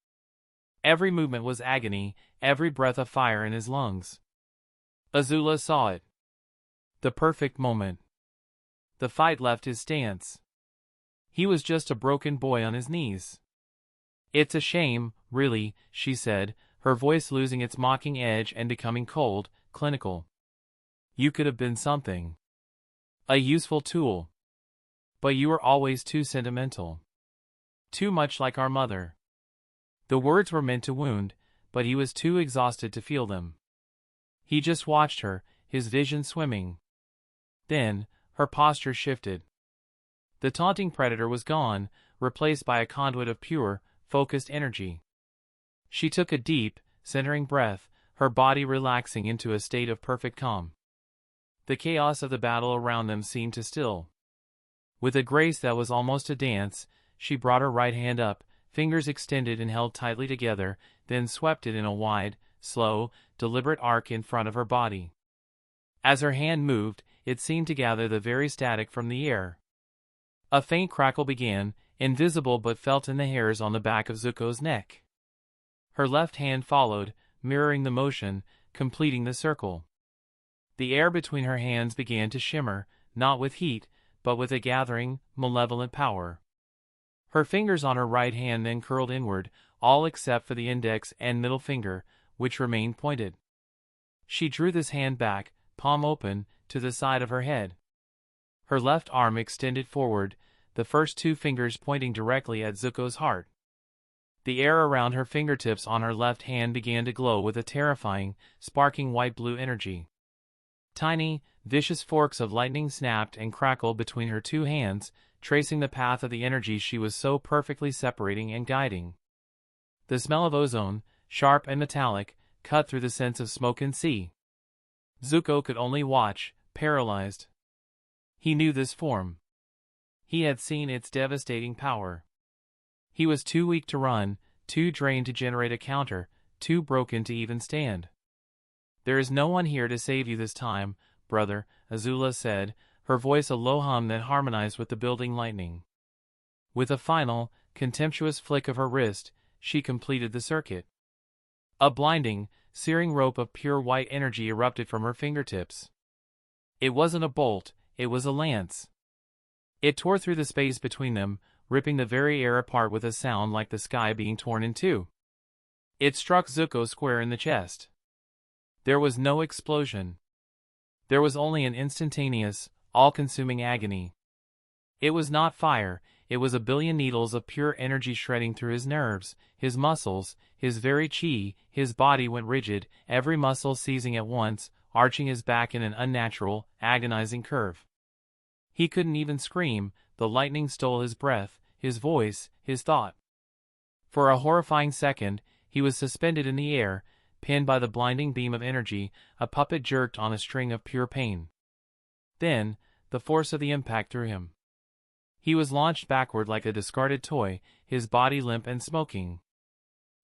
Every movement was agony, every breath of fire in his lungs. Azula saw it. The perfect moment. The fight left his stance. He was just a broken boy on his knees. "It's a shame, really," she said, her voice losing its mocking edge and becoming cold, clinical. "You could have been something. A useful tool. But you were always too sentimental. Too much like our mother." The words were meant to wound, but he was too exhausted to feel them. He just watched her, his vision swimming. Then, her posture shifted. The taunting predator was gone, replaced by a conduit of pure, focused energy. She took a deep, centering breath, her body relaxing into a state of perfect calm. The chaos of the battle around them seemed to still. With a grace that was almost a dance, she brought her right hand up, fingers extended and held tightly together, then swept it in a wide, slow, deliberate arc in front of her body. As her hand moved, it seemed to gather the very static from the air. A faint crackle began, invisible but felt in the hairs on the back of Zuko's neck. Her left hand followed, mirroring the motion, completing the circle. The air between her hands began to shimmer, not with heat, but with a gathering, malevolent power. Her fingers on her right hand then curled inward, all except for the index and middle finger, which remained pointed. She drew this hand back, palm open, to the side of her head. Her left arm extended forward, the first two fingers pointing directly at Zuko's heart. The air around her fingertips on her left hand began to glow with a terrifying, sparking white-blue energy. Tiny, vicious forks of lightning snapped and crackled between her two hands, tracing the path of the energy she was so perfectly separating and guiding. The smell of ozone, sharp and metallic, cut through the sense of smoke and sea. Zuko could only watch, paralyzed. He knew this form. He had seen its devastating power. He was too weak to run, too drained to generate a counter, too broken to even stand. "There is no one here to save you this time, brother," Azula said, her voice a low hum that harmonized with the building lightning. With a final, contemptuous flick of her wrist, she completed the circuit. A blinding, searing rope of pure white energy erupted from her fingertips. It wasn't a bolt, it was a lance. It tore through the space between them, ripping the very air apart with a sound like the sky being torn in two. It struck Zuko square in the chest. There was no explosion. There was only an instantaneous, all-consuming agony. It was not fire, it was a billion needles of pure energy shredding through his nerves, his muscles, his very chi. His body went rigid, every muscle seizing at once, arching his back in an unnatural, agonizing curve. He couldn't even scream, the lightning stole his breath, his voice, his thought. For a horrifying second, he was suspended in the air, pinned by the blinding beam of energy, a puppet jerked on a string of pure pain. Then, the force of the impact threw him. He was launched backward like a discarded toy, his body limp and smoking.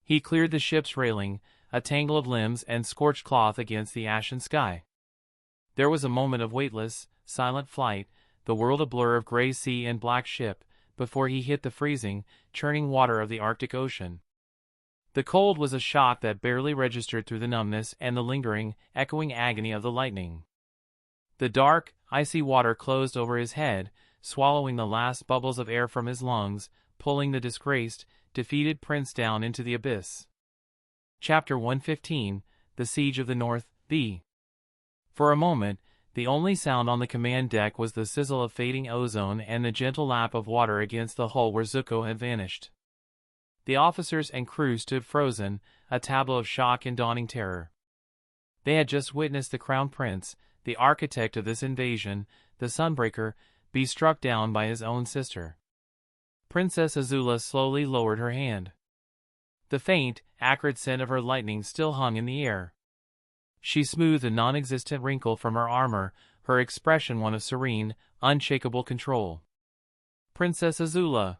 He cleared the ship's railing, a tangle of limbs and scorched cloth against the ashen sky. There was a moment of weightless, silent flight, the world a blur of gray sea and black ship, before he hit the freezing, churning water of the Arctic Ocean. The cold was a shock that barely registered through the numbness and the lingering, echoing agony of the lightning. The dark, icy water closed over his head, swallowing the last bubbles of air from his lungs, pulling the disgraced, defeated prince down into the abyss. Chapter 115, The Siege of the North, B. For a moment, the only sound on the command deck was the sizzle of fading ozone and the gentle lap of water against the hull where Zuko had vanished. The officers and crew stood frozen, a tableau of shock and dawning terror. They had just witnessed the Crown Prince, the architect of this invasion, the Sunbreaker, be struck down by his own sister. Princess Azula slowly lowered her hand. The faint, acrid scent of her lightning still hung in the air. She smoothed a non-existent wrinkle from her armor, her expression one of serene, unshakable control. "Princess Azula."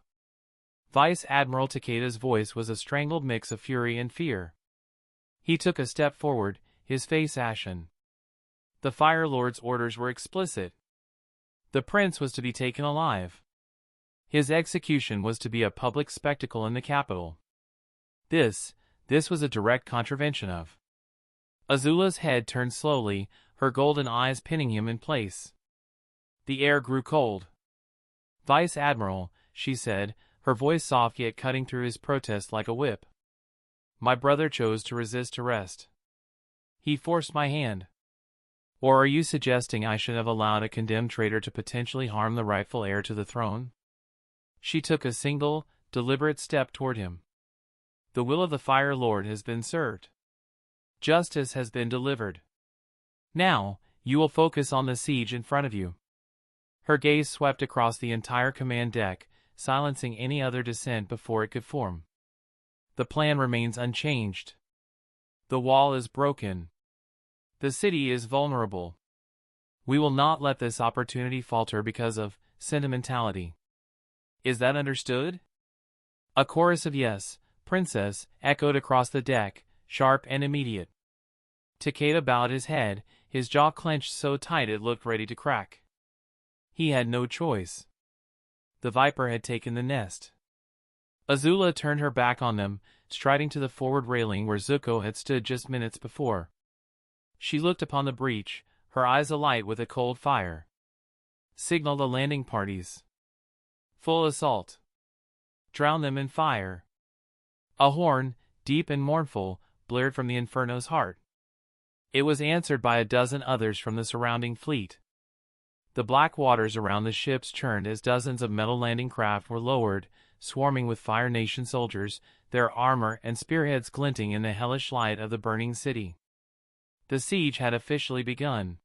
Vice Admiral Takeda's voice was a strangled mix of fury and fear. He took a step forward, his face ashen. The Fire Lord's orders were explicit. The prince was to be taken alive. His execution was to be a public spectacle in the capital. This was a direct contravention of. Azula's head turned slowly, her golden eyes pinning him in place. The air grew cold. "Vice Admiral," she said, her voice soft yet cutting through his protest like a whip. "My brother chose to resist arrest. He forced my hand. Or are you suggesting I should have allowed a condemned traitor to potentially harm the rightful heir to the throne?" She took a single, deliberate step toward him. "The will of the Fire Lord has been served. Justice has been delivered. Now, you will focus on the siege in front of you." Her gaze swept across the entire command deck, silencing any other dissent before it could form. "The plan remains unchanged. The wall is broken. The city is vulnerable. We will not let this opportunity falter because of sentimentality. Is that understood?" A chorus of "Yes, Princess," echoed across the deck, sharp and immediate. Takeda bowed his head, his jaw clenched so tight it looked ready to crack. He had no choice. The viper had taken the nest. Azula turned her back on them, striding to the forward railing where Zuko had stood just minutes before. She looked upon the breach, her eyes alight with a cold fire. Signal the landing parties. Full assault. Drown them in fire. A horn, deep and mournful, blared from the Inferno's heart. It was answered by a dozen others from the surrounding fleet. The black waters around the ships churned as dozens of metal landing craft were lowered, swarming with Fire Nation soldiers, their armor and spearheads glinting in the hellish light of the burning city. The siege had officially begun.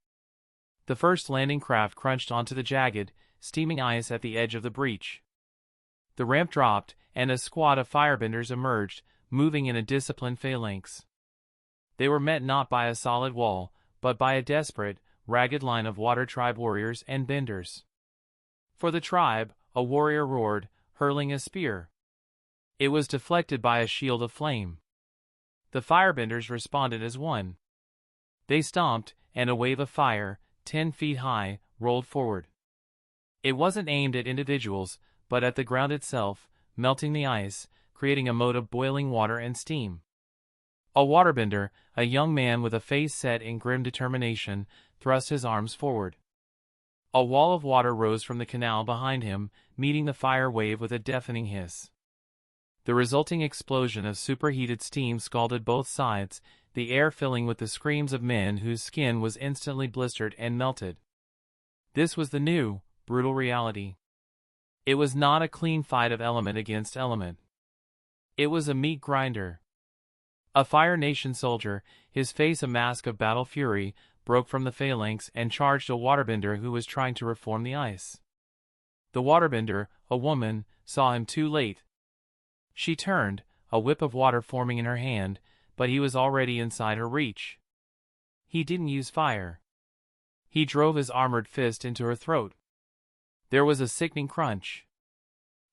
The first landing craft crunched onto the jagged, steaming ice at the edge of the breach. The ramp dropped, and a squad of firebenders emerged, moving in a disciplined phalanx. They were met not by a solid wall, but by a desperate, ragged line of water tribe warriors and benders. For the tribe, a warrior roared, hurling a spear. It was deflected by a shield of flame. The firebenders responded as one. They stomped, and a wave of fire, 10 feet high, rolled forward. It wasn't aimed at individuals, but at the ground itself, melting the ice, creating a moat of boiling water and steam. A waterbender, a young man with a face set in grim determination, thrust his arms forward. A wall of water rose from the canal behind him, meeting the fire wave with a deafening hiss. The resulting explosion of superheated steam scalded both sides, the air filling with the screams of men whose skin was instantly blistered and melted. This was the new, brutal reality. It was not a clean fight of element against element. It was a meat grinder. A Fire Nation soldier, his face a mask of battle fury, broke from the phalanx and charged a waterbender who was trying to reform the ice. The waterbender, a woman, saw him too late. She turned, a whip of water forming in her hand, but he was already inside her reach. He didn't use fire. He drove his armored fist into her throat. There was a sickening crunch.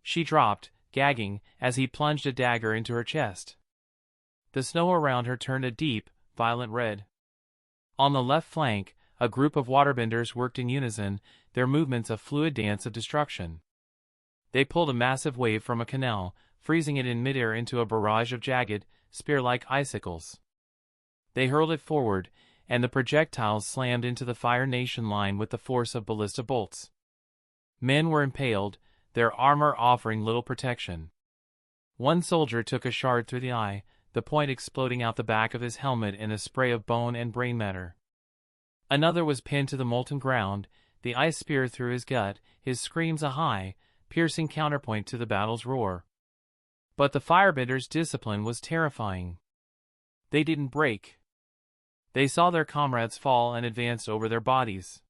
She dropped, gagging, as he plunged a dagger into her chest. The snow around her turned a deep, violent red. On the left flank, a group of waterbenders worked in unison, their movements a fluid dance of destruction. They pulled a massive wave from a canal, freezing it in midair into a barrage of jagged, spear-like icicles. They hurled it forward, and the projectiles slammed into the Fire Nation line with the force of ballista bolts. Men were impaled, their armor offering little protection. One soldier took a shard through the eye, the point exploding out the back of his helmet in a spray of bone and brain matter. Another was pinned to the molten ground, the ice spear through his gut, his screams a high, piercing counterpoint to the battle's roar. But the firebenders' discipline was terrifying. They didn't break. They saw their comrades fall and advanced over their bodies.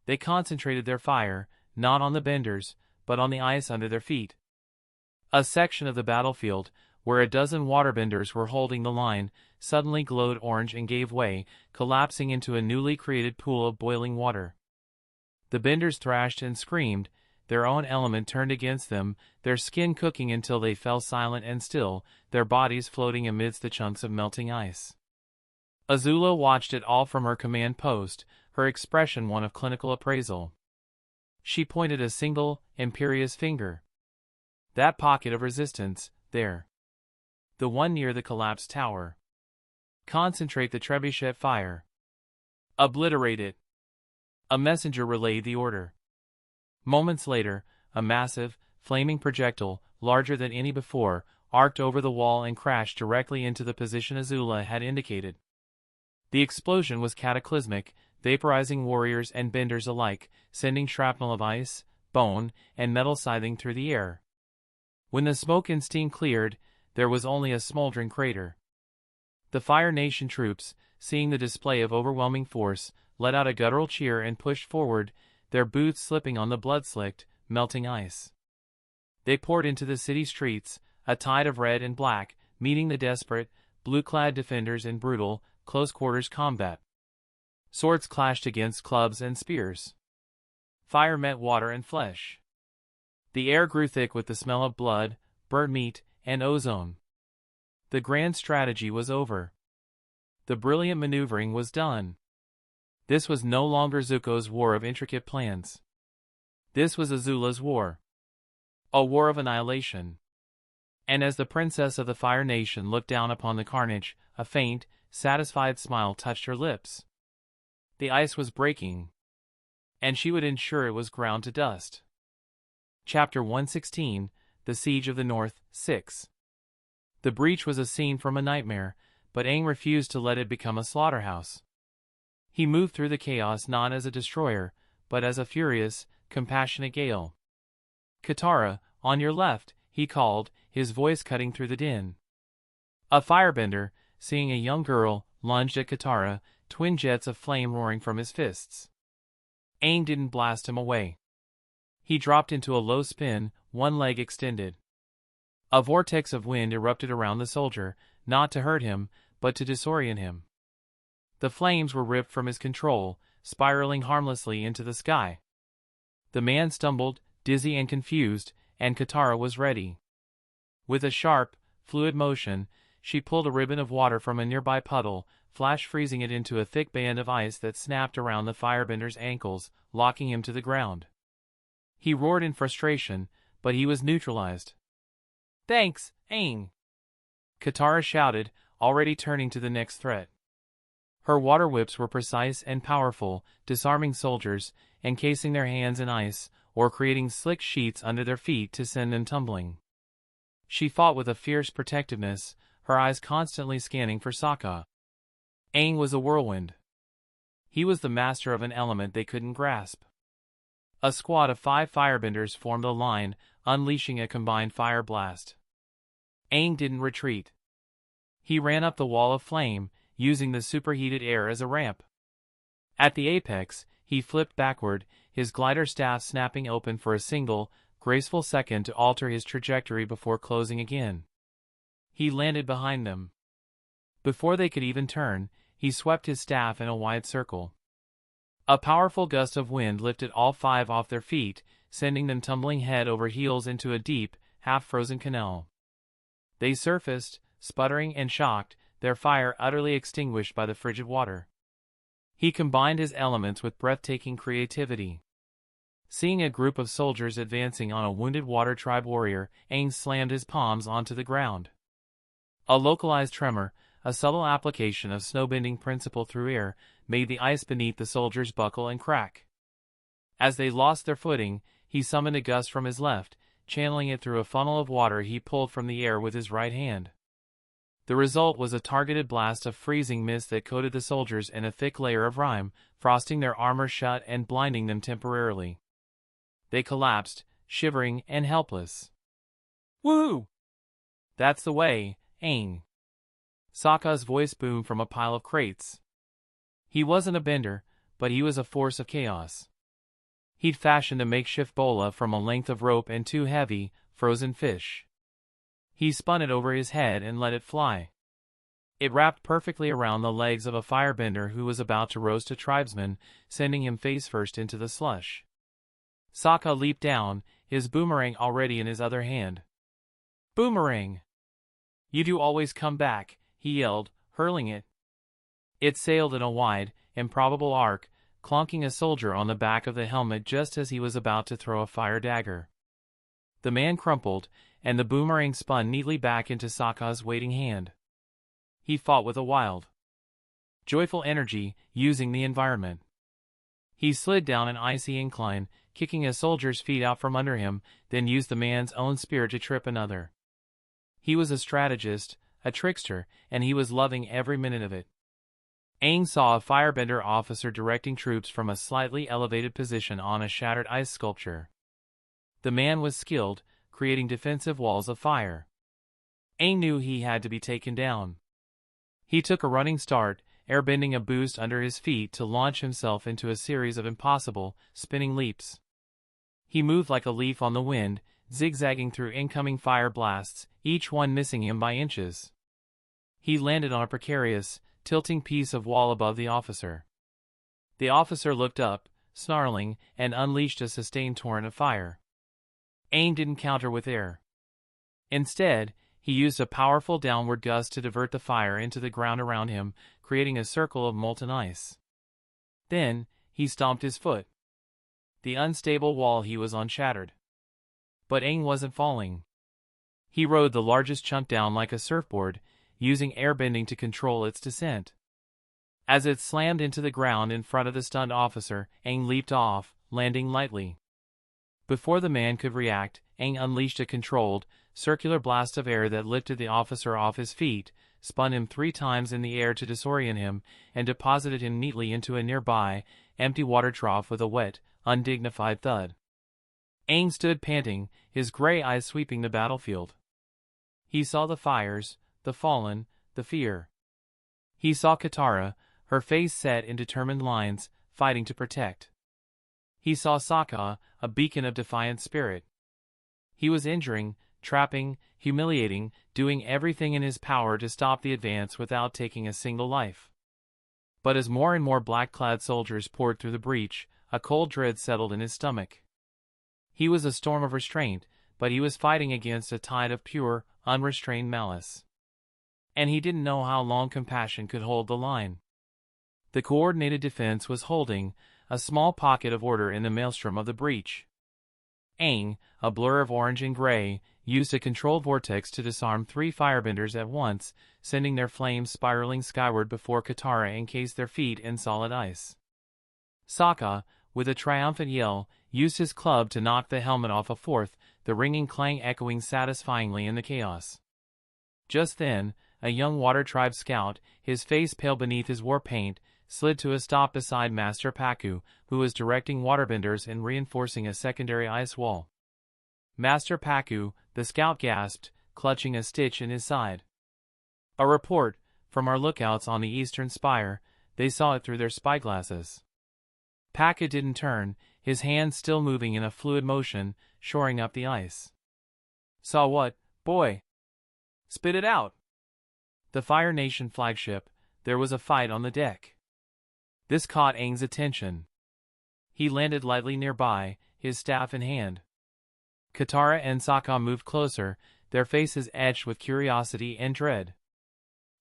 They concentrated their fire, not on the benders, but on the ice under their feet. A section of the battlefield, where a dozen waterbenders were holding the line, suddenly glowed orange and gave way, collapsing into a newly created pool of boiling water. The benders thrashed and screamed, their own element turned against them, their skin cooking until they fell silent and still, their bodies floating amidst the chunks of melting ice. Azula watched it all from her command post, her expression one of clinical appraisal. She pointed a single, imperious finger. That pocket of resistance, there. The one near the collapsed tower. Concentrate the trebuchet fire. Obliterate it. A messenger relayed the order. Moments later, a massive, flaming projectile, larger than any before, arced over the wall and crashed directly into the position Azula had indicated. The explosion was cataclysmic, vaporizing warriors and benders alike, sending shrapnel of ice, bone, and metal scything through the air. When the smoke and steam cleared, there was only a smoldering crater. The Fire Nation troops, seeing the display of overwhelming force, let out a guttural cheer and pushed forward, their boots slipping on the blood-slicked, melting ice. They poured into the city streets, a tide of red and black, meeting the desperate, blue-clad defenders in brutal, close-quarters combat. Swords clashed against clubs and spears. Fire met water and flesh. The air grew thick with the smell of blood, burnt meat, and ozone. The grand strategy was over. The brilliant maneuvering was done. This was no longer Zuko's war of intricate plans. This was Azula's war. A war of annihilation. And as the princess of the Fire Nation looked down upon the carnage, a faint, satisfied smile touched her lips. The ice was breaking, and she would ensure it was ground to dust. Chapter 116, The Siege of the North, 6. The breach was a scene from a nightmare, but Aang refused to let it become a slaughterhouse. He moved through the chaos not as a destroyer, but as a furious, compassionate gale. "Katara, on your left," he called, his voice cutting through the din. A firebender, seeing a young girl, lunged at Katara, twin jets of flame roaring from his fists. Aang didn't blast him away. He dropped into a low spin, one leg extended. A vortex of wind erupted around the soldier, not to hurt him, but to disorient him. The flames were ripped from his control, spiraling harmlessly into the sky. The man stumbled, dizzy and confused, and Katara was ready. With a sharp, fluid motion, she pulled a ribbon of water from a nearby puddle, flash freezing it into a thick band of ice that snapped around the firebender's ankles, locking him to the ground. He roared in frustration, but he was neutralized. "Thanks, Aang!" Katara shouted, already turning to the next threat. Her water whips were precise and powerful, disarming soldiers, encasing their hands in ice, or creating slick sheets under their feet to send them tumbling. She fought with a fierce protectiveness, her eyes constantly scanning for Sokka. Aang was a whirlwind. He was the master of an element they couldn't grasp. A squad of 5 firebenders formed a line, unleashing a combined fire blast. Aang didn't retreat. He ran up the wall of flame, using the superheated air as a ramp. At the apex, he flipped backward, his glider staff snapping open for a single, graceful second to alter his trajectory before closing again. He landed behind them. Before they could even turn, he swept his staff in a wide circle. A powerful gust of wind lifted all 5 off their feet, sending them tumbling head over heels into a deep, half-frozen canal. They surfaced, sputtering and shocked, their fire utterly extinguished by the frigid water. He combined his elements with breathtaking creativity. Seeing a group of soldiers advancing on a wounded water tribe warrior, Aang slammed his palms onto the ground. A localized tremor, a subtle application of snowbending principle through air, made the ice beneath the soldiers buckle and crack. As they lost their footing, he summoned a gust from his left, channeling it through a funnel of water he pulled from the air with his right hand. The result was a targeted blast of freezing mist that coated the soldiers in a thick layer of rime, frosting their armor shut and blinding them temporarily. They collapsed, shivering and helpless. "Woohoo! That's the way, Aang!" Sokka's voice boomed from a pile of crates. He wasn't a bender, but he was a force of chaos. He'd fashioned a makeshift bola from a length of rope and 2 heavy, frozen fish. He spun it over his head and let it fly. It wrapped perfectly around the legs of a firebender who was about to roast a tribesman, sending him face first into the slush. Sokka leaped down, his boomerang already in his other hand. "Boomerang! You do always come back," he yelled, hurling it. It sailed in a wide, improbable arc, clonking a soldier on the back of the helmet just as he was about to throw a fire dagger. The man crumpled, and the boomerang spun neatly back into Sokka's waiting hand. He fought with a wild, joyful energy, using the environment. He slid down an icy incline, kicking a soldier's feet out from under him, then used the man's own spear to trip another. He was a strategist, a trickster, and he was loving every minute of it. Aang saw a firebender officer directing troops from a slightly elevated position on a shattered ice sculpture. The man was skilled, creating defensive walls of fire. Aang knew he had to be taken down. He took a running start, airbending a boost under his feet to launch himself into a series of impossible, spinning leaps. He moved like a leaf on the wind, zigzagging through incoming fire blasts, each one missing him by inches. He landed on a precarious, tilting piece of wall above the officer. The officer looked up, snarling, and unleashed a sustained torrent of fire. Aang didn't counter with air. Instead, he used a powerful downward gust to divert the fire into the ground around him, creating a circle of molten ice. Then, he stomped his foot. The unstable wall he was on shattered. But Aang wasn't falling. He rode the largest chunk down like a surfboard, using airbending to control its descent. As it slammed into the ground in front of the stunned officer, Aang leaped off, landing lightly. Before the man could react, Aang unleashed a controlled, circular blast of air that lifted the officer off his feet, spun him 3 times in the air to disorient him, and deposited him neatly into a nearby, empty water trough with a wet, undignified thud. Aang stood panting, his gray eyes sweeping the battlefield. He saw the fires, the fallen, the fear. He saw Katara, her face set in determined lines, fighting to protect. He saw Sokka, a beacon of defiant spirit. He was injuring, trapping, humiliating, doing everything in his power to stop the advance without taking a single life. But as more and more black-clad soldiers poured through the breach, a cold dread settled in his stomach. He was a storm of restraint, but he was fighting against a tide of pure, unrestrained malice. And he didn't know how long compassion could hold the line. The coordinated defense was holding, a small pocket of order in the maelstrom of the breach. Aang, a blur of orange and gray, used a controlled vortex to disarm 3 firebenders at once, sending their flames spiraling skyward before Katara encased their feet in solid ice. Sokka, with a triumphant yell, used his club to knock the helmet off a 4th, the ringing clang echoing satisfyingly in the chaos. Just then, a young Water Tribe scout, his face pale beneath his war paint, slid to a stop beside Master Pakku, who was directing waterbenders and reinforcing a secondary ice wall. Master Pakku, the scout gasped, clutching a stitch in his side. A report, from our lookouts on the eastern spire, they saw it through their spyglasses. Pakku didn't turn, his hands still moving in a fluid motion, shoring up the ice. Saw what, boy? Spit it out. The Fire Nation flagship, there was a fight on the deck. This caught Aang's attention. He landed lightly nearby, his staff in hand. Katara and Sokka moved closer, their faces etched with curiosity and dread.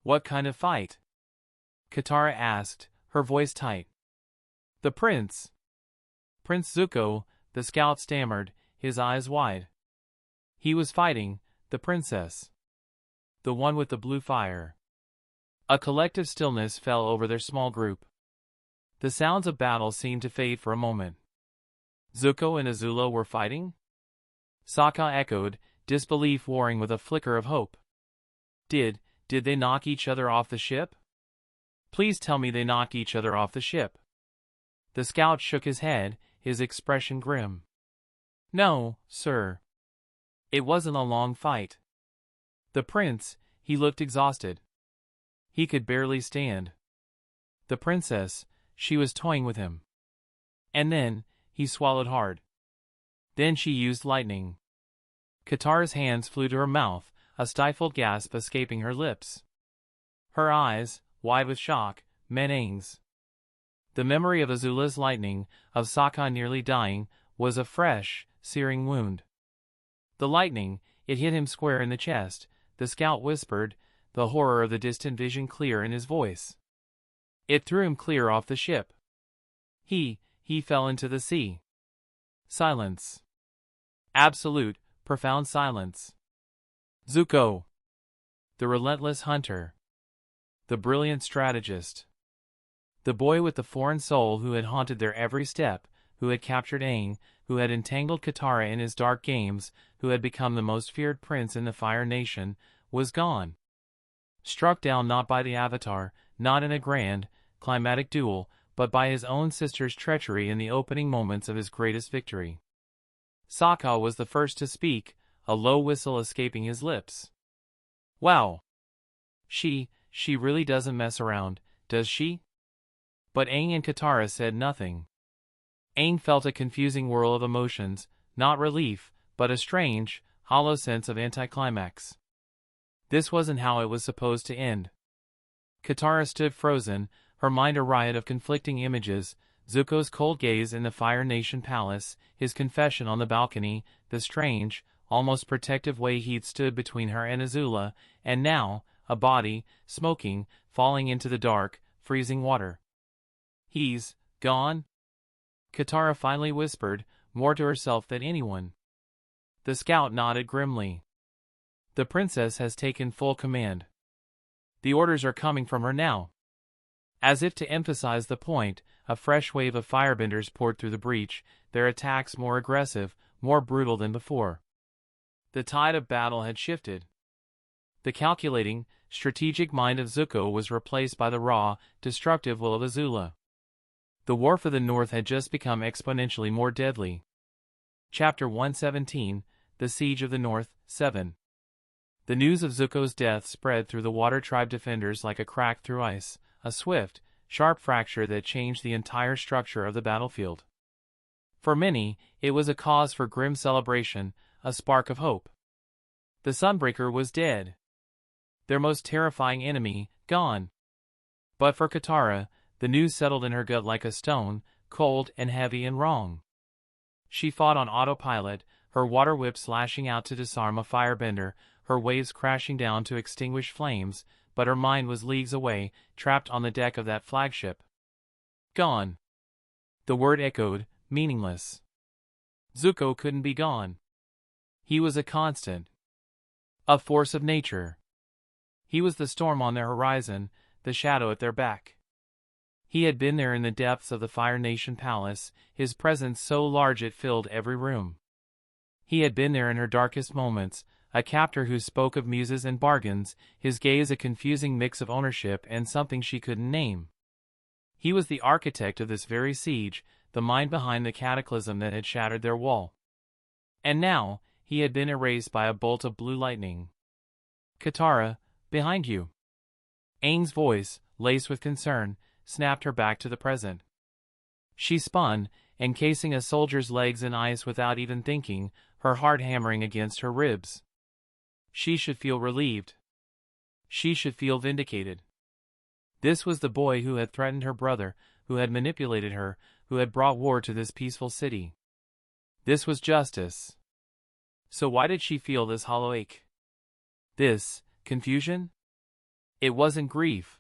What kind of fight? Katara asked, her voice tight. The prince. Prince Zuko, the scout stammered, his eyes wide. He was fighting, the princess. The one with the blue fire. A collective stillness fell over their small group. The sounds of battle seemed to fade for a moment. Zuko and Azula were fighting? Sokka echoed, disbelief warring with a flicker of hope. Did they knock each other off the ship? Please tell me they knocked each other off the ship. The scout shook his head, his expression grim. No, sir. It wasn't a long fight. The prince, he looked exhausted. He could barely stand. The princess, she was toying with him. And then, he swallowed hard. Then she used lightning. Katara's hands flew to her mouth, a stifled gasp escaping her lips. Her eyes, wide with shock, met Aang's. The memory of Azula's lightning, of Sokka nearly dying, was a fresh, searing wound. The lightning, it hit him square in the chest, the scout whispered, the horror of the distant vision clear in his voice. It threw him clear off the ship. He fell into the sea. Silence. Absolute, profound silence. Zuko. The relentless hunter. The brilliant strategist. The boy with the foreign soul who had haunted their every step, who had captured Aang, who had entangled Katara in his dark games, who had become the most feared prince in the Fire Nation, was gone. Struck down not by the Avatar, not in a grand, climatic duel, but by his own sister's treachery in the opening moments of his greatest victory. Sokka was the first to speak, a low whistle escaping his lips. Wow. She really doesn't mess around, does she? But Aang and Katara said nothing. Aang felt a confusing whirl of emotions, not relief, but a strange, hollow sense of anticlimax. This wasn't how it was supposed to end. Katara stood frozen, her mind a riot of conflicting images, Zuko's cold gaze in the Fire Nation palace, his confession on the balcony, the strange, almost protective way he'd stood between her and Azula, and now, a body, smoking, falling into the dark, freezing water. He's Gone? Katara finally whispered, more to herself than anyone. The scout nodded grimly. The princess has taken full command. The orders are coming from her now. As if to emphasize the point, a fresh wave of firebenders poured through the breach, their attacks more aggressive, more brutal than before. The tide of battle had shifted. The calculating, strategic mind of Zuko was replaced by the raw, destructive will of Azula. The war for the North had just become exponentially more deadly. Chapter 117, The Siege of the North, 7. The news of Zuko's death spread through the Water Tribe defenders like a crack through ice, a swift, sharp fracture that changed the entire structure of the battlefield. For many, it was a cause for grim celebration, a spark of hope. The Sunbreaker was dead. Their most terrifying enemy, gone. But for Katara, the news settled in her gut like a stone, cold and heavy and wrong. She fought on autopilot, her water whips lashing out to disarm a firebender, her waves crashing down to extinguish flames, but her mind was leagues away, trapped on the deck of that flagship. Gone. The word echoed, meaningless. Zuko couldn't be gone. He was a constant. A force of nature. He was the storm on their horizon, the shadow at their back. He had been there in the depths of the Fire Nation palace, his presence so large it filled every room. He had been there in her darkest moments, a captor who spoke of muses and bargains, his gaze a confusing mix of ownership and something she couldn't name. He was the architect of this very siege, the mind behind the cataclysm that had shattered their wall. And now, he had been erased by a bolt of blue lightning. Katara, behind you. Aang's voice, laced with concern, snapped her back to the present. She spun, encasing a soldier's legs in ice without even thinking, her heart hammering against her ribs. She should feel relieved. She should feel vindicated. This was the boy who had threatened her brother, who had manipulated her, who had brought war to this peaceful city. This was justice. So why did she feel this hollow ache? This confusion? It wasn't grief.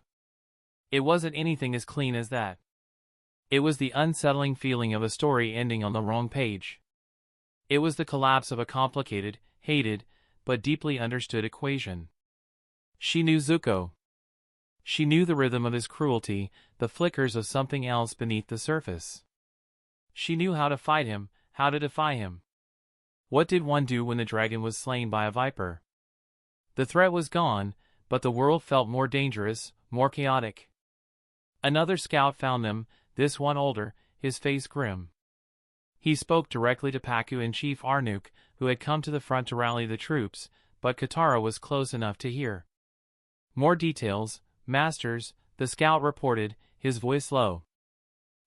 It wasn't anything as clean as that. It was the unsettling feeling of a story ending on the wrong page. It was the collapse of a complicated, hated, but deeply understood equation. She knew Zuko. She knew the rhythm of his cruelty, the flickers of something else beneath the surface. She knew how to fight him, how to defy him. What did one do when the dragon was slain by a viper? The threat was gone, but the world felt more dangerous, more chaotic. Another scout found them, this one older, his face grim. He spoke directly to Pakku and Chief Arnook, who had come to the front to rally the troops, but Katara was close enough to hear. More details, Masters, the scout reported, his voice low.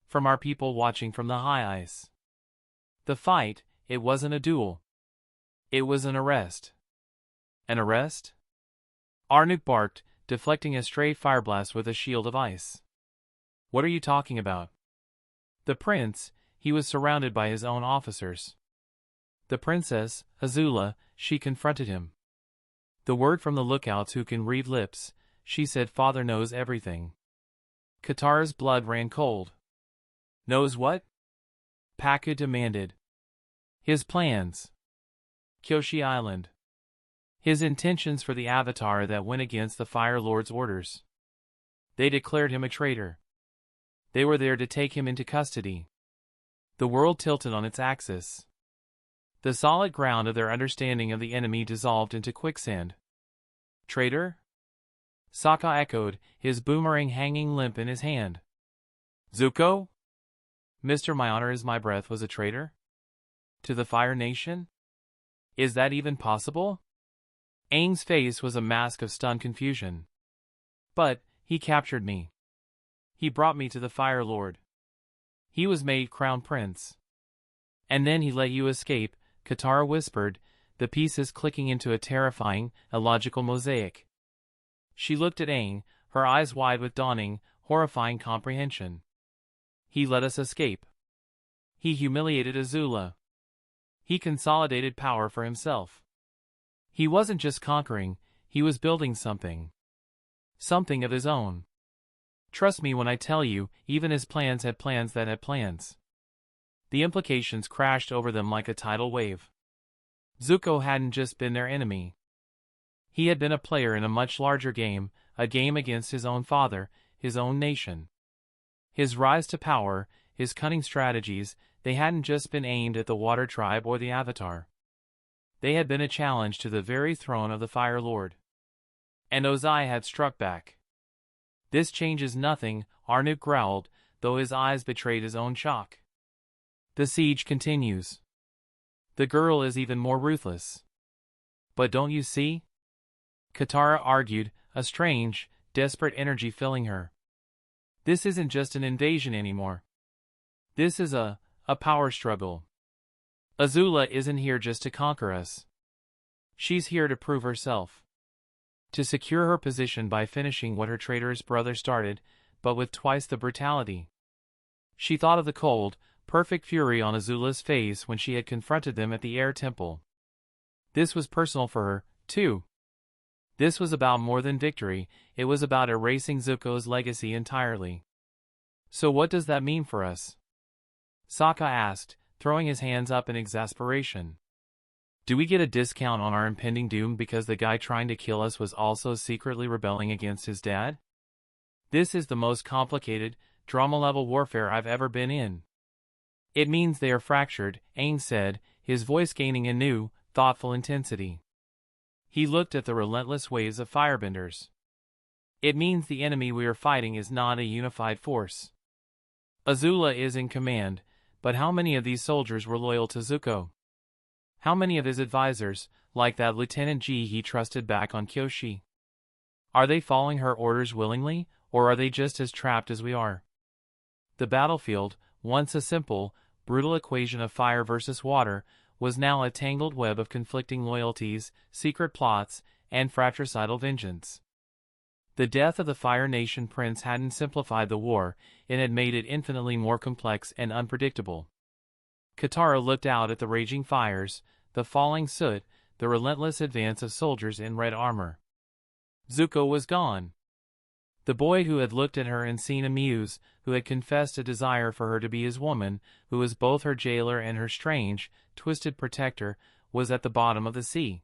From our people watching from the high ice. The fight, it wasn't a duel. It was an arrest. An arrest? Arnook barked, deflecting a stray fireblast with a shield of ice. What are you talking about? The prince, he was surrounded by his own officers. The princess, Azula, she confronted him. The word from the lookouts who can read lips, she said father knows everything. Katara's blood ran cold. Knows what? Pakku demanded. His plans. Kyoshi Island. His intentions for the Avatar that went against the Fire Lord's orders. They declared him a traitor. They were there to take him into custody. The world tilted on its axis. The solid ground of their understanding of the enemy dissolved into quicksand. Traitor? Sokka echoed, his boomerang hanging limp in his hand. Zuko? Mr. My honor is my breath was a traitor? To the Fire Nation? Is that even possible? Aang's face was a mask of stunned confusion. But, he captured me. He brought me to the Fire Lord. He was made Crown Prince. And then he let you escape, Katara whispered, the pieces clicking into a terrifying, illogical mosaic. She looked at Aang, her eyes wide with dawning, horrifying comprehension. He let us escape. He humiliated Azula. He consolidated power for himself. He wasn't just conquering, he was building something. Something of his own. Trust me when I tell you, even his plans had plans that had plans. The implications crashed over them like a tidal wave. Zuko hadn't just been their enemy. He had been a player in a much larger game, a game against his own father, his own nation. His rise to power, his cunning strategies, they hadn't just been aimed at the Water Tribe or the Avatar. They had been a challenge to the very throne of the Fire Lord. And Ozai had struck back. This changes nothing, Arnuk growled, though his eyes betrayed his own shock. The siege continues. The girl is even more ruthless. But don't you see? Katara argued, a strange, desperate energy filling her. This isn't just an invasion anymore. This is a power struggle. Azula isn't here just to conquer us. She's here to prove herself. To secure her position by finishing what her traitorous brother started, but with twice the brutality. She thought of the cold, perfect fury on Azula's face when she had confronted them at the Air Temple. This was personal for her, too. This was about more than victory, it was about erasing Zuko's legacy entirely. So what does that mean for us? Sokka asked, throwing his hands up in exasperation. Do we get a discount on our impending doom because the guy trying to kill us was also secretly rebelling against his dad? This is the most complicated, drama-level warfare I've ever been in. It means they are fractured, Aang said, his voice gaining a new, thoughtful intensity. He looked at the relentless waves of firebenders. It means the enemy we are fighting is not a unified force. Azula is in command, but how many of these soldiers were loyal to Zuko? How many of his advisors, like that Lieutenant G he trusted back on Kyoshi? Are they following her orders willingly, or are they just as trapped as we are? The battlefield, once a simple, brutal equation of fire versus water, was now a tangled web of conflicting loyalties, secret plots, and fratricidal vengeance. The death of the Fire Nation prince hadn't simplified the war, it had made it infinitely more complex and unpredictable. Katara looked out at the raging fires, the falling soot, the relentless advance of soldiers in red armor. Zuko was gone. The boy who had looked at her and seen a muse, who had confessed a desire for her to be his woman, who was both her jailer and her strange, twisted protector, was at the bottom of the sea.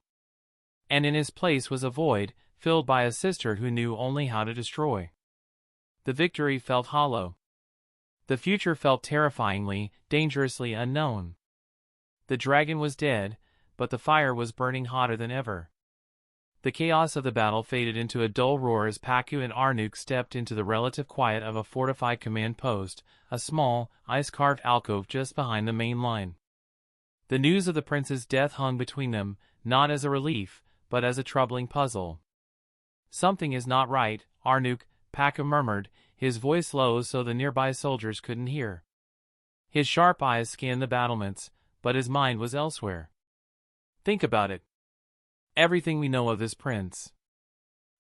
And in his place was a void, filled by a sister who knew only how to destroy. The victory felt hollow. The future felt terrifyingly, dangerously unknown. The dragon was dead, but the fire was burning hotter than ever. The chaos of the battle faded into a dull roar as Pakku and Arnuk stepped into the relative quiet of a fortified command post, a small, ice-carved alcove just behind the main line. The news of the prince's death hung between them, not as a relief, but as a troubling puzzle. Something is not right, Arnuk, Pakku murmured, his voice low so the nearby soldiers couldn't hear. His sharp eyes scanned the battlements, but his mind was elsewhere. Think about it. Everything we know of this prince.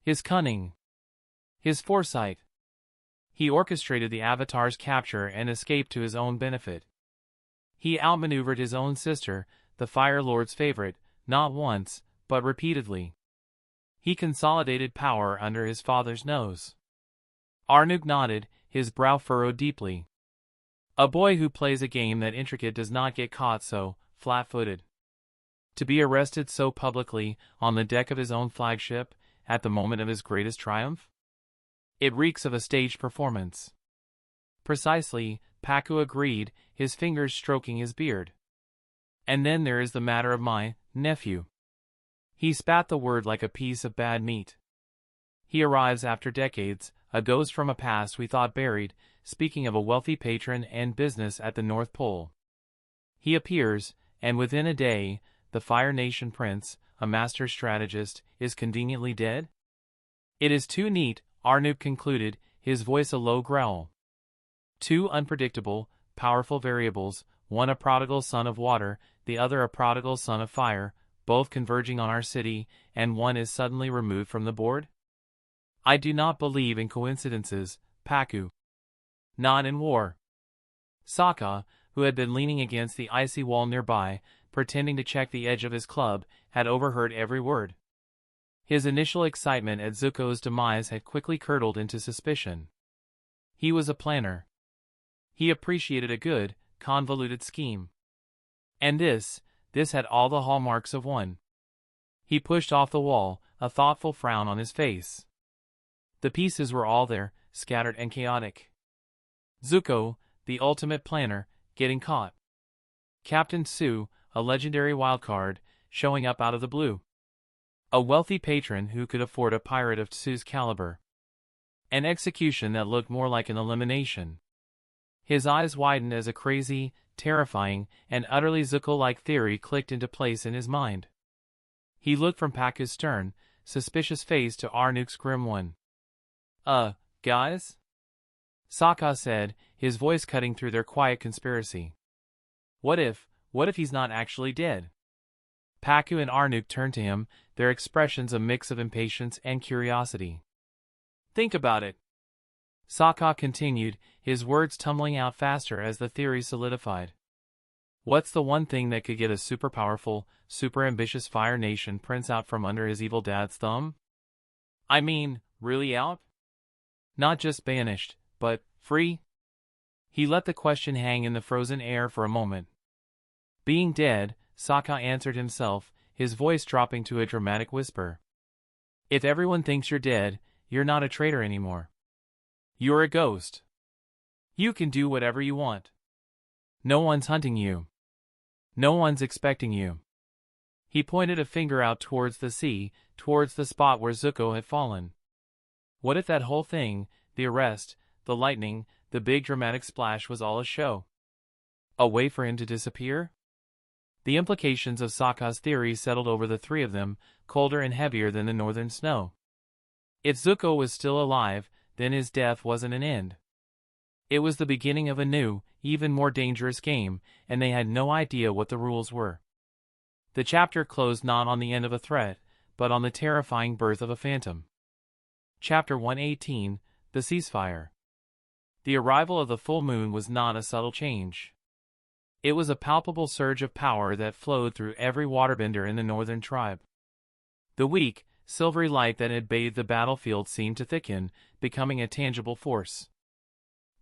His cunning. His foresight. He orchestrated the Avatar's capture and escape to his own benefit. He outmaneuvered his own sister, the Fire Lord's favorite, not once, but repeatedly. He consolidated power under his father's nose. Arnuk nodded, his brow furrowed deeply. A boy who plays a game that intricate does not get caught so flat-footed. To be arrested so publicly, on the deck of his own flagship, at the moment of his greatest triumph? It reeks of a staged performance. Precisely, Pakku agreed, his fingers stroking his beard. And then there is the matter of my nephew. He spat the word like a piece of bad meat. He arrives after decades, a ghost from a past we thought buried, speaking of a wealthy patron and business at the North Pole. He appears, and within a day, the Fire Nation prince, a master strategist, is conveniently dead? It is too neat, Arnuk concluded, his voice a low growl. Two unpredictable, powerful variables, one a prodigal son of water, the other a prodigal son of fire, both converging on our city, and one is suddenly removed from the board? I do not believe in coincidences, Pakku. Not in war. Sokka, who had been leaning against the icy wall nearby, pretending to check the edge of his club, had overheard every word. His initial excitement at Zuko's demise had quickly curdled into suspicion. He was a planner. He appreciated a good, convoluted scheme. And this had all the hallmarks of one. He pushed off the wall, a thoughtful frown on his face. The pieces were all there, scattered and chaotic. Zuko, the ultimate planner, getting caught. Captain Sue, a legendary wildcard, showing up out of the blue. A wealthy patron who could afford a pirate of Sue's caliber. An execution that looked more like an elimination. His eyes widened as a crazy, terrifying, and utterly Zuko-like theory clicked into place in his mind. He looked from Pakku's stern, suspicious face to Arnook's grim one. Guys? Sokka said, his voice cutting through their quiet conspiracy. What if he's not actually dead? Pakku and Arnook turned to him, their expressions a mix of impatience and curiosity. Think about it. Sokka continued, his words tumbling out faster as the theory solidified. What's the one thing that could get a super powerful, super ambitious Fire Nation prince out from under his evil dad's thumb? I mean, really out? Not just banished, but free? He let the question hang in the frozen air for a moment. Being dead, Sokka answered himself, his voice dropping to a dramatic whisper. If everyone thinks you're dead, you're not a traitor anymore. You're a ghost. You can do whatever you want. No one's hunting you. No one's expecting you. He pointed a finger out towards the sea, towards the spot where Zuko had fallen. What if that whole thing, the arrest, the lightning, the big dramatic splash was all a show? A way for him to disappear? The implications of Sokka's theory settled over the three of them, colder and heavier than the northern snow. If Zuko was still alive, then his death wasn't an end. It was the beginning of a new, even more dangerous game, and they had no idea what the rules were. The chapter closed not on the end of a threat, but on the terrifying birth of a phantom. Chapter 118, The Ceasefire. The arrival of the full moon was not a subtle change. It was a palpable surge of power that flowed through every waterbender in the northern tribe. The weak, silvery light that had bathed the battlefield seemed to thicken, becoming a tangible force.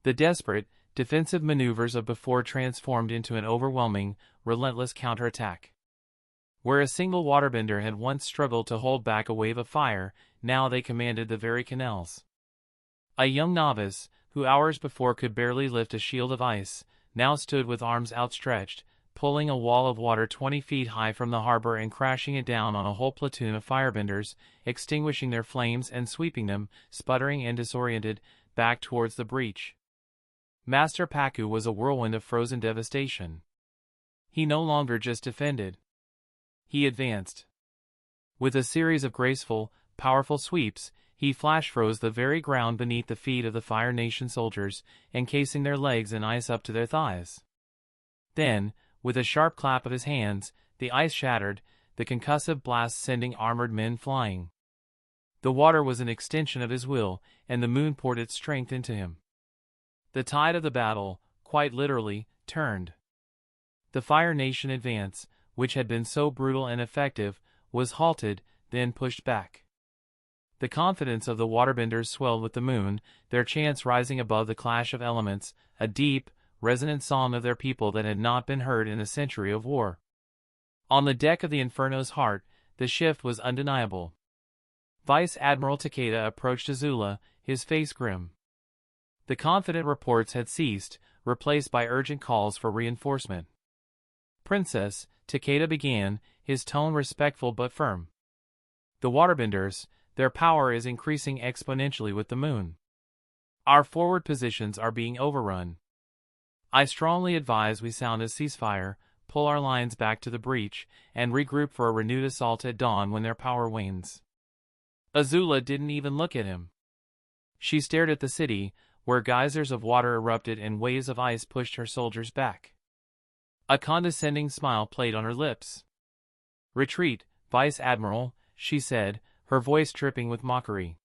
The desperate, defensive maneuvers of before transformed into an overwhelming, relentless counterattack. Where a single waterbender had once struggled to hold back a wave of fire, now they commanded the very canals. A young novice, who hours before could barely lift a shield of ice, now stood with arms outstretched, pulling a wall of water 20 feet high from the harbor and crashing it down on a whole platoon of firebenders, extinguishing their flames and sweeping them, sputtering and disoriented, back towards the breach. Master Pakku was a whirlwind of frozen devastation. He no longer just defended. He advanced. With a series of graceful, powerful sweeps, he flash-froze the very ground beneath the feet of the Fire Nation soldiers, encasing their legs in ice up to their thighs. Then, with a sharp clap of his hands, the ice shattered, the concussive blast sending armored men flying. The water was an extension of his will, and the moon poured its strength into him. The tide of the battle, quite literally, turned. The Fire Nation advance, which had been so brutal and effective, was halted, then pushed back. The confidence of the waterbenders swelled with the moon, their chants rising above the clash of elements, a deep, resonant song of their people that had not been heard in a century of war. On the deck of the Inferno's heart, the shift was undeniable. Vice Admiral Takeda approached Azula, his face grim. The confident reports had ceased, replaced by urgent calls for reinforcement. Princess, Takeda began, his tone respectful but firm. The waterbenders, their power is increasing exponentially with the moon. Our forward positions are being overrun. I strongly advise we sound a ceasefire, pull our lines back to the breach, and regroup for a renewed assault at dawn when their power wanes. Azula didn't even look at him. She stared at the city, where geysers of water erupted and waves of ice pushed her soldiers back. A condescending smile played on her lips. "Retreat, Vice Admiral," she said, her voice dripping with mockery.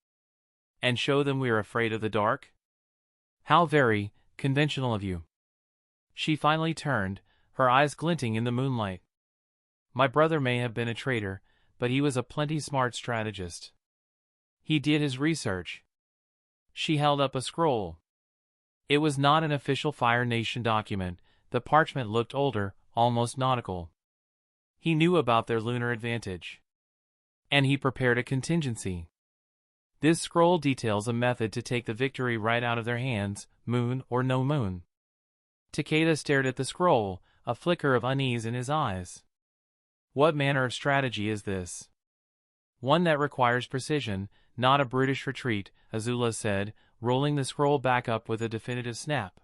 "And show them we are afraid of the dark? How very conventional of you." She finally turned, her eyes glinting in the moonlight. "My brother may have been a traitor, but he was a plenty smart strategist. He did his research." She held up a scroll. It was not an official Fire Nation document. The parchment looked older, almost nautical. He knew about their lunar advantage. And he prepared a contingency. This scroll details a method to take the victory right out of their hands, moon or no moon. Takeda stared at the scroll, a flicker of unease in his eyes. What manner of strategy is this? One that requires precision, not a brutish retreat, Azula said, rolling the scroll back up with a definitive snap.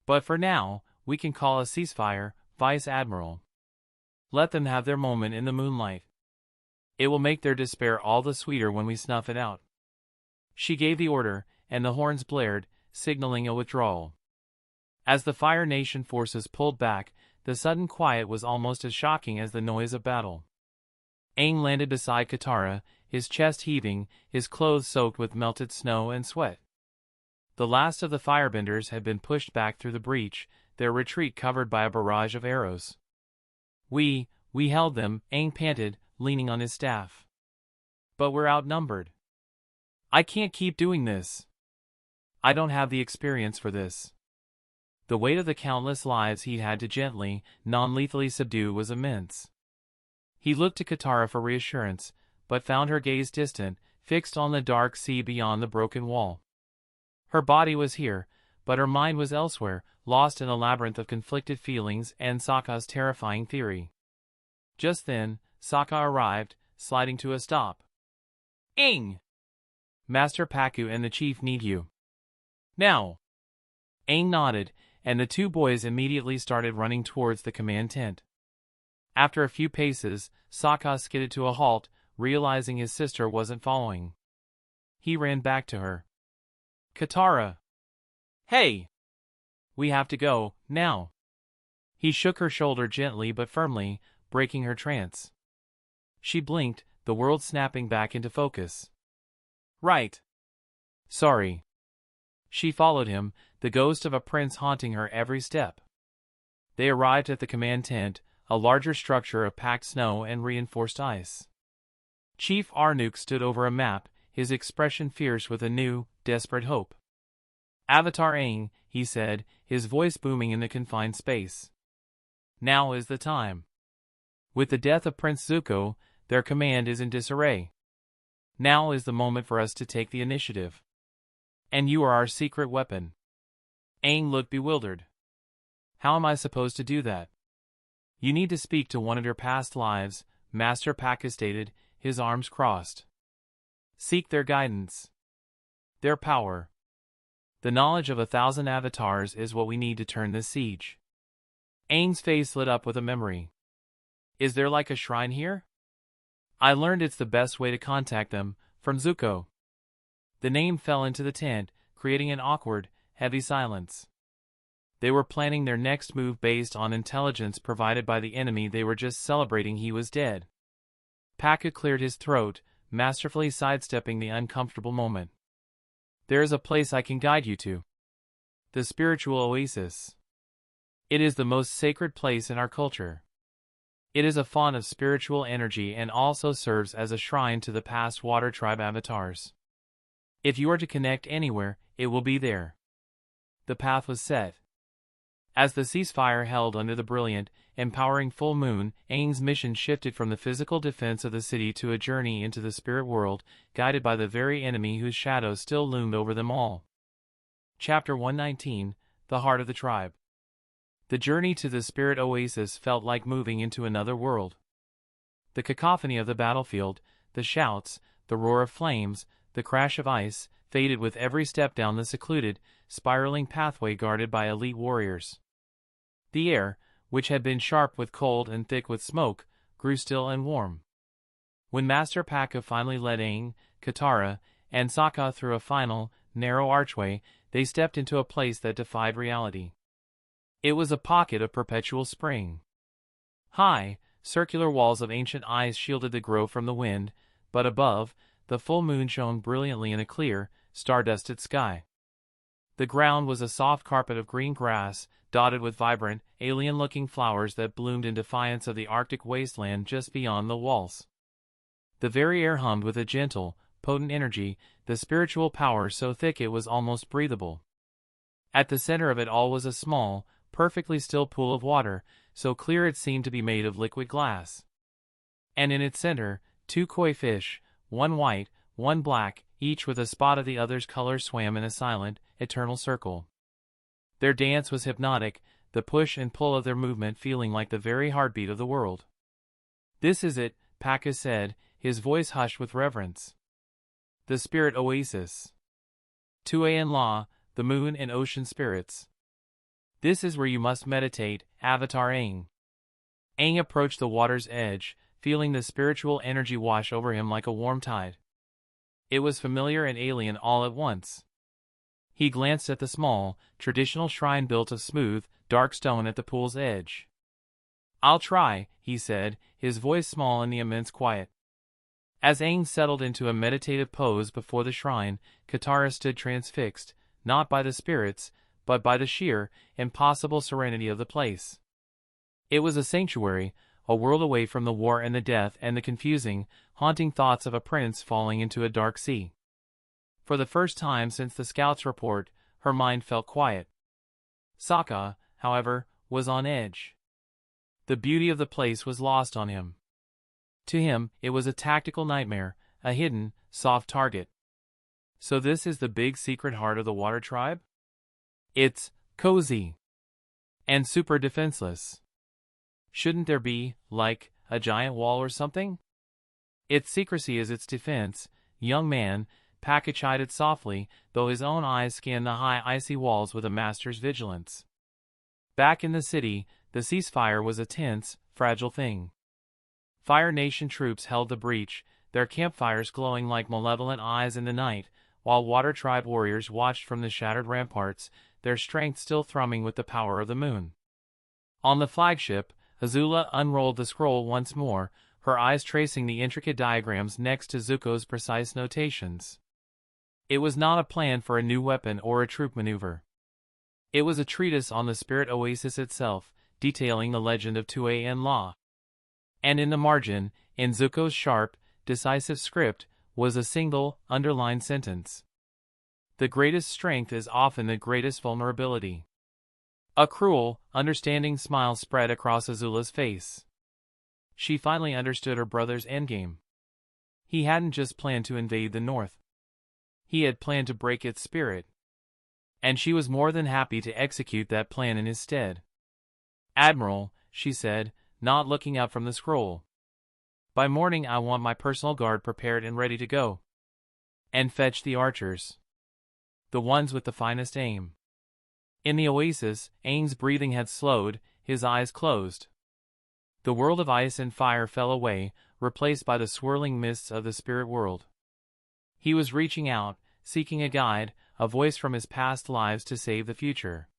But for now, we can call a ceasefire, Vice Admiral. Let them have their moment in the moonlight. It will make their despair all the sweeter when we snuff it out. She gave the order, and the horns blared, signaling a withdrawal. As the Fire Nation forces pulled back, the sudden quiet was almost as shocking as the noise of battle. Aang landed beside Katara, his chest heaving, his clothes soaked with melted snow and sweat. The last of the firebenders had been pushed back through the breach, their retreat covered by a barrage of arrows. We held them, Aang panted, leaning on his staff. But we're outnumbered. I can't keep doing this. I don't have the experience for this. The weight of the countless lives he'd had to gently, non-lethally subdue was immense. He looked to Katara for reassurance, but found her gaze distant, fixed on the dark sea beyond the broken wall. Her body was here, but her mind was elsewhere, lost in a labyrinth of conflicted feelings and Sokka's terrifying theory. Just then, Sokka arrived, sliding to a stop. Aang! Master Pakku and the chief need you. Now! Aang nodded, and the two boys immediately started running towards the command tent. After a few paces, Sokka skidded to a halt, realizing his sister wasn't following. He ran back to her. Katara! Hey! We have to go, now! He shook her shoulder gently but firmly, breaking her trance. She blinked, the world snapping back into focus. Right. Sorry. She followed him, the ghost of a prince haunting her every step. They arrived at the command tent, a larger structure of packed snow and reinforced ice. Chief Arnook stood over a map, his expression fierce with a new, desperate hope. Avatar Aang, he said, his voice booming in the confined space. Now is the time. With the death of Prince Zuko, their command is in disarray. Now is the moment for us to take the initiative. And you are our secret weapon. Aang looked bewildered. How am I supposed to do that? You need to speak to one of your past lives, Master Pakku stated, his arms crossed. Seek their guidance. Their power. The knowledge of 1,000 avatars is what we need to turn this siege. Aang's face lit up with a memory. Is there like a shrine here? I learned it's the best way to contact them, from Zuko. The name fell into the tent, creating an awkward, heavy silence. They were planning their next move based on intelligence provided by the enemy they were just celebrating he was dead. Pakku cleared his throat, masterfully sidestepping the uncomfortable moment. There is a place I can guide you to. The spiritual oasis. It is the most sacred place in our culture. It is a font of spiritual energy and also serves as a shrine to the past Water Tribe avatars. If you are to connect anywhere, it will be there. The path was set. As the ceasefire held under the brilliant, empowering full moon, Aang's mission shifted from the physical defense of the city to a journey into the spirit world, guided by the very enemy whose shadow still loomed over them all. Chapter 119, The Heart of the Tribe. The journey to the spirit oasis felt like moving into another world. The cacophony of the battlefield, the shouts, the roar of flames, the crash of ice, faded with every step down the secluded, spiraling pathway guarded by elite warriors. The air, which had been sharp with cold and thick with smoke, grew still and warm. When Master Pakku finally led Aang, Katara, and Sokka through a final, narrow archway, they stepped into a place that defied reality. It was a pocket of perpetual spring. High, circular walls of ancient ice shielded the grove from the wind, but above, the full moon shone brilliantly in a clear, star-dusted sky. The ground was a soft carpet of green grass, dotted with vibrant, alien-looking flowers that bloomed in defiance of the Arctic wasteland just beyond the walls. The very air hummed with a gentle, potent energy, the spiritual power so thick it was almost breathable. At the center of it all was a small, perfectly still pool of water, so clear it seemed to be made of liquid glass. And in its center, two koi fish, one white, one black, each with a spot of the other's color, swam in a silent, eternal circle. Their dance was hypnotic, the push and pull of their movement feeling like the very heartbeat of the world. "This is it," Paka said, his voice hushed with reverence. "The spirit oasis. ATLA, the moon and ocean spirits. This is where you must meditate, Avatar Aang." Aang approached the water's edge, feeling the spiritual energy wash over him like a warm tide. It was familiar and alien all at once. He glanced at the small, traditional shrine built of smooth, dark stone at the pool's edge. "I'll try," he said, his voice small in the immense quiet. As Aang settled into a meditative pose before the shrine, Katara stood transfixed, not by the spirits, but by the sheer, impossible serenity of the place. It was a sanctuary, a world away from the war and the death and the confusing, haunting thoughts of a prince falling into a dark sea. For the first time since the scout's report, her mind felt quiet. Sokka, however, was on edge. The beauty of the place was lost on him. To him, it was a tactical nightmare, a hidden, soft target. So this is the big secret heart of the Water Tribe? It's cozy and super defenseless. Shouldn't there be, like, a giant wall or something? Its secrecy is its defense, young man, Paka chided softly, though his own eyes scanned the high icy walls with a master's vigilance. Back in the city, the ceasefire was a tense, fragile thing. Fire Nation troops held the breach, their campfires glowing like malevolent eyes in the night, while Water Tribe warriors watched from the shattered ramparts, their strength still thrumming with the power of the moon. On the flagship, Azula unrolled the scroll once more, her eyes tracing the intricate diagrams next to Zuko's precise notations. It was not a plan for a new weapon or a troop maneuver. It was a treatise on the spirit oasis itself, detailing the legend of ATLA. And in the margin, in Zuko's sharp, decisive script, was a single, underlined sentence. "The greatest strength is often the greatest vulnerability." A cruel, understanding smile spread across Azula's face. She finally understood her brother's endgame. He hadn't just planned to invade the North. He had planned to break its spirit. And she was more than happy to execute that plan in his stead. "Admiral," she said, not looking up from the scroll. "By morning I want my personal guard prepared and ready to go. And fetch the archers. The ones with the finest aim." In the oasis, Aang's breathing had slowed, his eyes closed. The world of ice and fire fell away, replaced by the swirling mists of the spirit world. He was reaching out, seeking a guide, a voice from his past lives to save the future.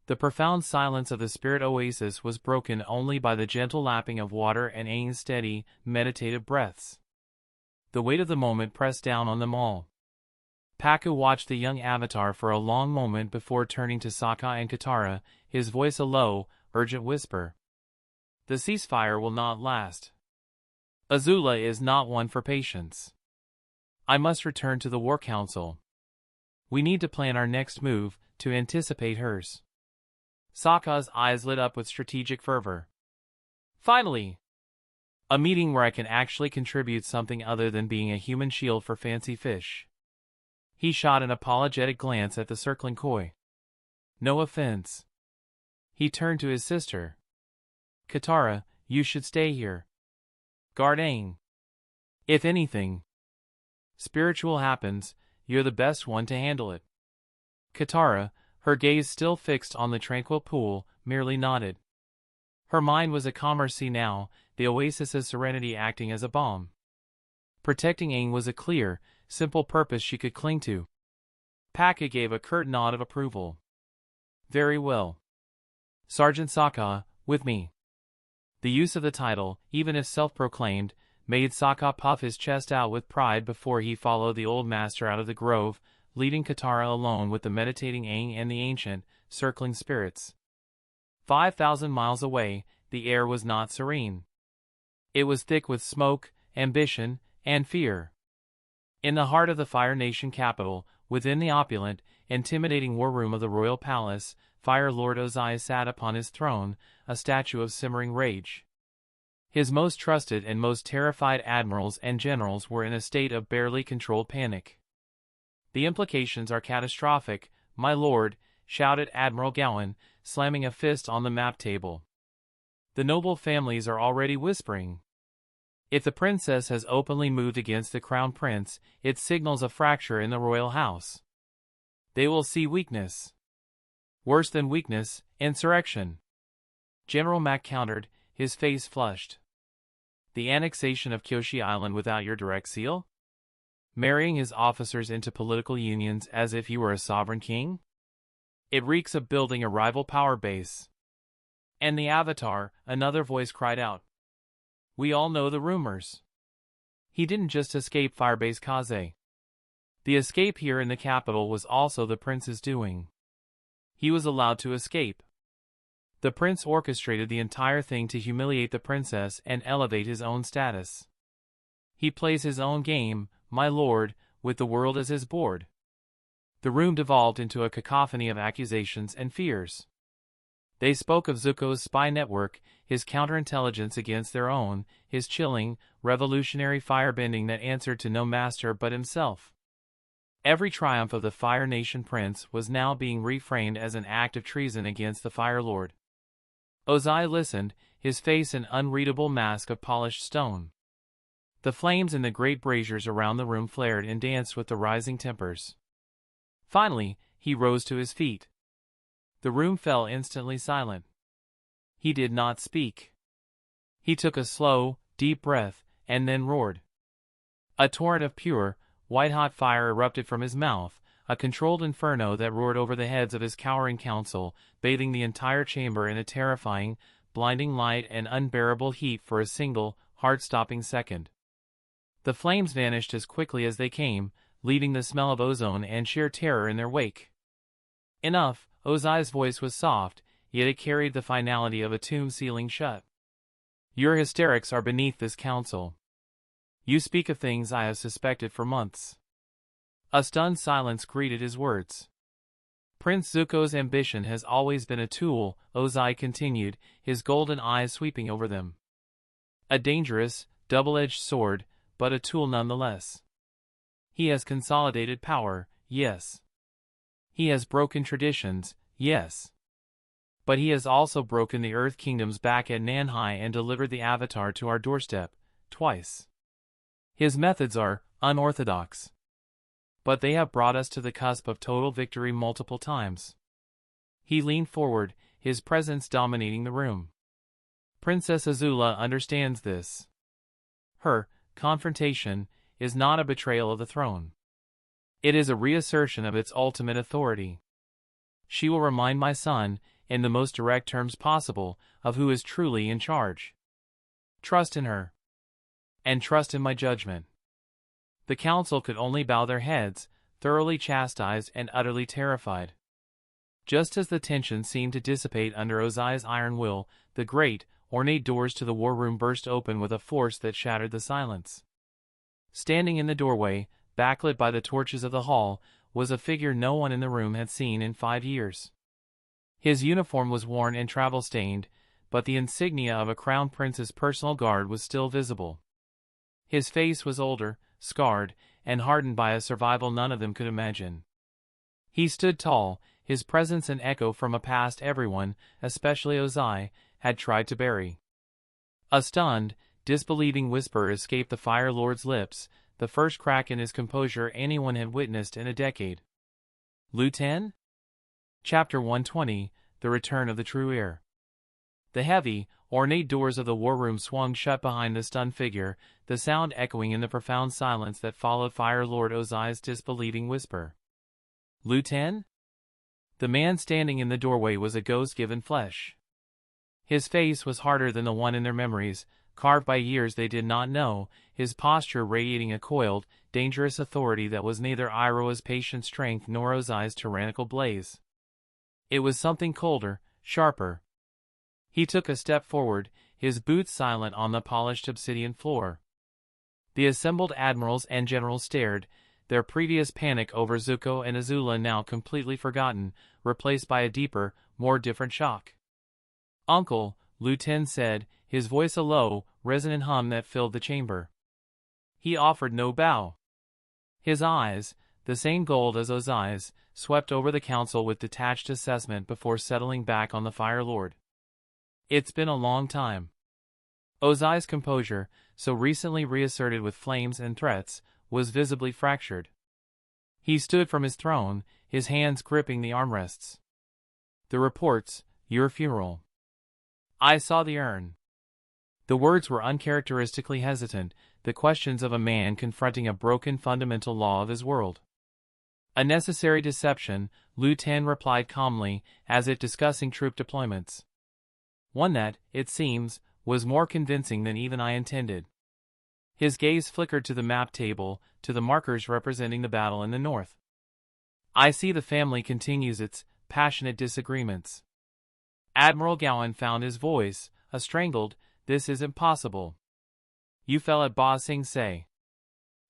The profound silence of the spirit oasis was broken only by the gentle lapping of water and Aang's steady, meditative breaths. The weight of the moment pressed down on them all. Pakku watched the young Avatar for a long moment before turning to Sokka and Katara, his voice a low, urgent whisper. "The ceasefire will not last. Azula is not one for patience. I must return to the War Council. We need to plan our next move, to anticipate hers." Sokka's eyes lit up with strategic fervor. "Finally! A meeting where I can actually contribute something other than being a human shield for fancy fish." He shot an apologetic glance at the circling koi. "No offense." He turned to his sister. "Katara, you should stay here. Guard Aang. If anything spiritual happens, you're the best one to handle it." Katara, her gaze still fixed on the tranquil pool, merely nodded. Her mind was a calmer sea now, the oasis's serenity acting as a balm. Protecting Aang was a clear, simple purpose she could cling to. Pakka gave a curt nod of approval. "Very well. Sergeant Sokka, with me." The use of the title, even if self-proclaimed, made Sokka puff his chest out with pride before he followed the old master out of the grove, leaving Katara alone with the meditating Aang and the ancient, circling spirits. 5,000 miles away, the air was not serene. It was thick with smoke, ambition, and fear. In the heart of the Fire Nation capital, within the opulent, intimidating war room of the royal palace, Fire Lord Ozai sat upon his throne, a statue of simmering rage. His most trusted and most terrified admirals and generals were in a state of barely controlled panic. "The implications are catastrophic, my lord," shouted Admiral Gowan, slamming a fist on the map table. "The noble families are already whispering. If the princess has openly moved against the crown prince, it signals a fracture in the royal house. They will see weakness. Worse than weakness, insurrection." General Mack countered, his face flushed. "The annexation of Kyoshi Island without your direct seal? Marrying his officers into political unions as if he were a sovereign king? It reeks of building a rival power base." "And the Avatar," another voice cried out. "We all know the rumors. He didn't just escape Firebase Kaze. The escape here in the capital was also the prince's doing. He was allowed to escape. The prince orchestrated the entire thing to humiliate the princess and elevate his own status. He plays his own game, my lord, with the world as his board." The room devolved into a cacophony of accusations and fears. They spoke of Zuko's spy network, his counterintelligence against their own, his chilling, revolutionary firebending that answered to no master but himself. Every triumph of the Fire Nation prince was now being reframed as an act of treason against the Fire Lord. Ozai listened, his face an unreadable mask of polished stone. The flames in the great braziers around the room flared and danced with the rising tempers. Finally, he rose to his feet. The room fell instantly silent. He did not speak. He took a slow, deep breath, and then roared. A torrent of pure, white-hot fire erupted from his mouth, a controlled inferno that roared over the heads of his cowering council, bathing the entire chamber in a terrifying, blinding light and unbearable heat for a single, heart-stopping second. The flames vanished as quickly as they came, leaving the smell of ozone and sheer terror in their wake. "Enough," Ozai's voice was soft, yet it carried the finality of a tomb sealing shut. "Your hysterics are beneath this council. You speak of things I have suspected for months." A stunned silence greeted his words. "Prince Zuko's ambition has always been a tool," Ozai continued, his golden eyes sweeping over them. "A dangerous, double-edged sword, but a tool nonetheless. He has consolidated power, yes. He has broken traditions, yes. But he has also broken the Earth Kingdom's back at Nanhai and delivered the Avatar to our doorstep, twice. His methods are unorthodox. But they have brought us to the cusp of total victory multiple times." He leaned forward, his presence dominating the room. "Princess Azula understands this. Her confrontation is not a betrayal of the throne. It is a reassertion of its ultimate authority. She will remind my son, in the most direct terms possible, of who is truly in charge. Trust in her. And trust in my judgment." The council could only bow their heads, thoroughly chastised and utterly terrified. Just as the tension seemed to dissipate under Ozai's iron will, the great, ornate doors to the war room burst open with a force that shattered the silence. Standing in the doorway, backlit by the torches of the hall, was a figure no one in the room had seen in 5 years. His uniform was worn and travel-stained, but the insignia of a crown prince's personal guard was still visible. His face was older, scarred, and hardened by a survival none of them could imagine. He stood tall, his presence an echo from a past everyone, especially Ozai, had tried to bury. A stunned, disbelieving whisper escaped the Fire Lord's lips, the first crack in his composure anyone had witnessed in a decade. "Lieutenant?" Chapter 120, The Return of the True Heir. The heavy, ornate doors of the war room swung shut behind the stunned figure, the sound echoing in the profound silence that followed Fire Lord Ozai's disbelieving whisper. "Lieutenant?" The man standing in the doorway was a ghost given flesh. His face was harder than the one in their memories, carved by years they did not know, his posture radiating a coiled, dangerous authority that was neither Iroha's patient strength nor Ozai's tyrannical blaze. It was something colder, sharper. He took a step forward, his boots silent on the polished obsidian floor. The assembled admirals and generals stared, their previous panic over Zuko and Azula now completely forgotten, replaced by a deeper, more different shock. "Uncle," Lu Ten said, his voice a low, resonant hum that filled the chamber. He offered no bow. His eyes, the same gold as Ozai's, swept over the council with detached assessment before settling back on the Fire Lord. "It's been a long time." Ozai's composure, so recently reasserted with flames and threats, was visibly fractured. He stood from his throne, his hands gripping the armrests. "The reports, your funeral. I saw the urn." The words were uncharacteristically hesitant, the questions of a man confronting a broken fundamental law of his world. "A necessary deception," Lu Ten replied calmly, as if discussing troop deployments. "One that, it seems, was more convincing than even I intended." His gaze flickered to the map table, to the markers representing the battle in the north. "I see the family continues its passionate disagreements." Admiral Gowan found his voice, a strangled, "This is impossible." "You fell at Ba Sing Se."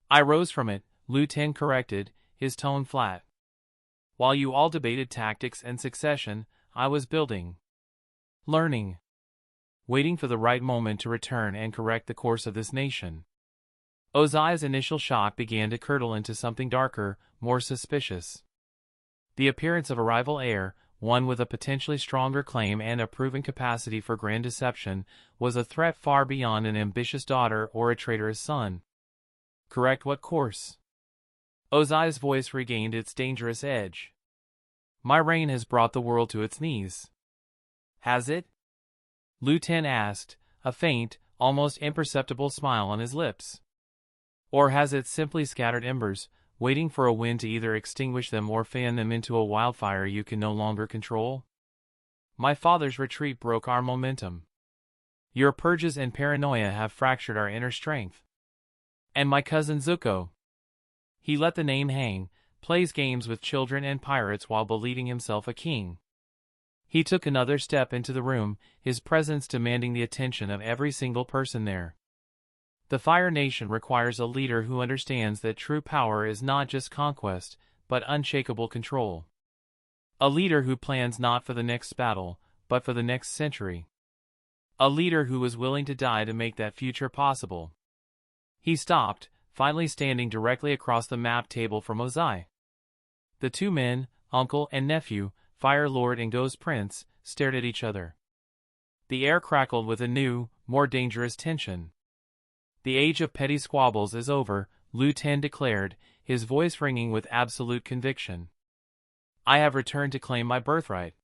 "I rose from it," Lu Ten corrected, his tone flat. "While you all debated tactics and succession, I was building. Learning. Waiting for the right moment to return and correct the course of this nation." Ozai's initial shock began to curdle into something darker, more suspicious. The appearance of a rival heir, one with a potentially stronger claim and a proven capacity for grand deception, was a threat far beyond an ambitious daughter or a traitorous son. "Correct what course?" Ozai's voice regained its dangerous edge. "My reign has brought the world to its knees." "Has it?" Lu Ten asked, a faint, almost imperceptible smile on his lips. "Or has it simply scattered embers, waiting for a wind to either extinguish them or fan them into a wildfire you can no longer control? My father's retreat broke our momentum. Your purges and paranoia have fractured our inner strength. And my cousin Zuko," he let the name hang, "plays games with children and pirates while believing himself a king." He took another step into the room, his presence demanding the attention of every single person there. "The Fire Nation requires a leader who understands that true power is not just conquest, but unshakable control. A leader who plans not for the next battle, but for the next century. A leader who is willing to die to make that future possible." He stopped, finally standing directly across the map table from Ozai. The two men, uncle and nephew, Fire Lord and Ghost Prince, stared at each other. The air crackled with a new, more dangerous tension. "The age of petty squabbles is over," Lu Ten declared, his voice ringing with absolute conviction. "I have returned to claim my birthright.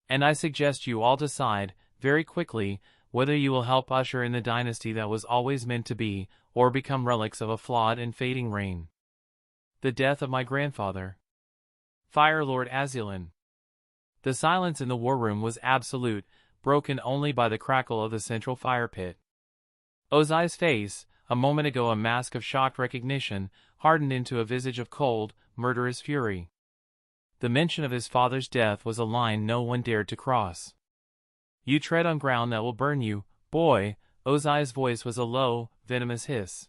And I suggest you all decide, very quickly, whether you will help usher in the dynasty that was always meant to be, or become relics of a flawed and fading reign. The death of my grandfather. Fire Lord Azulin." The silence in the war room was absolute, broken only by the crackle of the central fire pit. Ozai's face, a moment ago a mask of shocked recognition, hardened into a visage of cold, murderous fury. The mention of his father's death was a line no one dared to cross. "You tread on ground that will burn you, boy," Ozai's voice was a low, venomous hiss.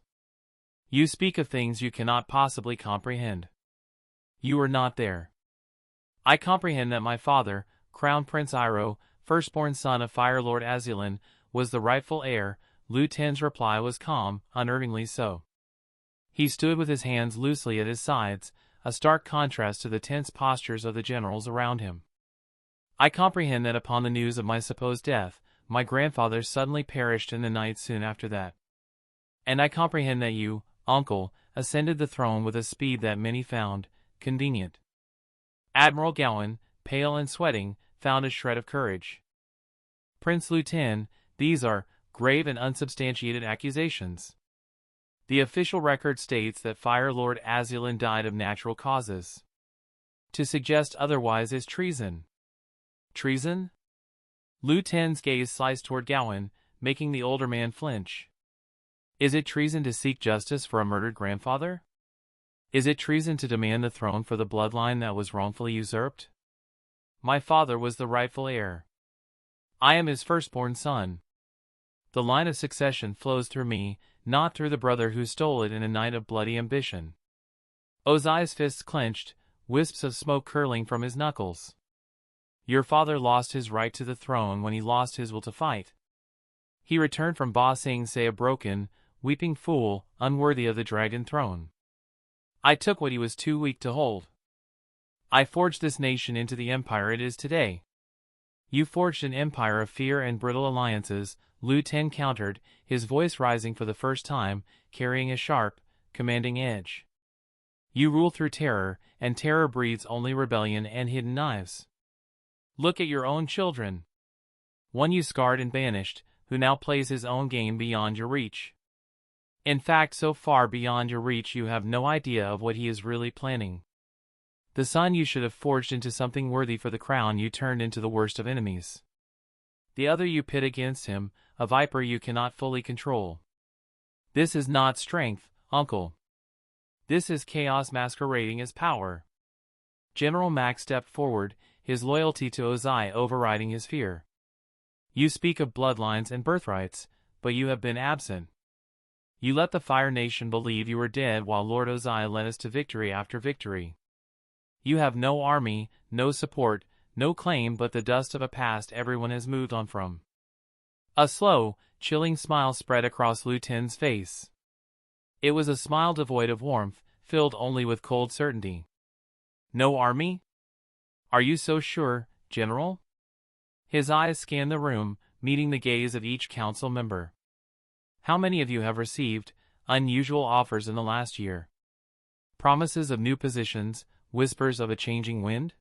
"You speak of things you cannot possibly comprehend. You were not there." "I comprehend that my father, Crown Prince Iroh, firstborn son of Fire Lord Azulin, was the rightful heir." Lu Ten's reply was calm, unnervingly so. He stood with his hands loosely at his sides, a stark contrast to the tense postures of the generals around him. "I comprehend that upon the news of my supposed death, my grandfather suddenly perished in the night soon after that. And I comprehend that you, uncle, ascended the throne with a speed that many found convenient." Admiral Gowan, pale and sweating, found a shred of courage. "Prince Lu Ten, these are grave and unsubstantiated accusations. The official record states that Fire Lord Azulin died of natural causes. To suggest otherwise is treason." "Treason?" Lu Ten's gaze sliced toward Gowan, making the older man flinch. "Is it treason to seek justice for a murdered grandfather? Is it treason to demand the throne for the bloodline that was wrongfully usurped? My father was the rightful heir. I am his firstborn son. The line of succession flows through me, not through the brother who stole it in a night of bloody ambition. Ozai's fists clenched, wisps of smoke curling from his knuckles. Your father lost his right to the throne when he lost his will to fight. He returned from Ba Sing Se a broken, weeping fool, unworthy of the dragon throne. I took what he was too weak to hold. I forged this nation into the empire it is today. You forged an empire of fear and brittle alliances, Lu Ten countered, his voice rising for the first time, carrying a sharp, commanding edge. You rule through terror, and terror breeds only rebellion and hidden knives. Look at your own children. One you scarred and banished, who now plays his own game beyond your reach. In fact, so far beyond your reach you have no idea of what he is really planning. The son you should have forged into something worthy for the crown you turned into the worst of enemies. The other you pit against him, a viper you cannot fully control. This is not strength, uncle. This is chaos masquerading as power. General Max stepped forward, his loyalty to Ozai overriding his fear. You speak of bloodlines and birthrights, but you have been absent. You let the Fire Nation believe you were dead while Lord Ozai led us to victory after victory. You have no army, no support, no claim but the dust of a past everyone has moved on from. A slow, chilling smile spread across Lu Ten's face. It was a smile devoid of warmth, filled only with cold certainty. No army? Are you so sure, General? His eyes scanned the room, meeting the gaze of each council member. How many of you have received unusual offers in the last year? Promises of new positions, whispers of a changing wind?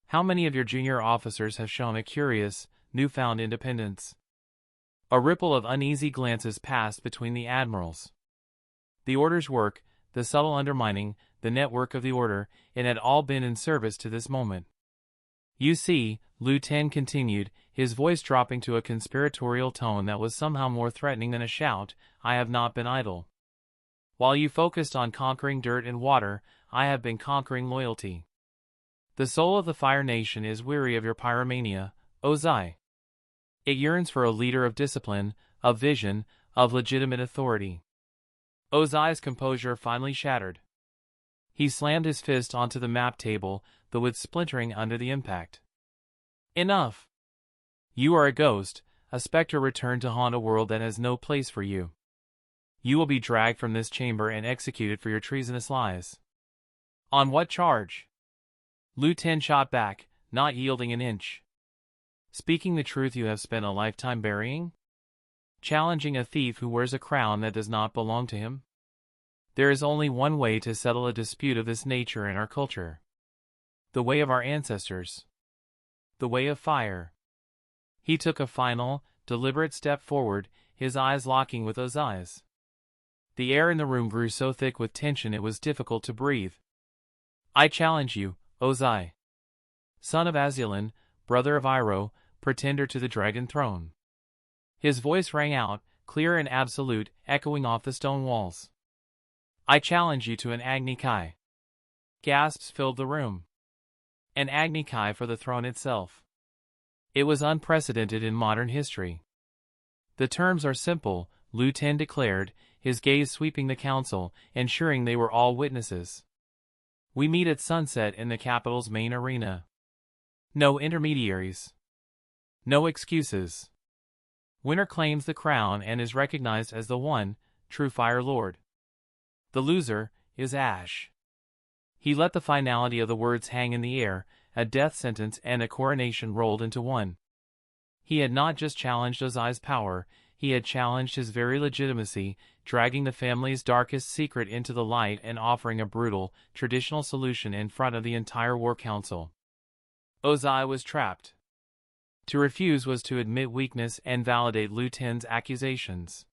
How many of your junior officers have shown a curious, newfound independence? A ripple of uneasy glances passed between the admirals. The order's work, the subtle undermining, the network of the order, it had all been in service to this moment. You see, Lu Ten continued, his voice dropping to a conspiratorial tone that was somehow more threatening than a shout, I have not been idle. While you focused on conquering dirt and water, I have been conquering loyalty. The soul of the Fire Nation is weary of your pyromania, Ozai. It yearns for a leader of discipline, of vision, of legitimate authority. Ozai's composure finally shattered. He slammed his fist onto the map table, the wood splintering under the impact. Enough! You are a ghost, a specter returned to haunt a world that has no place for you. You will be dragged from this chamber and executed for your treasonous lies. On what charge? Lu Ten shot back, not yielding an inch. Speaking the truth you have spent a lifetime burying? Challenging a thief who wears a crown that does not belong to him? There is only one way to settle a dispute of this nature in our culture. The way of our ancestors. The way of fire. He took a final, deliberate step forward, his eyes locking with Ozai's. The air in the room grew so thick with tension it was difficult to breathe. I challenge you, Ozai. Son of Azulin, brother of Iroh, pretender to the dragon throne. His voice rang out, clear and absolute, echoing off the stone walls. I challenge you to an Agni Kai. Gasps filled the room. An Agni Kai for the throne itself. It was unprecedented in modern history. The terms are simple, Lu Ten declared, his gaze sweeping the council, ensuring they were all witnesses. We meet at sunset in the capital's main arena. No intermediaries. No excuses. Winner claims the crown and is recognized as the one, true Fire Lord. The loser is ash. He let the finality of the words hang in the air, a death sentence and a coronation rolled into one. He had not just challenged Ozai's power, he had challenged his very legitimacy, dragging the family's darkest secret into the light and offering a brutal, traditional solution in front of the entire war council. Ozai was trapped. To refuse was to admit weakness and validate Lu Ten's accusations.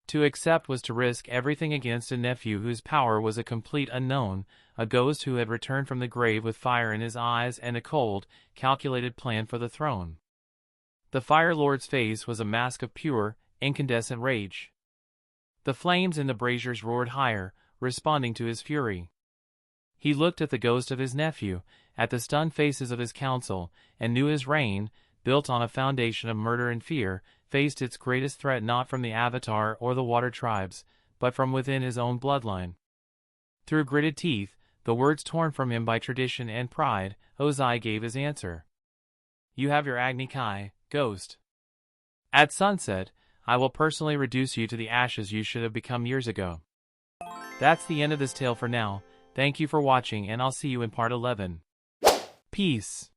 To accept was to risk everything against a nephew whose power was a complete unknown, a ghost who had returned from the grave with fire in his eyes and a cold, calculated plan for the throne. The Fire Lord's face was a mask of pure, incandescent rage. The flames in the braziers roared higher, responding to his fury. He looked at the ghost of his nephew, at the stunned faces of his council, and knew his reign, built on a foundation of murder and fear, faced its greatest threat not from the Avatar or the Water Tribes, but from within his own bloodline. Through gritted teeth, the words torn from him by tradition and pride, Ozai gave his answer. You have your Agni Kai, ghost. At sunset, I will personally reduce you to the ashes you should have become years ago. That's the end of this tale for now. Thank you for watching and I'll see you in part 11. Peace.